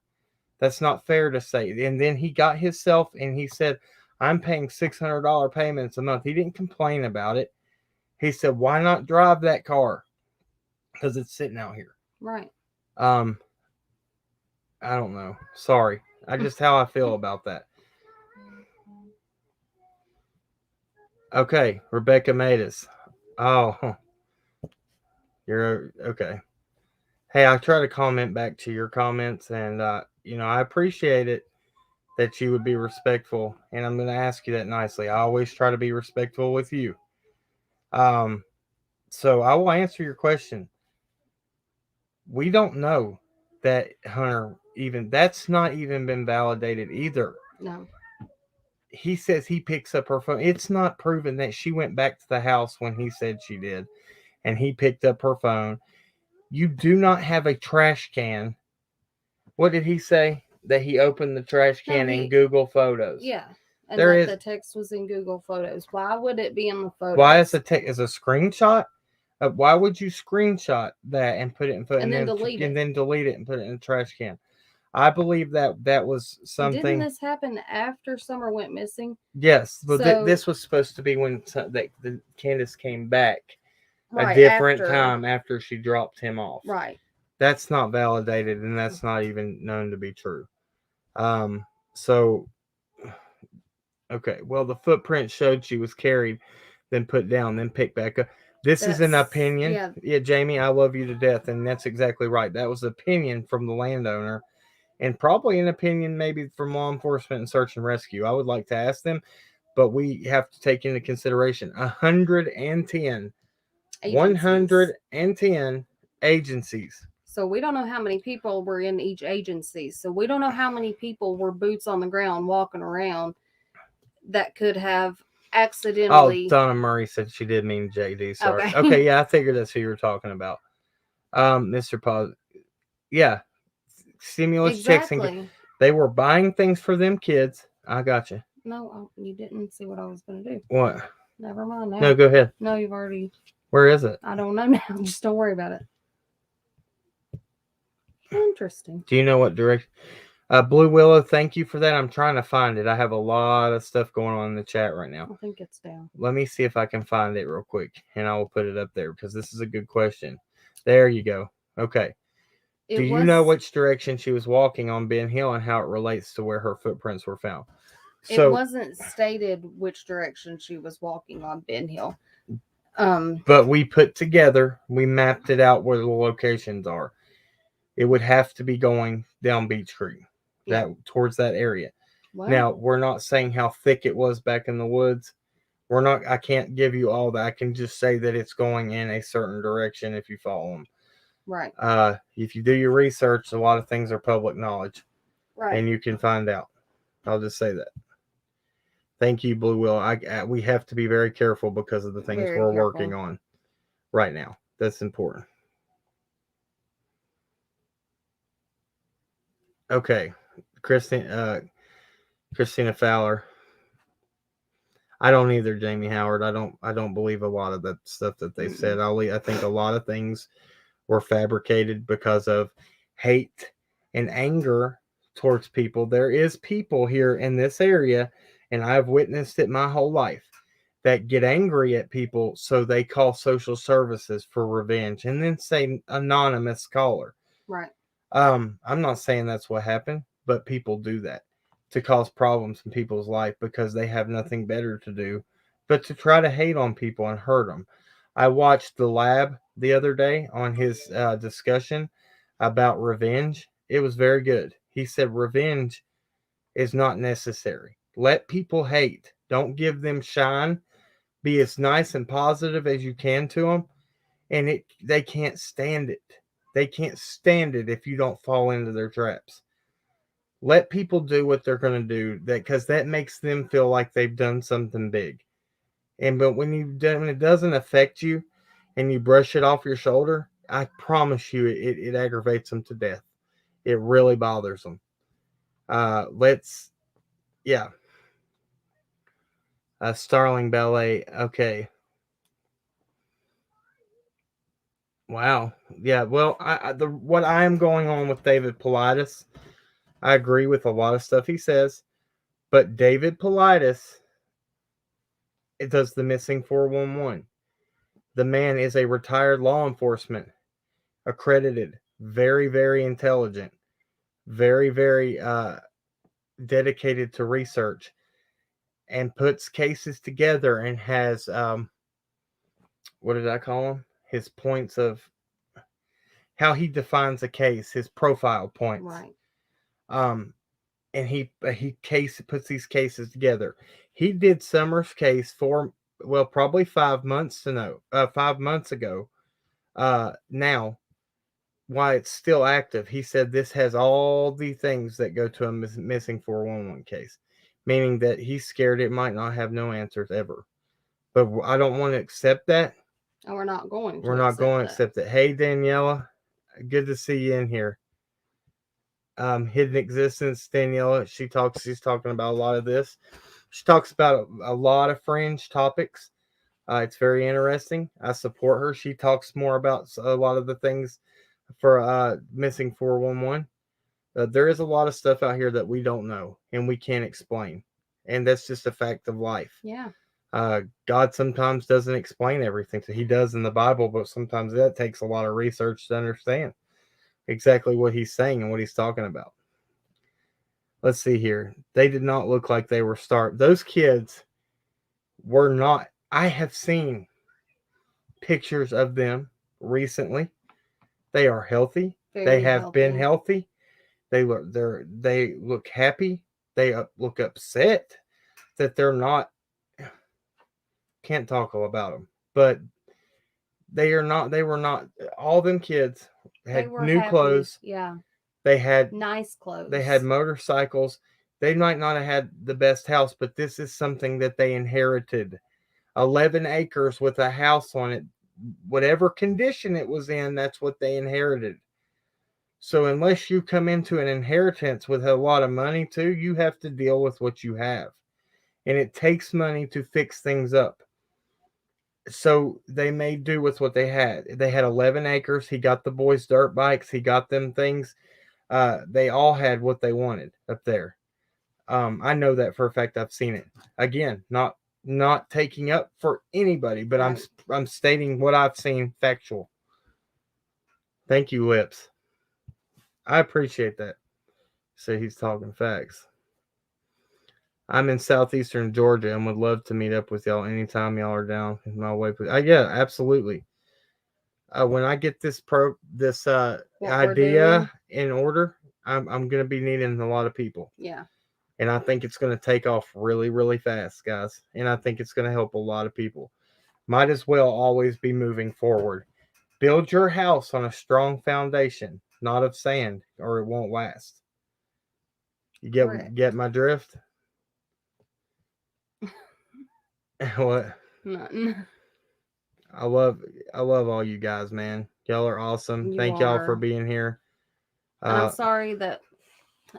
That's not fair to say. And then he got himself and he said, I'm paying $600 payments a month. He didn't complain about it. He said, why not drive that car? Because it's sitting out here. Right. I don't know. Sorry. Just how I feel about that. Okay. Rebecca made us. Oh. You're okay. Hey, I try to comment back to your comments, and I appreciate it that you would be respectful, and I'm going to ask you that nicely. I always try to be respectful with you. So I will answer your question. We don't know that Hunter that's not even been validated either. No. He says he picks up her phone. It's not proven that she went back to the house when he said she did, and he picked up her phone. You do not have a trash can. What did he say? That he opened the trash can in Google Photos. Yeah. And the text was in Google Photos. Why would it be in the photos? Why is a screenshot? Why would you screenshot that and put it in photos and then delete it? And then delete it and put it in the trash can? I believe that was something. Didn't this happen after Summer went missing? Yes, but this was supposed to be when Candace came back a different time after she dropped him off. Right. That's not validated, and that's not even known to be true. So, okay. Well, the footprint showed she was carried, then put down, then picked back up. This is an opinion. Yeah, Jamie, I love you to death, and that's exactly right. That was opinion from the landowner. and probably an opinion maybe from law enforcement and search and rescue. I would like to ask them, but we have to take into consideration 110 agencies. So we don't know how many people were in each agency. So we don't know how many people were boots on the ground walking around that could have accidentally. Oh, Donna Murray said she did mean JD. Sorry. Okay. Okay, yeah, I figured that's who you were talking about. Mr. Pause. Yeah, stimulus checks and they were buying things for them kids. I got you. No, you didn't see what I was going to do. What? Never mind now. No, go ahead. No, you've already. Where is it? I don't know now. Just don't worry about it. Interesting. Do you know what direction? Blue Willow, thank you for that. I'm trying to find it. I have a lot of stuff going on in the chat right now. I think it's down. Let me see if I can find it real quick, and I will put it up there because this is a good question. There you go. Okay. Do you know which direction she was walking on Ben Hill and how it relates to where her footprints were found? So, it wasn't stated which direction she was walking on Ben Hill. But we we mapped it out where the locations are. It would have to be going down Beach Creek, towards that area. What? Now, we're not saying how thick it was back in the woods. I can't give you all that. I can just say that it's going in a certain direction if you follow them. Right. If you do your research, a lot of things are public knowledge. Right. And you can find out. I'll just say that. Thank you, Blue Will. We have to be very careful because of the things we're working on right now. That's important. Okay. Christina Fowler. I don't either, Jamie Howard. I don't believe a lot of that stuff that they said. I think a lot of things were fabricated because of hate and anger towards people. There is people here in this area, and I've witnessed it my whole life, that get angry at people, so they call social services for revenge and then say anonymous caller. Right. I'm not saying that's what happened, but people do that to cause problems in people's life because they have nothing better to do but to try to hate on people and hurt them. I watched The Lab the other day on his discussion about revenge. It was very good. He said revenge is not necessary. Let people hate. Don't give them shine. Be as nice and positive as you can to them. And they can't stand it. They can't stand it if you don't fall into their traps. Let people do what they're going to do, because that makes them feel like they've done something big. But when it doesn't affect you and you brush it off your shoulder, I promise you it aggravates them to death. It really bothers them. Starling Ballet. Okay. Wow. Yeah. Well, what I am going on with David Paulides, I agree with a lot of stuff he says, but David Paulides, it does the missing 411. The man is a retired law enforcement, accredited, very, very intelligent, very, very dedicated to research, and puts cases together and has what did I call them? His points of how he defines a case, his profile points. Right. And he puts these cases together. He did Summer's case probably 5 months ago. Now, why it's still active, he said this has all the things that go to a missing 411 case, meaning that he's scared it might not have no answers ever. But I don't want to accept that. And we're not going to. We're not going to accept it. Hey, Daniela, good to see you in here. Hidden Existence, Daniela, she's talking about a lot of this. She talks about a lot of fringe topics. It's very interesting. I support her. She talks more about a lot of the things for missing 411. There is a lot of stuff out here that we don't know and we can't explain. And that's just a fact of life. Yeah. God sometimes doesn't explain everything. So he does in the Bible, but sometimes that takes a lot of research to understand exactly what he's saying and what he's talking about. Let's see here. They did not look like they were starved. Those kids were not. I have seen pictures of them recently. They are healthy. They have been healthy. They look happy. They look upset that they're not. Can't talk all about them, but they are not. They were not. All them kids had new happy. clothes. Yeah. They had nice clothes. They had motorcycles. They might not have had the best house, but this is something that they inherited. 11 acres with a house on it. Whatever condition it was in, that's what they inherited. So unless you come into an inheritance with a lot of money too, you have to deal with what you have. And it takes money to fix things up. So they made do with what they had. They had 11 acres. He got the boys dirt bikes. He got them things. They all had what they wanted up there. I know that for a fact. I've seen it. Again, not taking up for anybody, but right. I'm stating what I've seen, factual. Thank you, Lips. I appreciate that. So he's talking facts. I'm in southeastern Georgia and would love to meet up with y'all anytime y'all are down in my way. Yeah, absolutely. When I get this idea in order, I'm going to be needing a lot of people. Yeah. And I think it's going to take off really, really fast, guys. And I think it's going to help a lot of people. Might as well always be moving forward. Build your house on a strong foundation, not of sand, or it won't last. You get my drift? What? Nothing. I love all you guys, man. Y'all are awesome. Thank y'all for being here. And I'm sorry that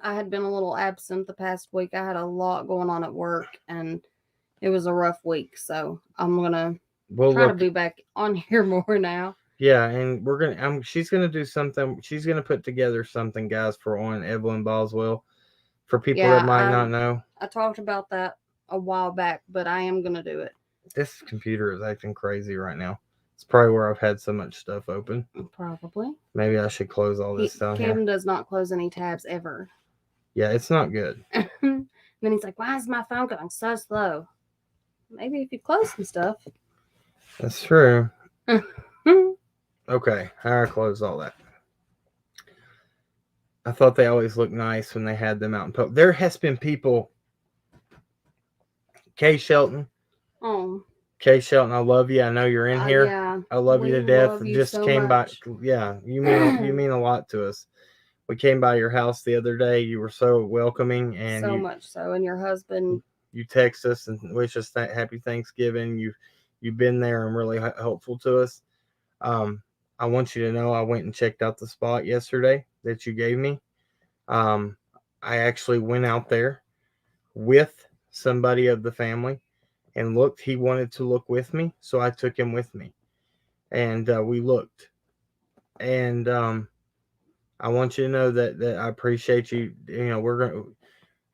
I had been a little absent the past week. I had a lot going on at work, and it was a rough week. So I'm gonna try to be back on here more now. Yeah, and she's gonna do something. She's gonna put together something, guys, for on Evelyn Boswell. For people that might not know, I talked about that a while back, but I am gonna do it. This computer is acting crazy right now. It's probably where I've had so much stuff open. Probably. Maybe I should close all this down here. Cam does not close any tabs ever. Yeah, it's not good. And then he's like, "Why is my phone going so slow?" Maybe if you close some stuff. That's true. Okay, I closed all that. I thought they always looked nice when they had them out in public. There has been people. Kay Shelton. Oh. Kay Shelton, I love you. I know you're in here. Yeah. I love you to death. Just so came much. by. Yeah, you mean a lot to us. We came by your house the other day. You were so welcoming, and so much so. And your husband. You text us and wish us happy Thanksgiving. You've been there and really helpful to us. I want you to know I went and checked out the spot yesterday that you gave me. I actually went out there with somebody of the family and looked. He wanted to look with me, so I took him with me, and we looked. And I want you to know that I appreciate you. You know, we're going to,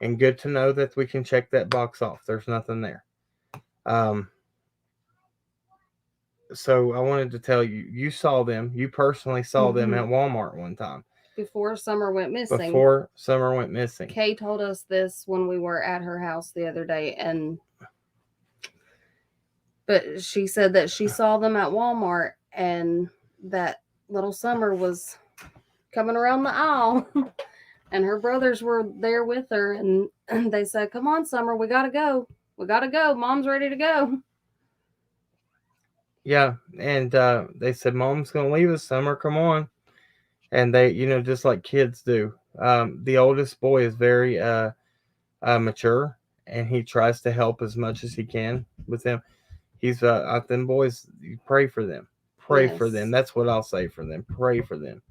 and good to know that we can check that box off. There's nothing there. So I wanted to tell you, you saw them. You personally saw them at Walmart one time. Before Summer went missing. Kay told us this when we were at her house the other day, but she said that she saw them at Walmart and that little Summer was coming around the aisle and her brothers were there with her, and they said, "Come on, Summer, we gotta go. We gotta go. Mom's ready to go." Yeah, and they said, "Mom's gonna leave us, Summer. Come on." And they, just like kids do. The oldest boy is very mature, and he tries to help as much as he can with them. He's them boys. You pray for them. Pray for them. That's what I'll say for them. Pray for them.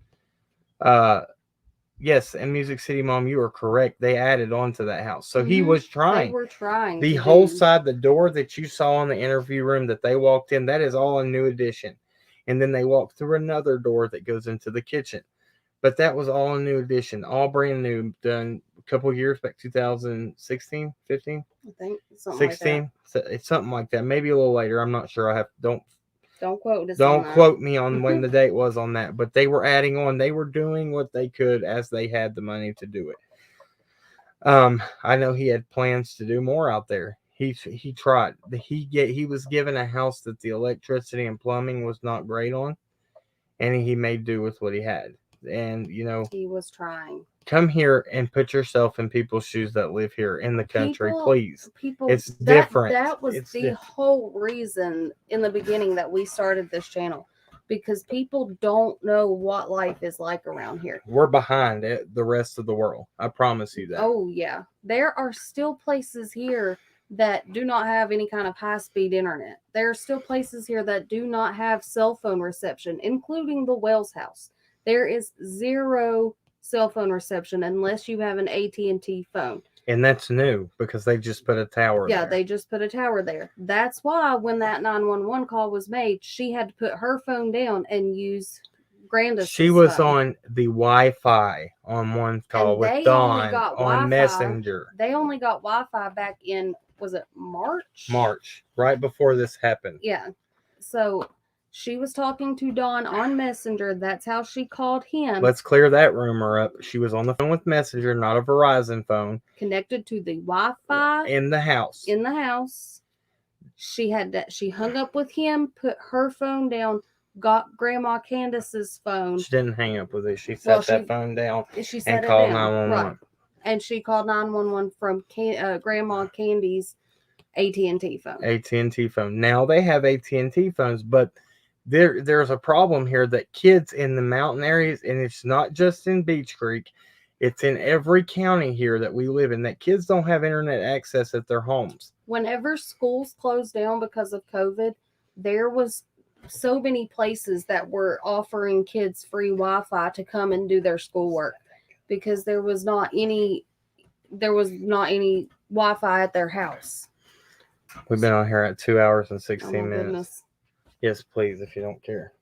Yes, and Music City Mom, you are correct. They added on to that house. So he was trying. They were trying. The whole side, the door that you saw in the interview room that they walked in, that is all a new addition. And then they walked through another door that goes into the kitchen. But that was all a new addition, all brand new, done a couple years back, 2016, 15? I think 16. So it's something like that. Maybe a little later. I'm not sure. Don't quote us. Don't quote me on when the date was on that. But they were adding on. They were doing what they could as they had the money to do it. I know he had plans to do more out there. He tried. He was given a house that the electricity and plumbing was not great on, and he made do with what he had. And, He was trying. come here and put yourself in people's shoes that live here in the country, please. People, It's different. That was It's the whole reason in the beginning that we started this channel, because people don't know what life is like around here. We're behind the rest of the world. I promise you that. Oh yeah, there are still places here that do not have any kind of high-speed internet. There are still places here that do not have cell phone reception, including the Wells house. There is zero cell phone reception unless you have an AT&T phone. And that's new because they just put a tower there. Yeah, they just put a tower there. That's why when that 911 call was made, she had to put her phone down and use Grandis. She was on the Wi-Fi on one call with Dawn on Messenger. They only got Wi-Fi back in, was it March? March, right before this happened. Yeah. So she was talking to Dawn on Messenger. That's how she called him. Let's clear that rumor up. She was on the phone with Messenger, not a Verizon phone. Connected to the Wi-Fi in the house. In the house. She hung up with him, put her phone down, got Grandma Candace's phone. She didn't hang up with it. She set that phone down and called 911. Right. And she called 911 from Grandma Candy's AT&T phone. AT&T phone. Now they have AT&T phones, but there's a problem here that kids in the mountain areas, and it's not just in Beach Creek, it's in every county here that we live in, that kids don't have internet access at their homes. Whenever schools closed down because of COVID, there was so many places that were offering kids free Wi-Fi to come and do their schoolwork, because there was not any Wi-Fi at their house. We've been on here at 2 hours and 16 minutes. Goodness. Yes, please, if you don't care.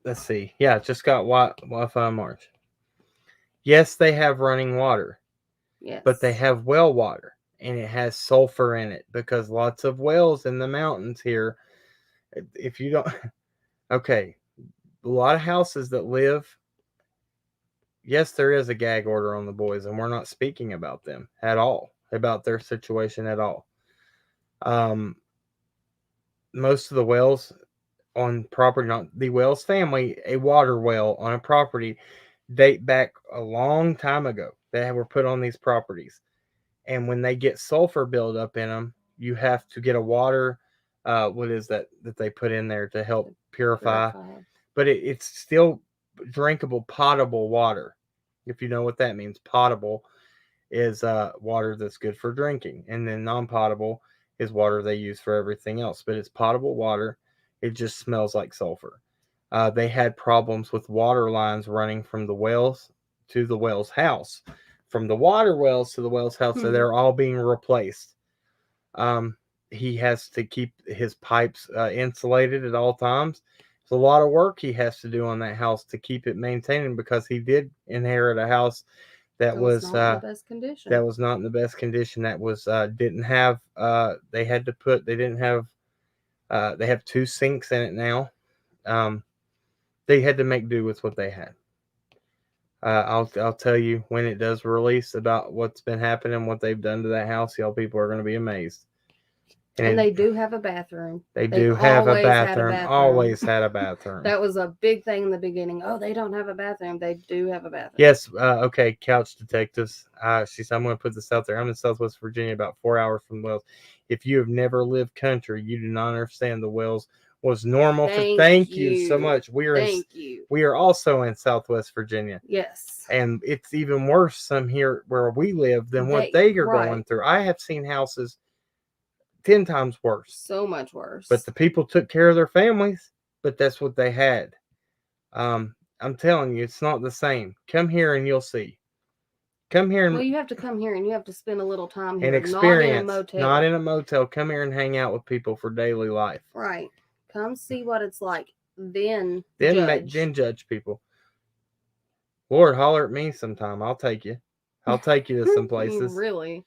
Let's see. Yeah, just got Wi-Fi in March. Yes, they have running water. Yes. But they have well water, and it has sulfur in it because lots of wells in the mountains here. If you don't, okay, a lot of houses that live. Yes, there is a gag order on the boys, and we're not speaking about them at all, about their situation at all. Most of the wells on property, not the Wells family, a water well on a property date back a long time ago. They were put on these properties, and when they get sulfur buildup in them, you have to get a water. What is that they put in there to help purify? But it's still drinkable, potable water. If you know what that means, potable is water that's good for drinking, and then non-potable is water they use for everything else. But it's potable water. It just smells like sulfur. They had problems with water lines running from the wells to the Wells house, from the water wells to the Wells house. So they're all being replaced. He has to keep his pipes insulated at all times. It's a lot of work he has to do on that house to keep it maintained, because he did inherit a house that was not in the best condition. That was not in the best condition. That was didn't have. They had to put. They didn't have. They have 2 sinks in it now. They had to make do with what they had. I'll tell you when it does release about what's been happening, what they've done to that house. Y'all people are going to be amazed. And they do have a bathroom. They've do have a bathroom. Always had a bathroom. That was a big thing in the beginning. Oh, they don't have a bathroom. They do have a bathroom. Yes. Okay. Couch detectives. She said, I'm going to put this out there. I'm in Southwest Virginia, about 4 hours from Wells. If you have never lived country, you do not understand the Wells was normal. Thank you so much. We are also in Southwest Virginia. Yes. And it's even worse some here where we live than what they are going through. I have seen houses 10 times worse. So much worse. But the people took care of their families, but that's what they had. I'm telling you, it's not the same. Come here and you'll see. Come here. Well, you have to come here and you have to spend a little time here. And experience. Not in a motel. Not in a motel. Come here and hang out with people for daily life. Right. Come see what it's like. Then judge people. Lord, holler at me sometime. I'll take you. I'll take you to some places. Really?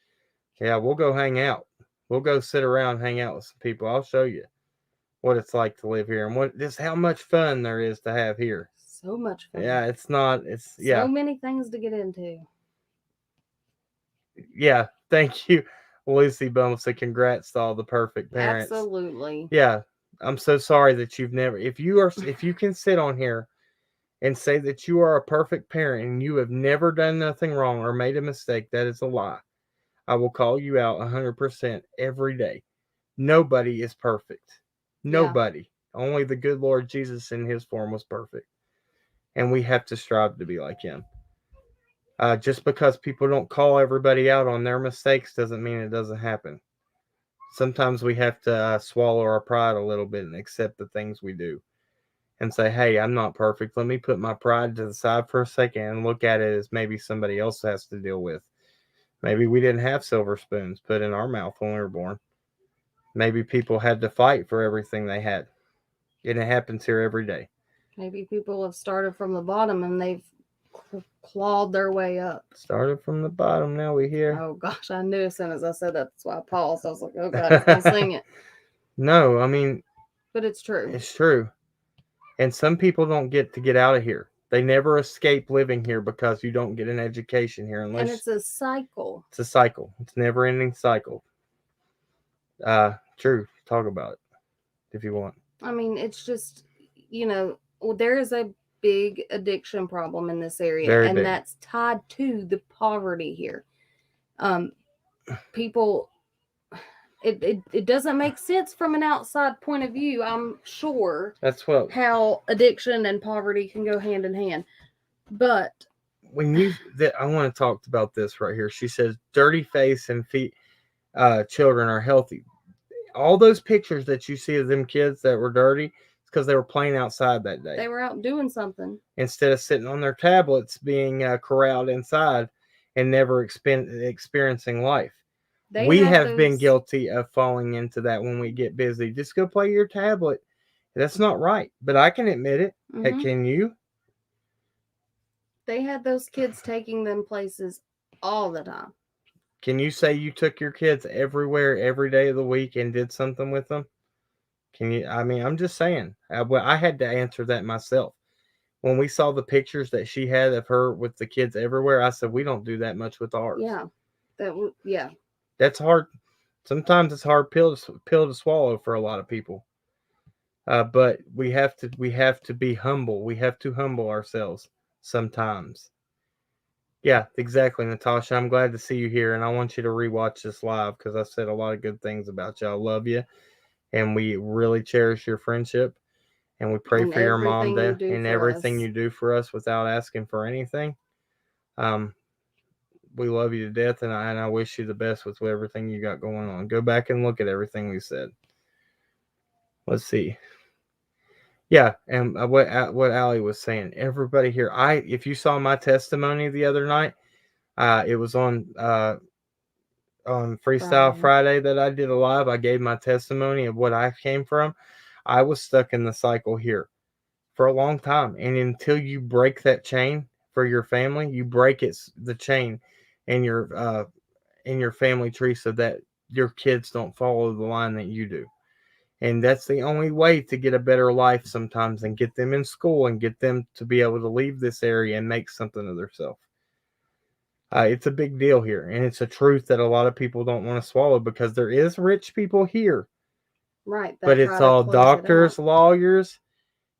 Yeah, we'll go hang out. We'll go sit around and hang out with some people. I'll show you what it's like to live here and how much fun there is to have here. So much fun. Yeah, it's so many things to get into. Yeah, thank you, Lucy Bumble. So congrats to all the perfect parents. Absolutely. Yeah, I'm so sorry that you've never. If you can sit on here and say that you are a perfect parent and you have never done nothing wrong or made a mistake, that is a lie. I will call you out 100% every day. Nobody is perfect. Nobody. Yeah. Only the good Lord Jesus in his form was perfect. And we have to strive to be like him. Just because people don't call everybody out on their mistakes doesn't mean it doesn't happen. Sometimes we have to swallow our pride a little bit and accept the things we do. And say, hey, I'm not perfect. Let me put my pride to the side for a second and look at it as maybe somebody else has to deal with. Maybe we didn't have silver spoons put in our mouth when we were born. Maybe people had to fight for everything they had. And it happens here every day. Maybe people have started from the bottom and they've clawed their way up. Started from the bottom, now we here. Oh gosh, I knew as soon as I said that. That's why I paused. I was like, oh God, he's going to sing it. No, I mean. But it's true. It's true. And some people don't get to get out of here. They never escape living here because you don't get an education here. And it's a cycle. It's a cycle. It's a never-ending cycle. True. Talk about it if you want. I mean, it's just, there is a big addiction problem in this area. Very big. That's tied to the poverty here. People... It doesn't make sense from an outside point of view, I'm sure. That's what how addiction and poverty can go hand in hand. But I want to talk about this right here. She says dirty face and feet children are healthy. All those pictures that you see of them kids that were dirty, it's because they were playing outside that day. They were out doing something. Instead of sitting on their tablets being corralled inside and never experiencing life. We have been guilty of falling into that when we get busy. Just go play your tablet. That's not right. But I can admit it. Mm-hmm. Heck, can you? They had those kids taking them places all the time. Can you say you took your kids everywhere, every day of the week and did something with them? Can you? I mean, I'm just saying. I had to answer that myself. When we saw the pictures that she had of her with the kids everywhere, I said, we don't do that much with ours. Yeah. That's hard. Sometimes it's a hard pill to swallow for a lot of people. But we have to be humble. We have to humble ourselves sometimes. Yeah, exactly, Natasha. I'm glad to see you here, and I want you to rewatch this live because I said a lot of good things about you. I love you, and we really cherish your friendship, and we pray for your mom and everything you do for us without asking for anything. We love you to death, and I wish you the best with everything you got going on. Go back and look at everything we said. Let's see. Yeah, and what ALLI was saying. Everybody here, if you saw my testimony the other night, it was on Freestyle Friday that I did a live. I gave my testimony of what I came from. I was stuck in the cycle here for a long time, and until you break that chain for your family, you break the chain in your family tree so that your kids don't follow the line that you do. And that's the only way to get a better life sometimes and get them in school and get them to be able to leave this area and make something of themselves. It's a big deal here. And it's a truth that a lot of people don't want to swallow because there is rich people here. Right. But it's all doctors, lawyers,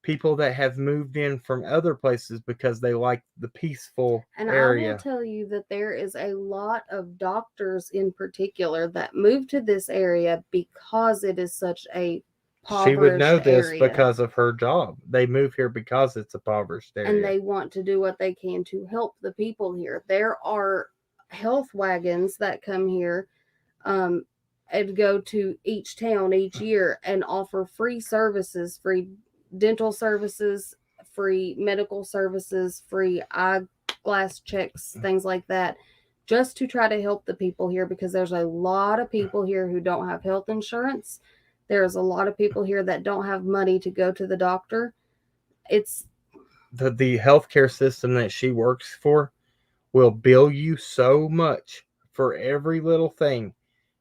people that have moved in from other places because they like the peaceful area. I will tell you that there is a lot of doctors in particular that move to this area because it is such a impoverished area. She would know this because of her job. They move here because it's a impoverished area. And they want to do what they can to help the people here. There are health wagons that come here and go to each town each year and offer free services, free dental services, free medical services, free eyeglass checks, things like that, just to try to help the people here because there's a lot of people here who don't have health insurance. There's a lot of people here that don't have money to go to the doctor. It's the healthcare system that she works for will bill you so much for every little thing.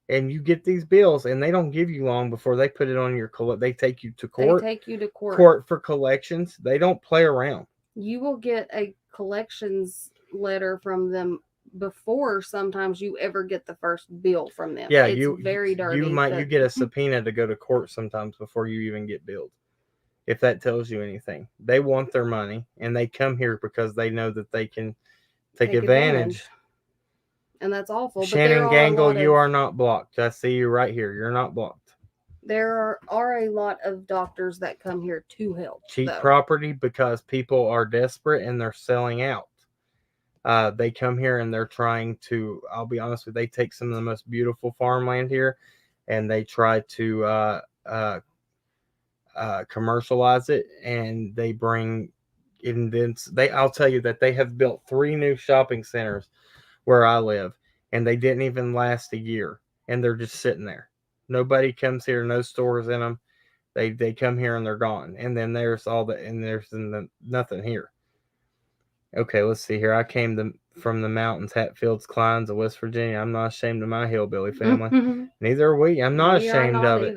And you get these bills, and they don't give you long before they put it on your they take you to court. They take you to court. Court for collections. They don't play around. You will get a collections letter from them before sometimes you ever get the first bill from them. Yeah, it's very dirty. You get a subpoena to go to court sometimes before you even get billed. If that tells you anything, they want their money and they come here because they know that they can take advantage. And that's awful. Shannon but there Gangle, you are are not blocked. I see you right here. You're not blocked. There are a lot of doctors that come here to help. Cheap property because people are desperate and they're selling out. They come here and they're trying to, I'll be honest with you, they take some of the most beautiful farmland here and they try to commercialize it, and they bring in, I'll tell you that they have built 3 new shopping centers where I live, and they didn't even last a year, and they're just sitting there. Nobody comes here, no stores in them. They come here and they're gone. And then there's all the, and there's nothing here. Okay, let's see here. I came from the mountains, Hatfields, Kleins of West Virginia. I'm not ashamed of my hillbilly family. Neither are we. I'm not ashamed of it.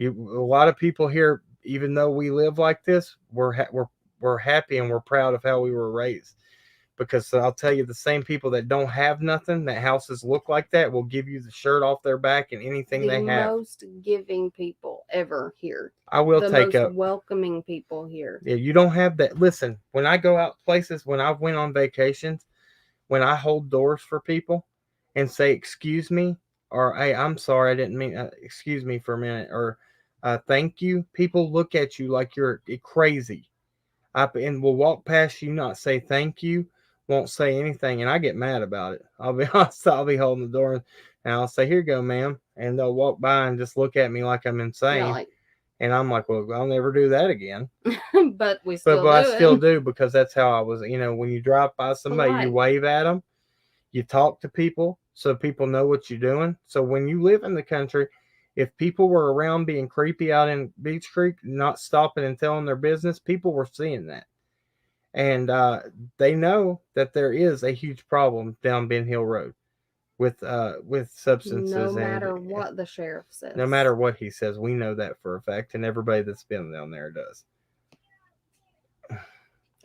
A lot of people here, even though we live like this, we're happy and we're proud of how we were raised. Because I'll tell you, the same people that don't have nothing, that houses look like that, will give you the shirt off their back and anything they have. The most giving people ever here. I will take the most welcoming people here. Yeah, you don't have that. Listen, when I go out places, when I went on vacations, when I hold doors for people and say, excuse me, or hey, I'm sorry, I didn't mean, excuse me for a minute, or thank you, people look at you like you're crazy. And will walk past you, not say thank you, won't say anything, and I get mad about it. I'll be honest, I'll be holding the door and I'll say, here you go, ma'am, and they'll walk by and just look at me like I'm insane. Yeah, and I'm like, well, I'll never do that again. But I still do, because that's how I was. When you drive by somebody, you wave at them, you talk to people so people know what you're doing. So when you live in the country, if people were around being creepy out in Beach Creek, not stopping and telling their business, people were seeing that. And they know that there is a huge problem down Ben Hill Road with substances. No matter what the sheriff says. No matter what he says, we know that for a fact, and everybody that's been down there does.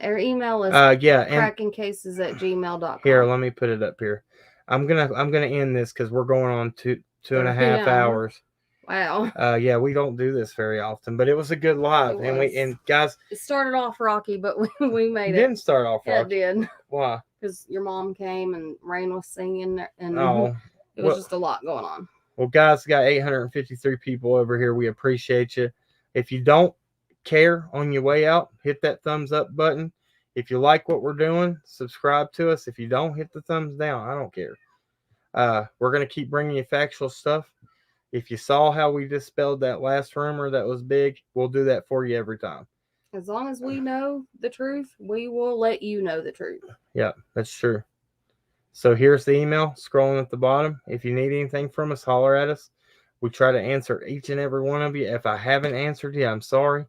Our email is crackingcases@gmail.com. Here, let me put it up here. I'm gonna end this because we're going on two and a half hours. Wow. Yeah, we don't do this very often, but it was a good live, and guys, it started off rocky, but we made it. Didn't start off rocky. Yeah, it did. Why? Because your mom came and Rain was singing, and it was just a lot going on. Well, guys, got 853 people over here. We appreciate you. If you don't care on your way out, hit that thumbs up button. If you like what we're doing, subscribe to us. If you don't, hit the thumbs down. I don't care. We're going to keep bringing you factual stuff. If you saw how we dispelled that last rumor that was big, we'll do that for you every time. As long as we know the truth, we will let you know the truth. Yeah, that's true. So here's the email scrolling at the bottom. If you need anything from us, holler at us. We try to answer each and every one of you. If I haven't answered you, I'm sorry.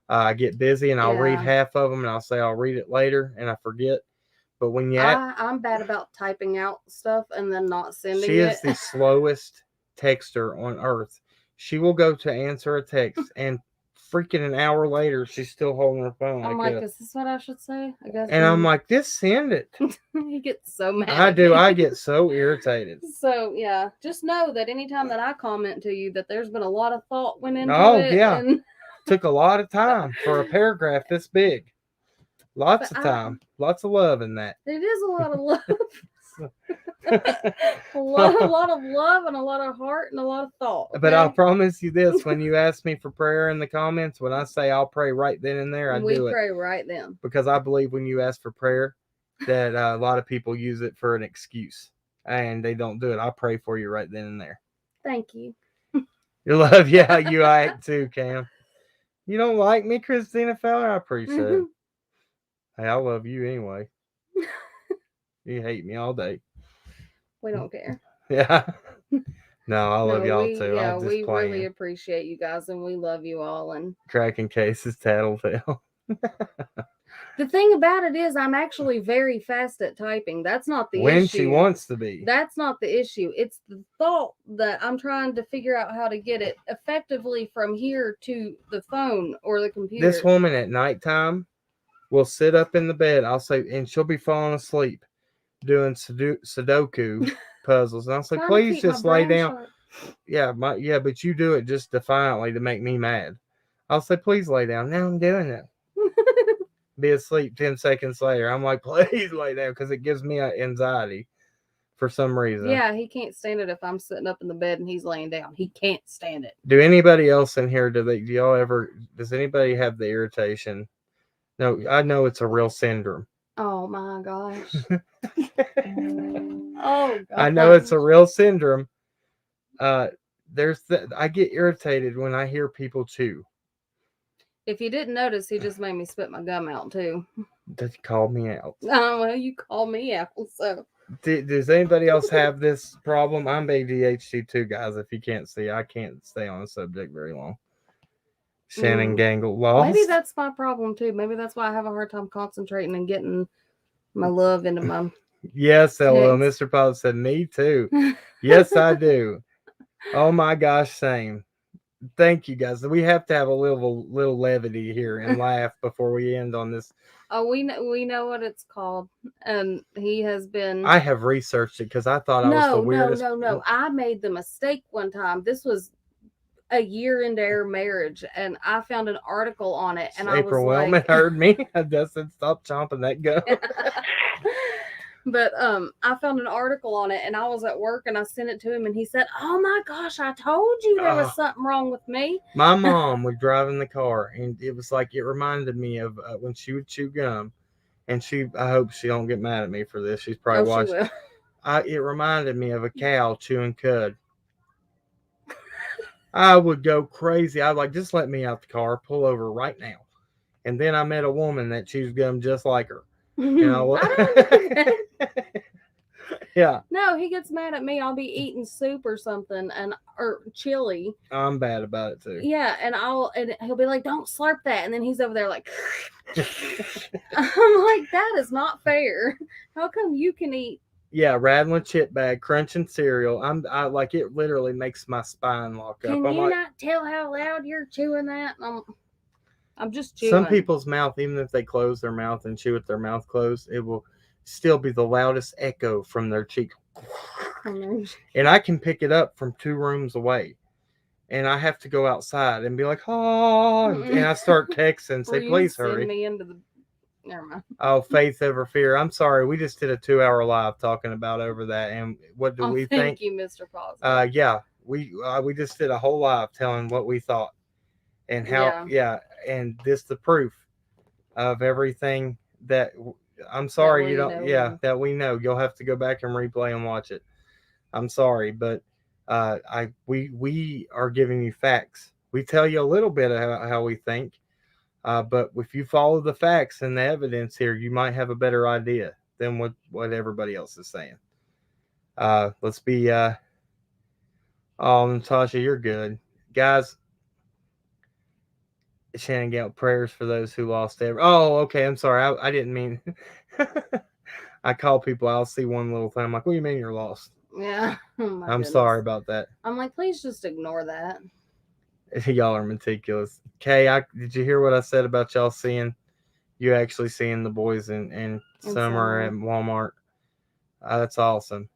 I get busy and I'll read half of them and I'll say I'll read it later and I forget. But when I'm bad about typing out stuff and then not sending it. She is the slowest texter on earth. She will go to answer a text and freaking an hour later she's still holding her phone. I'm like, is this what I should say? I guess. And I'm like, just send it. He gets so mad. I do. I get so irritated. So yeah, just know that anytime that I comment to you, that there's been a lot of thought went into it. Oh yeah, and took a lot of time for a paragraph this big. Lots of time, lots of love in that. It is a lot of love. a lot of love and a lot of heart and a lot of thought. Okay? But I'll promise you this: when you ask me for prayer in the comments, when I say I'll pray right then and there, we pray right then. Because I believe when you ask for prayer, that a lot of people use it for an excuse, and they don't do it. I'll pray for you right then and there. Thank you. You love, yeah, you act too, Cam. You don't like me, Christina Feller? I appreciate it. Hey, I love you anyway. You hate me all day. We don't care. Yeah. No, I love y'all too. Yeah, we really appreciate you guys and we love you all. And cracking cases, tattletale. The thing about it is I'm actually very fast at typing. That's not the issue. When she wants to be. That's not the issue. It's the thought that I'm trying to figure out how to get it effectively from here to the phone or the computer. This woman at nighttime will sit up in the bed. I'll say, and she'll be falling asleep. doing Sudoku puzzles. And I was like, Trying to please keep my just lay brain down. sharp. Yeah, but you do it just defiantly to make me mad. I'll say, please lay down. Now I'm doing it. Be asleep 10 seconds later. I'm like, please lay down, because it gives me anxiety for some reason. Yeah, he can't stand it if I'm sitting up in the bed and he's laying down. He can't stand it. Do anybody else in here, does anybody have the irritation? No, I know it's a real syndrome. Oh my gosh. Oh god. I know it's a real syndrome. I get irritated when I hear people chew. If you didn't notice, he just made me spit my gum out too. That called me out. Oh, well, you called me out, so. Does anybody else have this problem? I'm ADHD too, guys. If you can't see, I can't stay on a subject very long. Shannon Gangle lost. Maybe that's my problem too. Maybe that's why I have a hard time concentrating and getting my love into my. Yes, hello, Mr. Pilot said, me too. Yes, I do. Oh my gosh, same. Thank you, guys. We have to have a little levity here and laugh before we end on this. Oh, we know what it's called, and he has been. I have researched it because I thought I was the weirdest. No. I made the mistake one time. This was a year into our marriage, and I found an article on it, and April I was Wellman like, heard me. I just said, stop chomping that gum. But I found an article on it, and I was at work, and I sent it to him, and he said, "Oh my gosh, I told you there was something wrong with me." My mom was driving the car, and it was like, it reminded me of when she would chew gum, and I hope she don't get mad at me for this. She's probably watching. It reminded me of a cow chewing cud. I would go crazy. I'd like, just let me out the car, pull over right now. And then I met a woman that chews gum just like her. Yeah. No, he gets mad at me. I'll be eating soup or something, or chili. I'm bad about it too. Yeah, and he'll be like, "Don't slurp that," and then he's over there like, I'm like, that is not fair. How come you can eat? Yeah, rattling chip bag, crunching cereal. I like, it literally makes my spine lock up. Can you not tell how loud you're chewing that? I'm just chewing. Some people's mouth, even if they close their mouth and chew with their mouth closed, it will still be the loudest echo from their cheek. And I can pick it up from 2 rooms away. And I have to go outside and be like, oh, and I start texting, say, please hurry. Me into the... Never mind. Oh, faith over fear. I'm sorry. We just did a 2-hour live talking about over that. And what do we think? Thank you, Mr. Positive. Yeah, we just did a whole live telling what we thought and how, and this the proof of everything that I'm sorry you don't, that we know. You'll have to go back and replay and watch it. I'm sorry, but we are giving you facts. We tell you a little bit of how we think, but if you follow the facts and the evidence here, you might have a better idea than what everybody else is saying. Let's be oh, Natasha, you're good. Guys, Shannon Gale, prayers for those who lost oh, okay, I'm sorry. I didn't mean I call people, I'll see one little thing. I'm like, what do you mean you're lost? Yeah. I'm sorry about that. I'm like, please just ignore that. Y'all are meticulous. Kay, did you hear what I said about y'all you actually seeing the boys in summer at Walmart? That's awesome.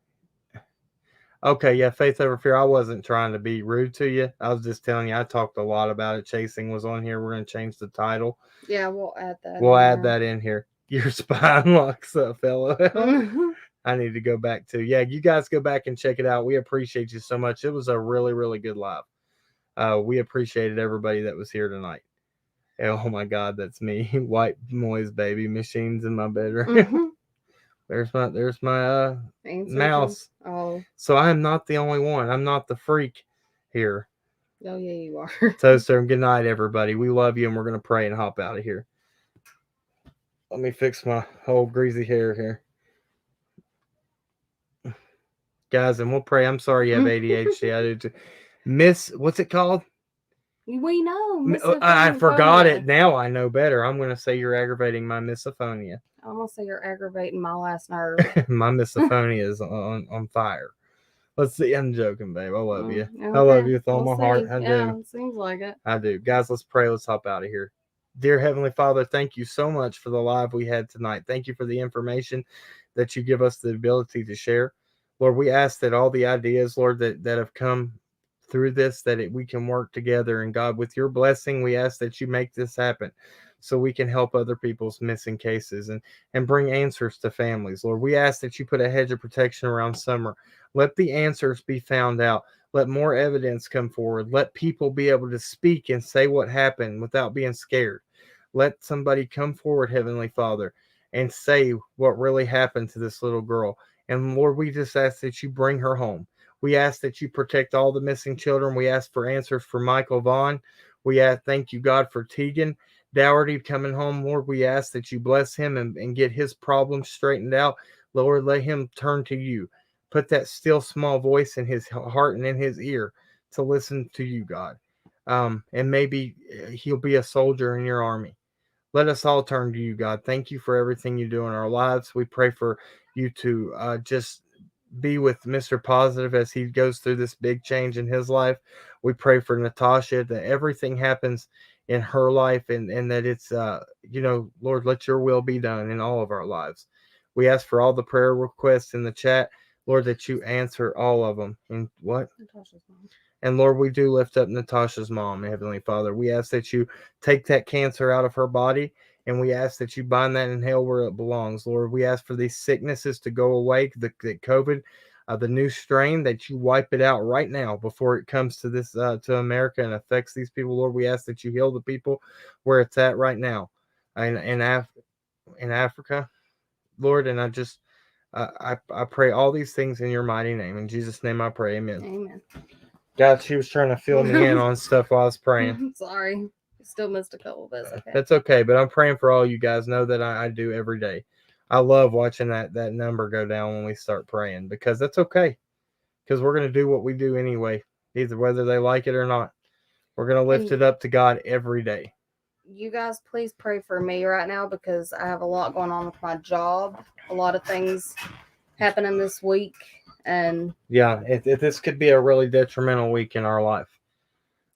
Okay, yeah, faith over fear. I wasn't trying to be rude to you. I was just telling you, I talked a lot about it. Chasing was on here. We're going to change the title. Yeah, we'll add that. We'll add that in here. Your spine locks up, fellow. I need to go back to. Yeah, you guys go back and check it out. We appreciate you so much. It was a really, really good live. We appreciated everybody that was here tonight. Oh my God, that's me. White noise baby machines in my bedroom. There's my mouse. Oh. So I am not the only one. I'm not the freak here. Oh yeah, you are. Toaster, good night, everybody. We love you, and we're gonna pray and hop out of here. Let me fix my whole greasy hair here. Guys, and we'll pray. I'm sorry you have ADHD. I do too. What's it called? We know. I forgot it. Now I know better. I'm going to say you're aggravating my misophonia. I'm going to say you're aggravating my last nerve. My misophonia is on fire. Let's see. I'm joking, babe. I love you. Okay. I love you with all my heart. I do. Yeah, seems like it. I do. Guys, let's pray. Let's hop out of here. Dear Heavenly Father, thank you so much for the live we had tonight. Thank you for the information that you give us the ability to share. Lord, we ask that all the ideas, Lord, that have come through this, that we can work together. And God, with your blessing, we ask that you make this happen so we can help other people's missing cases and bring answers to families. Lord, we ask that you put a hedge of protection around Summer. Let the answers be found out. Let more evidence come forward. Let people be able to speak and say what happened without being scared. Let somebody come forward, Heavenly Father, and say what really happened to this little girl. And Lord, we just ask that you bring her home. We ask that you protect all the missing children. We ask for answers for Michael Vaughn. We ask, thank you, God, for Tegan Dougherty coming home. Lord, we ask that you bless him and get his problems straightened out. Lord, let him turn to you. Put that still small voice in his heart and in his ear to listen to you, God. And maybe he'll be a soldier in your army. Let us all turn to you, God. Thank you for everything you do in our lives. We pray for you to just be with Mr. Positive as he goes through this big change in his life. We pray for Natasha, that everything happens in her life and that it's, Lord, let your will be done in all of our lives. We ask for all the prayer requests in the chat, Lord, that you answer all of them. And what? Natasha's mom. And Lord, we do lift up Natasha's mom, Heavenly Father. We ask that you take that cancer out of her body, and we ask that you bind that in hell where it belongs. Lord, we ask for these sicknesses to go away, the COVID, the new strain, that you wipe it out right now before it comes to this to America and affects these people. Lord, we ask that you heal the people where it's at right now in Africa, Lord. And I pray all these things in your mighty name. In Jesus' name I pray, amen. Amen. God, she was trying to fill me in on stuff while I was praying. Sorry. Still missed a couple bits. Okay. That's okay, but I'm praying for all you guys. Know that I do every day. I love watching that number go down when we start praying, because that's okay. Because we're going to do what we do anyway, either whether they like it or not. We're going to lift it up to God every day. You guys, please pray for me right now, because I have a lot going on with my job. A lot of things happening this week. And yeah, this could be a really detrimental week in our life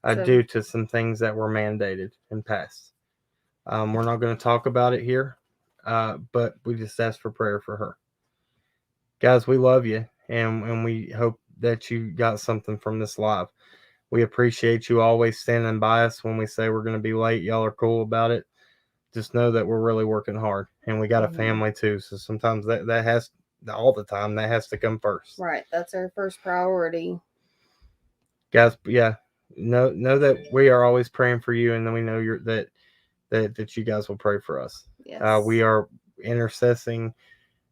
So- due to some things that were mandated and passed. We're not going to talk about it here, but we just ask for prayer for her. Guys, we love you, and we hope that you got something from this live. We appreciate you always standing by us when we say we're going to be late. Y'all are cool about it. Just know that we're really working hard, and we got a family too. So sometimes that has, all the time, that has to come first. Right. That's our first priority. Guys, yeah, know that we are always praying for you, and then we know that you guys will pray for us. Yes. We are intercessing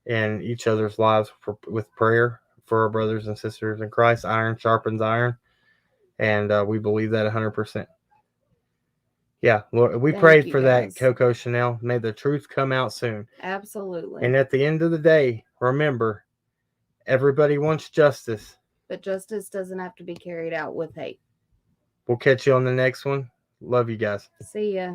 in each other's lives with prayer for our brothers and sisters in Christ. Iron sharpens iron, and we believe that 100%. Yeah, Lord, we prayed for that, Coco Chanel. May the truth come out soon. Absolutely. And at the end of the day, remember, everybody wants justice. But justice doesn't have to be carried out with hate. We'll catch you on the next one. Love you guys. See ya.